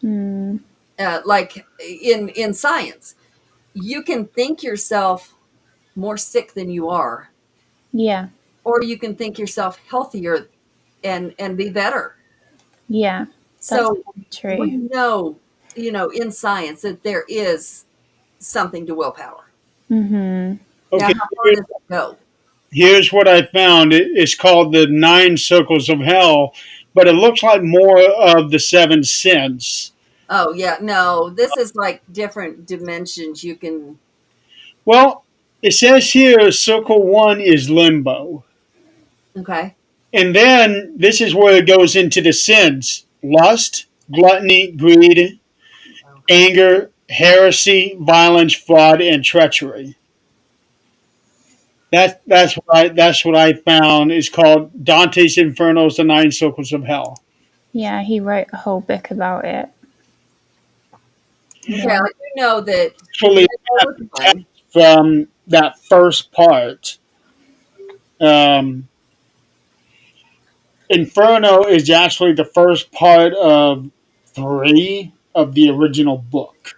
mm, like in science. You can think yourself more sick than you are, yeah, or you can think yourself healthier and be better. yeah. That's So we true. know, in science that there is something to willpower. Mm-hmm. Now, Okay, how far does it go? here's what I found. It's called the Nine Circles of Hell, but it looks like more of the seven sins. Oh, yeah, no, this is like different dimensions you can. Well, it says here Circle One is limbo. Okay. And then this is where it goes into the sins: lust, gluttony, greed, anger, heresy, violence, fraud, and treachery. That's what I found is called Dante's Inferno's The Nine Circles of Hell. Yeah, he wrote a whole book about it. Okay, I Yeah, do know that Actually, there was one. from that first part, um, Inferno is actually the first part of three of the original book.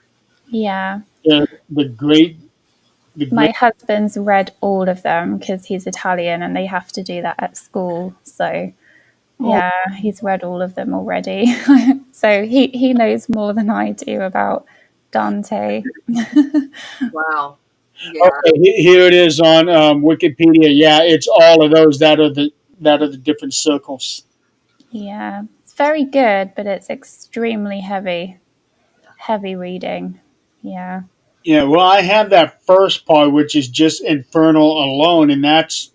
yeah. The great, the My great. husband's read all of them because he's Italian and they have to do that at school. So Oh, yeah, he's read all of them already. So he knows more than I do about Dante. Wow. Yeah. okay, here it is on Wikipedia. Yeah, it's all of those that are the different circles. Yeah, it's very good, but it's extremely heavy reading. Yeah, Yeah, well, I have that first part, which is just Infernal alone, and that's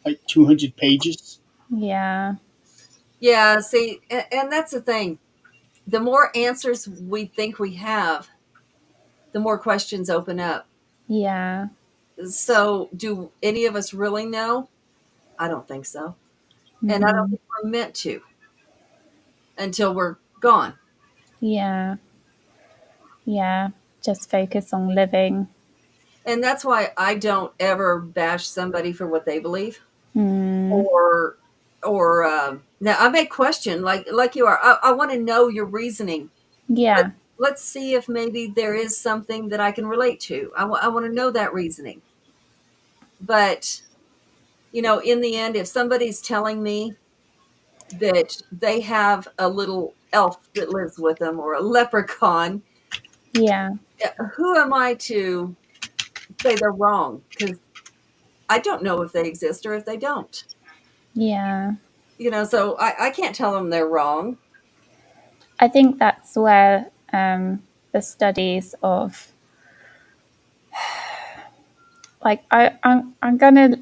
like 200 pages. yeah, Yeah. See, and that's the thing. The more answers we think we have, the more questions open up. yeah, So, do any of us really know? I don't think so. And I don't mm, think we're meant to until we're gone. yeah, yeah. Just focus on living. And that's why I don't ever bash somebody for what they believe, Mm, or now I may question like you are. I want to know your reasoning. Let, yeah, let's see if maybe there is something that I can relate to. I want to know that reasoning. But in the end, if somebody's telling me that they have a little elf that lives with them or a leprechaun, yeah, who am I to say they're wrong? Because I don't know if they exist or if they don't. yeah. So I can't tell them they're wrong. I think that's where the studies of like I'm gonna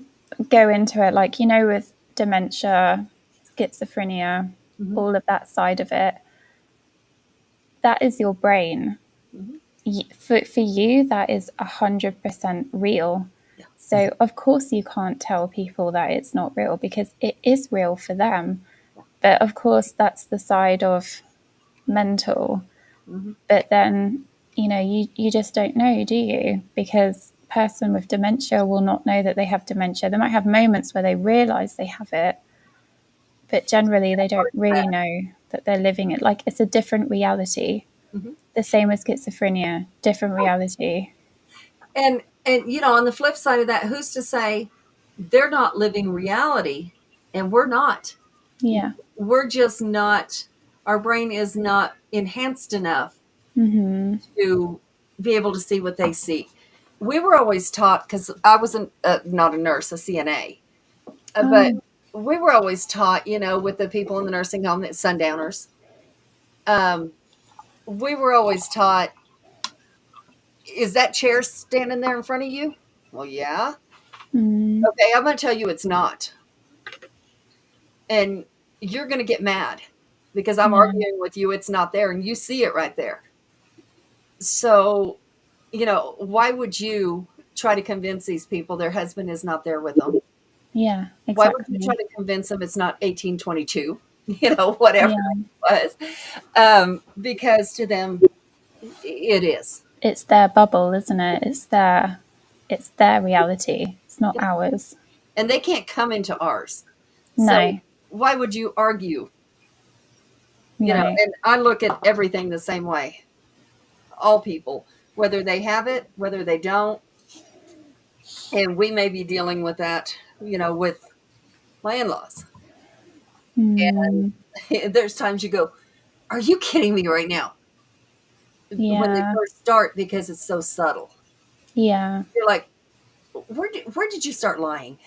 go into it like with dementia, schizophrenia, Hmm. all of that side of it. That is your brain. Hmm. For you, that is 100% real. Yeah. So of course you can't tell people that it's not real because it is real for them. But of course that's the side of mental. Hmm. But then you just don't know, do you? Because a person with dementia will not know that they have dementia. They might have moments where they realize they have it, but generally they don't really know that they're living it. Like it's a different reality. Hmm. The same with schizophrenia, different reality. And on the flip side of that, who's to say they're not living reality and we're not? Yeah. We're just not. Our brain is not enhanced enough Mm-hmm. to be able to see what they see. We were always taught, because I wasn't not a nurse, a CNA, but Oh. we were always taught, with the people in the nursing home, that sundowners. Um, we were always taught, is that chair standing there in front of you? Well, yeah. Mm. Okay, I'm going to tell you it's not, and you're going to get mad. because I'm Yeah. arguing with you, it's not there, and you see it right there. So, why would you try to convince these people their husband is not there with them? Yeah, Why would you try exactly. to convince them it's not 1822? Whatever Yeah. it was. Because to them, it is. It's their bubble, isn't it? It's their reality. It's not ours. And they can't come into ours. So No. why would you argue? No. And I look at everything the same way. All people, whether they have it, whether they don't, and we may be dealing with that, with my in-laws. Mm, And there's times you go, "Are you kidding me right now?" When they yeah. first start, because it's so subtle. Yeah. You're like, "Where did you start lying?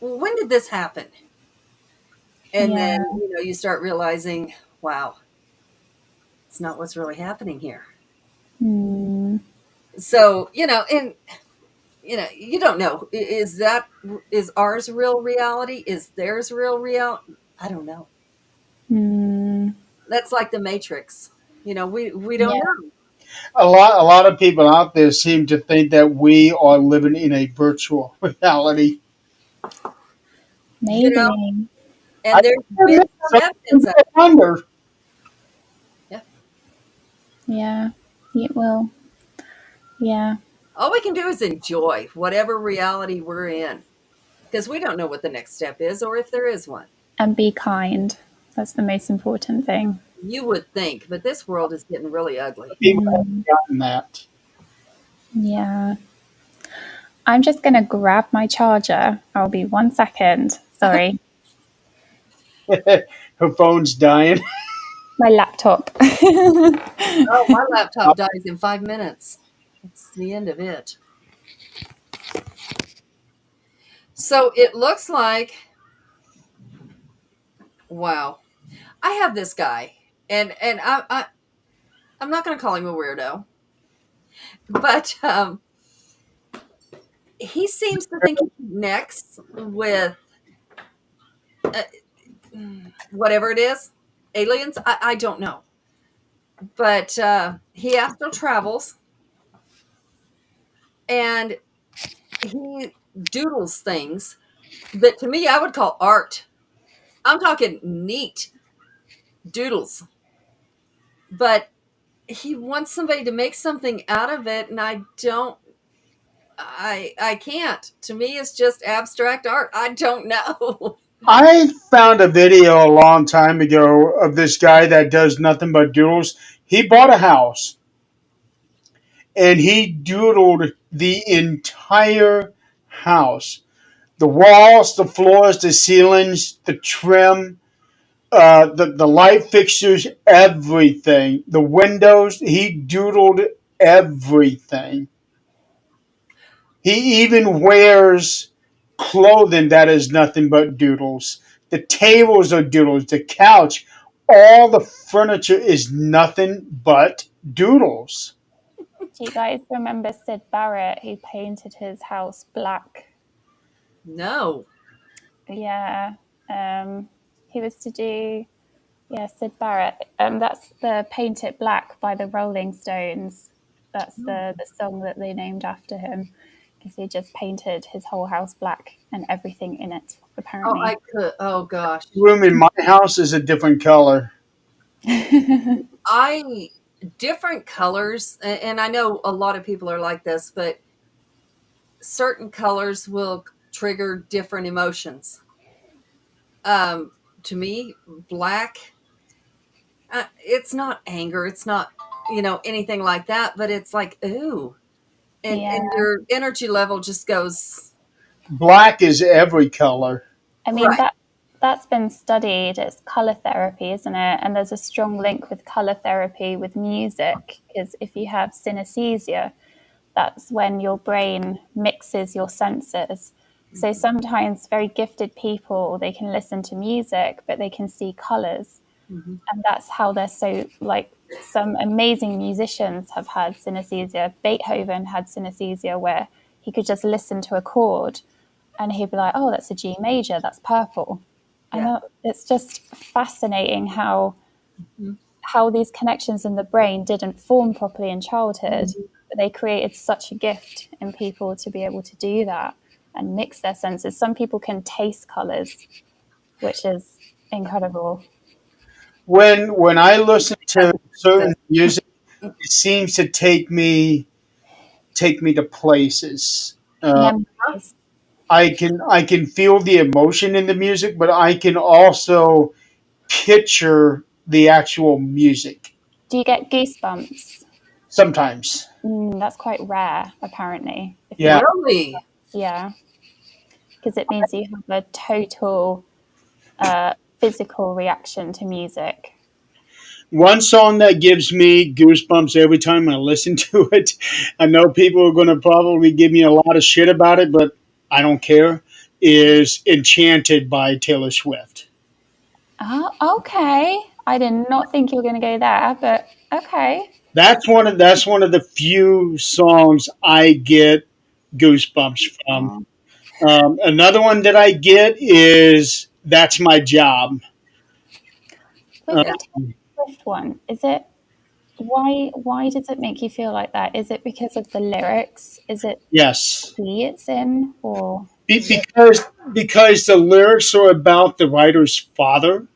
When did this happen?" And then, Yeah. you start realizing, wow, it's not what's really happening here. Mm, So, and you don't know. Is ours real reality? Is theirs real I don't know. mm, That's like the Matrix. We don't yeah. know. A lot of people out there seem to think that we are living in a virtual reality. You know, Maybe. I and there's been admit some something evidence of I wonder. yeah. Yeah. It will. Yeah. All we can do is enjoy whatever reality we're in, because we don't know what the next step is or if there is one. And be kind. That's the most important thing. You would think, but this world is getting really ugly. People Mm, have gotten that. yeah. I'm just going to grab my charger. I'll be 1 second. Sorry. Her phone's dying. My laptop. Oh, my laptop dies in 5 minutes. It's the end of it. So it looks like, wow. I have this guy, and I'm not going to call him a weirdo, but he seems to think he connects with uh, whatever it is, aliens. I don't know, but he astral travels and he doodles things that to me I would call art. I'm talking neat doodles, but he wants somebody to make something out of it, and I don't. I can't. To me, it's just abstract art. I don't know. I found a video a long time ago of this guy that does nothing but doodles. He bought a house and he doodled the entire house. The walls, the floors, the ceilings, the trim, the light fixtures, everything. The windows, he doodled everything. He even wears clothing that is nothing but doodles. The tables are doodles. The couch, all the furniture is nothing but doodles. Do you guys remember Sid Barrett who painted his house black? No. Yeah. He was to do, yeah, Sid Barrett. That's the Paint It Black by the Rolling Stones. That's the song that they named after him because he just painted his whole house black and everything in it, Oh, I apparently. could. Oh gosh. Room in my house is a different color. I different colors, and I know a lot of people are like this, but certain colors will trigger different emotions. Um, to me, black. It's not anger. It's not anything like that. But it's like ooh, and Yeah. your energy level just goes Black is every color. I mean, right. that's been studied. It's color therapy, isn't it? And there's a strong link with color therapy with music because if you have synesthesia, that's when your brain mixes your senses. So sometimes very gifted people, they can listen to music, but they can see colors. Mm-hmm. And that's how they're so like some amazing musicians have had synesthesia. Beethoven had synesthesia where he could just listen to a chord and he'd be like, "Oh, that's a G major, that's purple." Yeah. It's just fascinating how Mhm. how these connections in the brain didn't form properly in childhood. Mhm. But they created such a gift in people to be able to do that and mix their senses. Some people can taste colors, which is incredible. When I listen to But certain music, it seems to take me to places. Memories. I can feel the emotion in the music, but I can also picture the actual music Do you get goosebumps? sometimes. That's quite rare, apparently. If you Yeah. get, really, yeah, because it means you have a total physical reaction to music. One song that gives me goosebumps every time I listen to it. I know people are going to probably give me a lot of shit about it, but I don't care. Is Enchanted by Taylor Swift. Oh, okay. I did not think you were going to go there, but okay. That's one of the few songs I get goosebumps from. Oh, Another one that I get is "That's My Job." with Uh, yeah. the Taylor Swift one, is it why does it make you feel like that? Is it because of the lyrics? Is it yes, key it's in or because the lyrics are about the writer's father,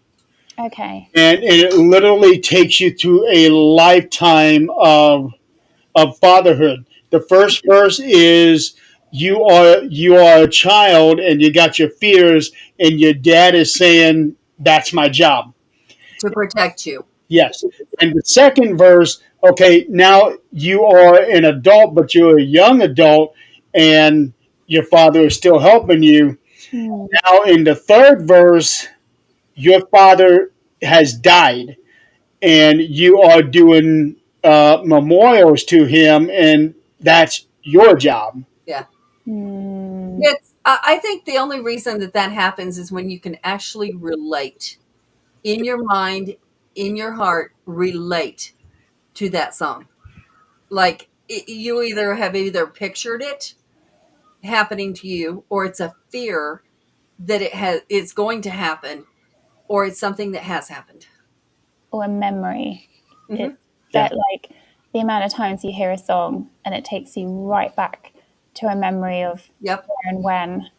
okay. and it literally takes you through a lifetime of fatherhood. The first verse is you are a child and you got your fears, and your dad is saying that's my job. To protect you. Yes. And the second verse, okay, now you are an adult, but you're a young adult, and your father is still helping you. Hmm. Now, in the third verse, your father has died, and you are doing memorials to him, and that's your job. Yeah. Hmm. I think the only reason that that happens is when you can actually relate in your mind, in your heart, relate to that song. Like you either have either pictured it happening to you, or it's a fear that it's going to happen, or it's something that has happened. Or a memory. Hmm. It's Yeah. that like the amount of times you hear a song and it takes you right back to a memory of Yep. where and when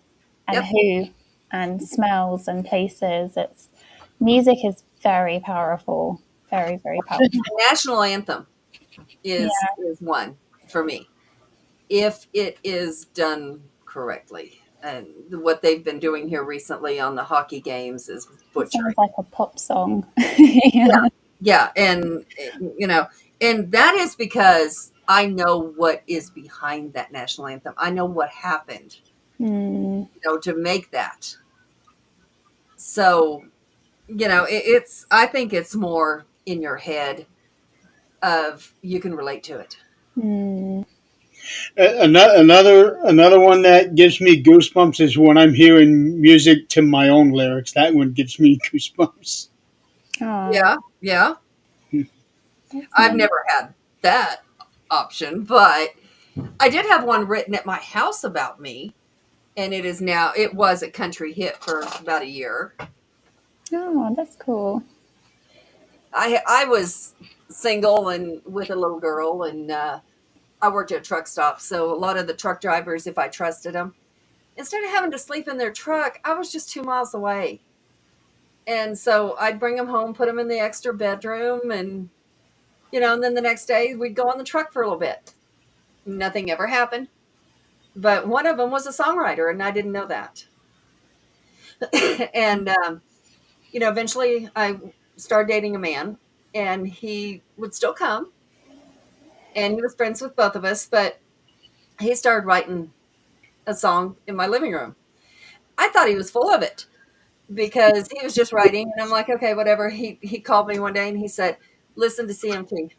and Yep. who and smells and places. It's music is very powerful. Very, very powerful. National anthem is Yeah. is one for me if it is done correctly. And what they've been doing here recently on the hockey games is It sounds butchering. like a pop song. Yeah. Yeah, and and that is because I know what is behind that national anthem. I know what happened, Mm, to make that. So, it's I think it's more in your head of you can relate to it. mm. Another one that gives me goosebumps is when I'm hearing music to my own lyrics. That one gives me goosebumps. Oh, Yeah, yeah. that's I've nice. never had that option, but I did have one written at my house about me, and it was a country hit for about a year. Oh, that's cool. I was single and with a little girl, and I worked at a truck stop. So a lot of the truck drivers, if I trusted them, instead of having to sleep in their truck, I was just 2 miles away, and so I'd bring them home, put them in the extra bedroom, and and then the next day we'd go on the truck for a little bit. Nothing ever happened, but one of them was a songwriter, and I didn't know that. And eventually I started dating a man, and he would still come, and he was friends with both of us, but he started writing a song in my living room. I thought he was full of it because he was just writing, and I'm like, okay, whatever. He called me one day and he said, "Listen to CMT."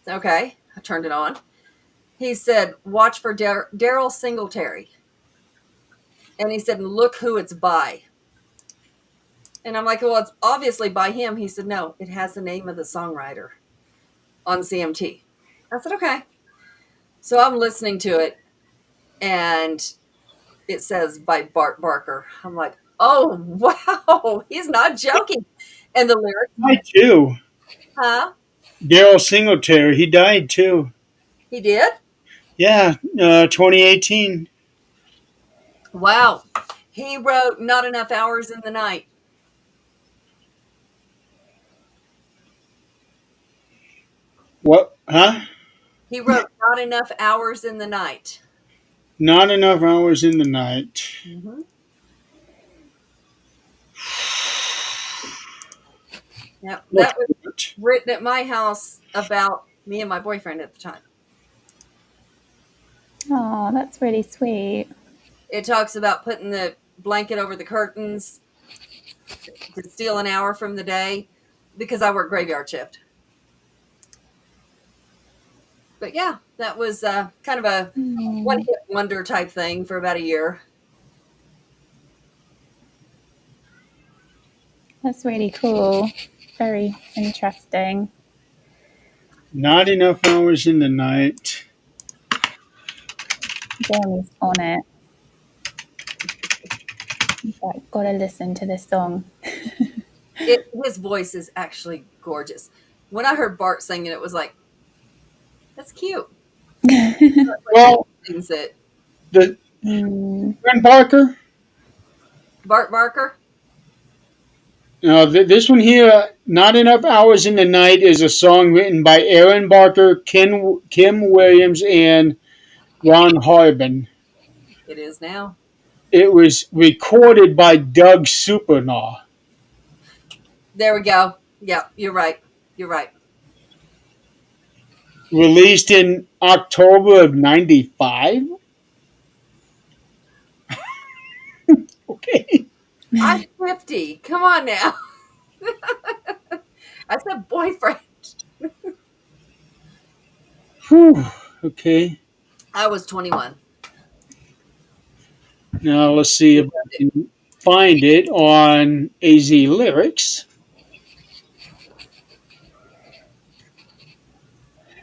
Okay, I turned it on. He said, "Watch for Daryl Singletary," and he said, "Look who it's by." And I'm like, "Well, it's obviously by him." He said, "No, it has the name of the songwriter on CMT." I said, "Okay." So I'm listening to it, and it says by Bart Barker. I'm like, "Oh wow, he's not joking." And the lyrics, Died too. huh? Daryl Singletary, he died too. He did? Yeah, 2018. Wow. He wrote Not Enough Hours in the Night. What? Huh? He wrote Not Enough Hours in the Night. Not enough hours in the night. Mm-hmm. Yep. What's That was that? written at my house about me and my boyfriend at the time. Oh, that's really sweet. It talks about putting the blanket over the curtains to steal an hour from the day because I work graveyard shift. But yeah, that was kind of a one Mm, hit wonder type thing for about a year. that's really cool. Very interesting. Not enough hours in the night. Jeremy's on it. He's like, gotta listen to this song. His voice is actually gorgeous. When I heard Bart singing, it was like, that's cute. Well, Sings it. the Mm, Aaron Parker. Bart Barker? This one here, "Not Enough Hours in the Night," is a song written by Aaron Barker, Kim Williams, and Ron Harbin. It is now. It was recorded by Doug Supernaw. There we go. Yeah, you're right. You're right. Released in October of '95. Okay. I'm 50. Come on now. I said boyfriend. Whew. Okay. I was 21. Now let's see if I can find it on AZ Lyrics.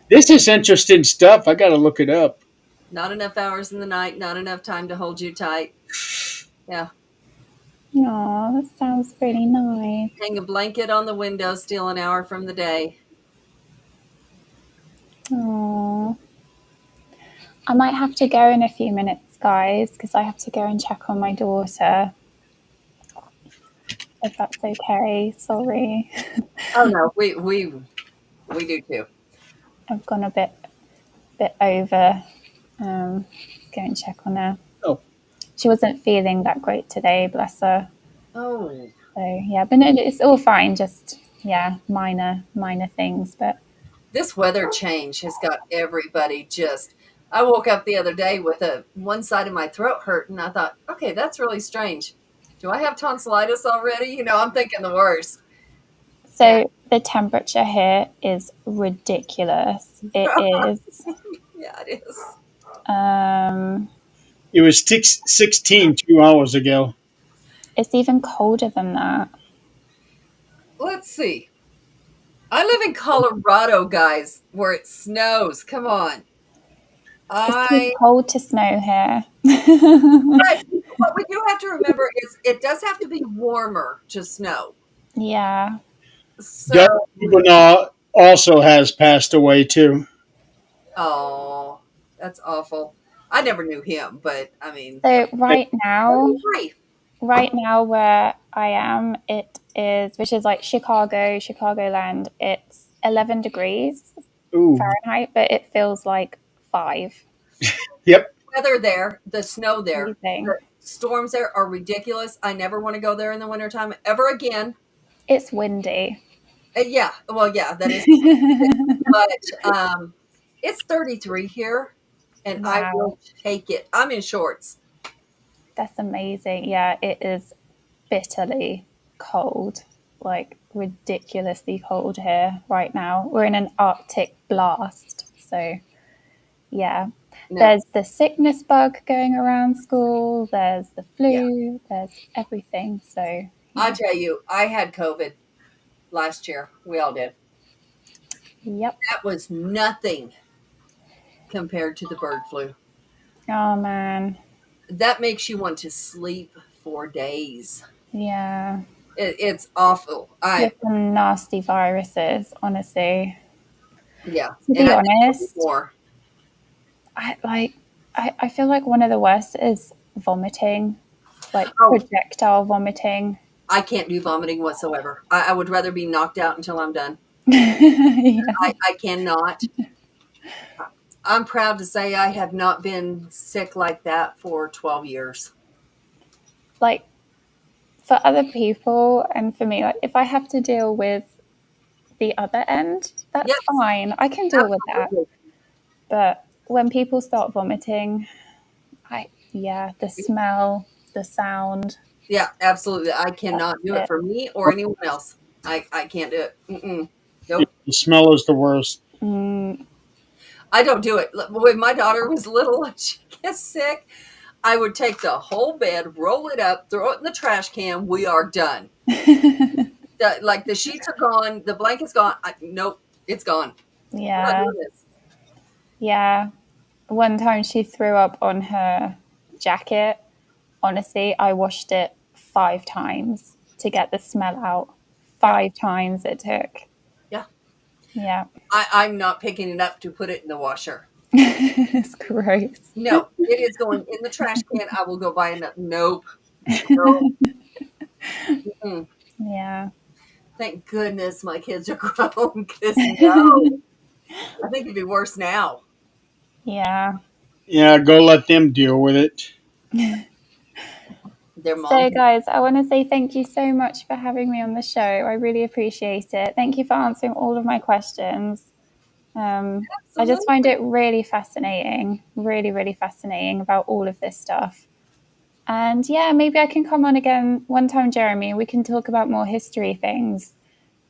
This is interesting stuff. I got to look it up. Not enough hours in the night, not enough time to hold you tight. Yeah. oh, that sounds really nice. Hang a blanket on the window, steal an hour from the day. Oh, I might have to go in a few minutes, guys, because I have to go and check on my daughter. If that's okay. Sorry. Oh no, we do too. I've gone a bit over. Go and check on her. Oh, She wasn't feeling that great today, bless her. Oh, So yeah, but no, it's all fine. Just yeah, minor things. But this weather change has got everybody just. I woke up the other day with one side of my throat hurt, and I thought, okay, that's really strange. Do I have tonsillitis already? I'm thinking the worst. And so the temperature here is ridiculous. It is. yeah, it is. Um, it was 16 2 hours ago. it's even colder than that. Let's see. I live in Colorado, guys, where it snows. Come on. It's too I cold to snow here. But what we do have to remember is it does have to be warmer to snow. Yeah. Doug So, Supernaw also has passed away too. oh, that's awful. I never knew him, but I mean, So three. right now where I am, it is, which is like Chicagoland. It's 11 degrees Ooh. Fahrenheit, but it feels like 5. Yep. Weather there, the snow there, Freezing. the storms there are ridiculous. I never want to go there in the wintertime ever again. It's windy. Yeah, well, yeah, that is. But it's 33 here, and I Wow, will take it. I'm in shorts. that's amazing. Yeah, it is bitterly cold, like ridiculously cold here right now. We're in an Arctic blast. So, yeah, No, there's the sickness bug going around school, there's the yeah. flu, there's everything. So, I yeah, tell you, I had COVID last year. We all did. yep. That was nothing compared to the bird flu. Oh man, That makes you want to sleep for days. yeah. It's awful. With some nasty viruses, honestly. Yeah, To and be I think there'll be honest, more. I feel like one of the worst is vomiting, like Oh, projectile vomiting. I can't do vomiting whatsoever. I would rather be knocked out until I'm done. Yeah. I cannot. I'm proud to say I have not been sick like that for 12 years. Like for other people and for me, like if I have to deal with the other end, that's Yes, fine. I can deal with that. absolutely. But when people start vomiting, yeah, the smell, the sound, Yeah, absolutely. I that's cannot do it it. for me or anyone else. I can't do it. Mm-mm. Yeah, Nope. the smell is the worst. Mm, I don't do it. When my daughter was little and she gets sick, I would take the whole bed, roll it up, throw it in the trash can. We are done. Like the sheets are gone, the blanket's gone. Nope, it's gone. We're not yeah, doing this. yeah. One time she threw up on her jacket. Honestly, I washed it 5 times to get the smell out. Yeah, 5 times it took. yeah. Yeah. I'm not picking it up to put it in the washer. It's gross. No, it is going in the trash can. I will go buy another. Nope. No. Mm-mm. Yeah. Thank goodness my kids are grown. Because no, I think it'd be worse now. Yeah. Yeah, go let them deal with it. Their mom. So, guys, I want to say thank you so much for having me on the show. I really appreciate it. Thank you for answering all of my questions. I just find Absolutely. it really fascinating, really, really fascinating about all of this stuff. And yeah, maybe I can come on again one time, Jeremy. We can talk about more history things.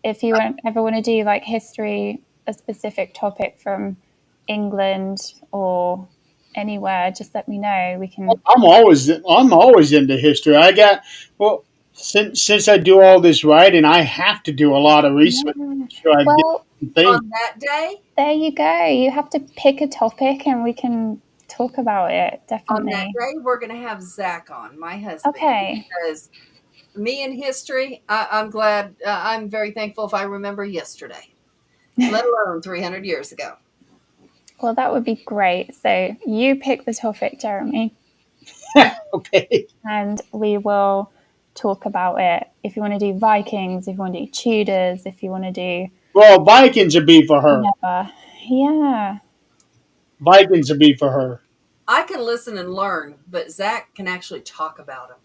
If you ever want to do like history, a specific topic from England or anywhere, just let me know. We can. I'm always into history. I got well since I do all this writing, I have to do a lot of research. Yeah. Sure, I get Well, some things. On that day, there you go. You have to pick a topic and we can talk about it. on that Definitely. day, we're going to have Zach on, my husband, Okay. because me and history, I'm glad, I'm very thankful if I remember yesterday, let alone 300 years ago. Well, that would be great. So you pick the topic, Jeremy, Okay. and we will talk about it. If you want to do Vikings, if you want to do Tudors, if you want to do Well, Vikings would be for her. whatever. Yeah. Vikings would be for her. I can listen and learn, but Zach can actually talk about them.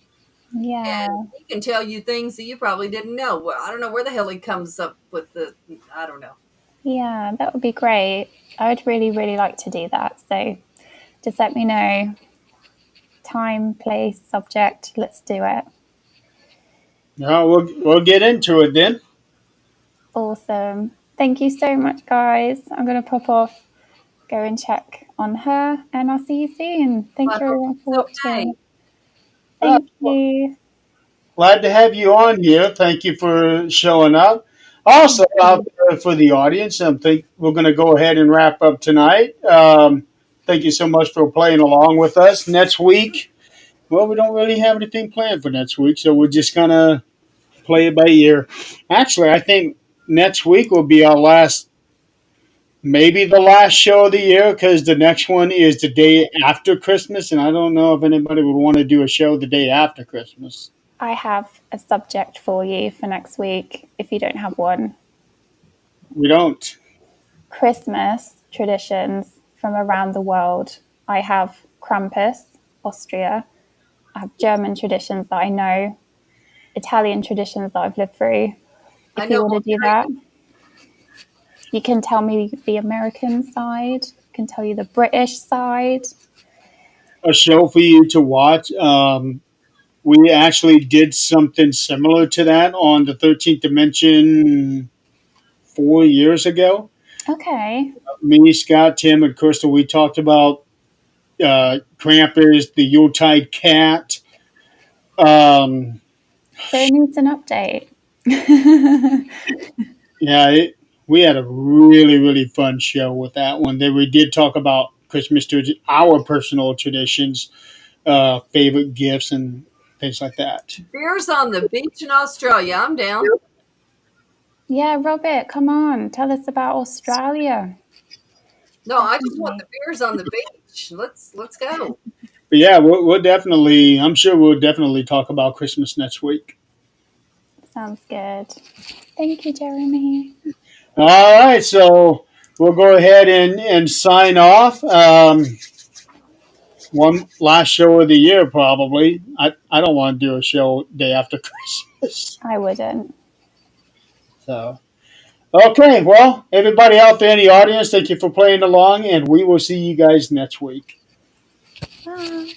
Yeah. And he can tell you things that you probably didn't know. Well, I don't know where the hell he comes up with I don't know. Yeah. That would be great. I would really, really like to do that. So just let me know time, place, subject. Let's do it. No, we'll get into it then. Awesome. Thank you so much, guys. I'm going to pop off, go and check on her, and I'll see you soon. I Thank you, hope everyone, for it's okay. watching. Uh, Thank you. Glad to have you on here. Thank you for showing up. Also, out there for the audience, I think we're going to go ahead and wrap up tonight. Thank you so much for playing along with us. Next week, well, we don't really have anything planned for next week, so we're just going to play it by ear. Actually, I think next week will be our last, maybe the last show of the year, because the next one is the day after Christmas, and I don't know if anybody would want to do a show the day after Christmas. I have a subject for you for next week if you don't have one. We don't. Christmas traditions from around the world. I have Krampus, Austria. I have German traditions that I know, Italian traditions that I've lived through. I If you know want to do Bulgarian. that, you can tell me the American side, I can tell you the British side. A show for you to watch. We actually did something similar to that on the 13th Dimension 4 years ago. Okay. Me, Scott, Tim, and Crystal, we talked about Krampus, the Yuletide cat. Um, So it needs an update. yeah, we had a really, really fun show with that one. Then we did talk about Christmas, our personal traditions, favorite gifts, and things like that. Beers on the beach in Australia. I'm down. Yeah, Robert, come on. Tell us about Australia. No, I just want Definitely. the beers on the beach. Let's go. But yeah, we'll definitely. I'm sure we'll definitely talk about Christmas next week. Sounds good. Thank you, Jeremy. All right, so we'll go ahead and sign off. One last show of the year, probably. I don't want to do a show day after Christmas. I wouldn't. So, okay, well, everybody out there in the audience, thank you for playing along, and we will see you guys next week. Bye.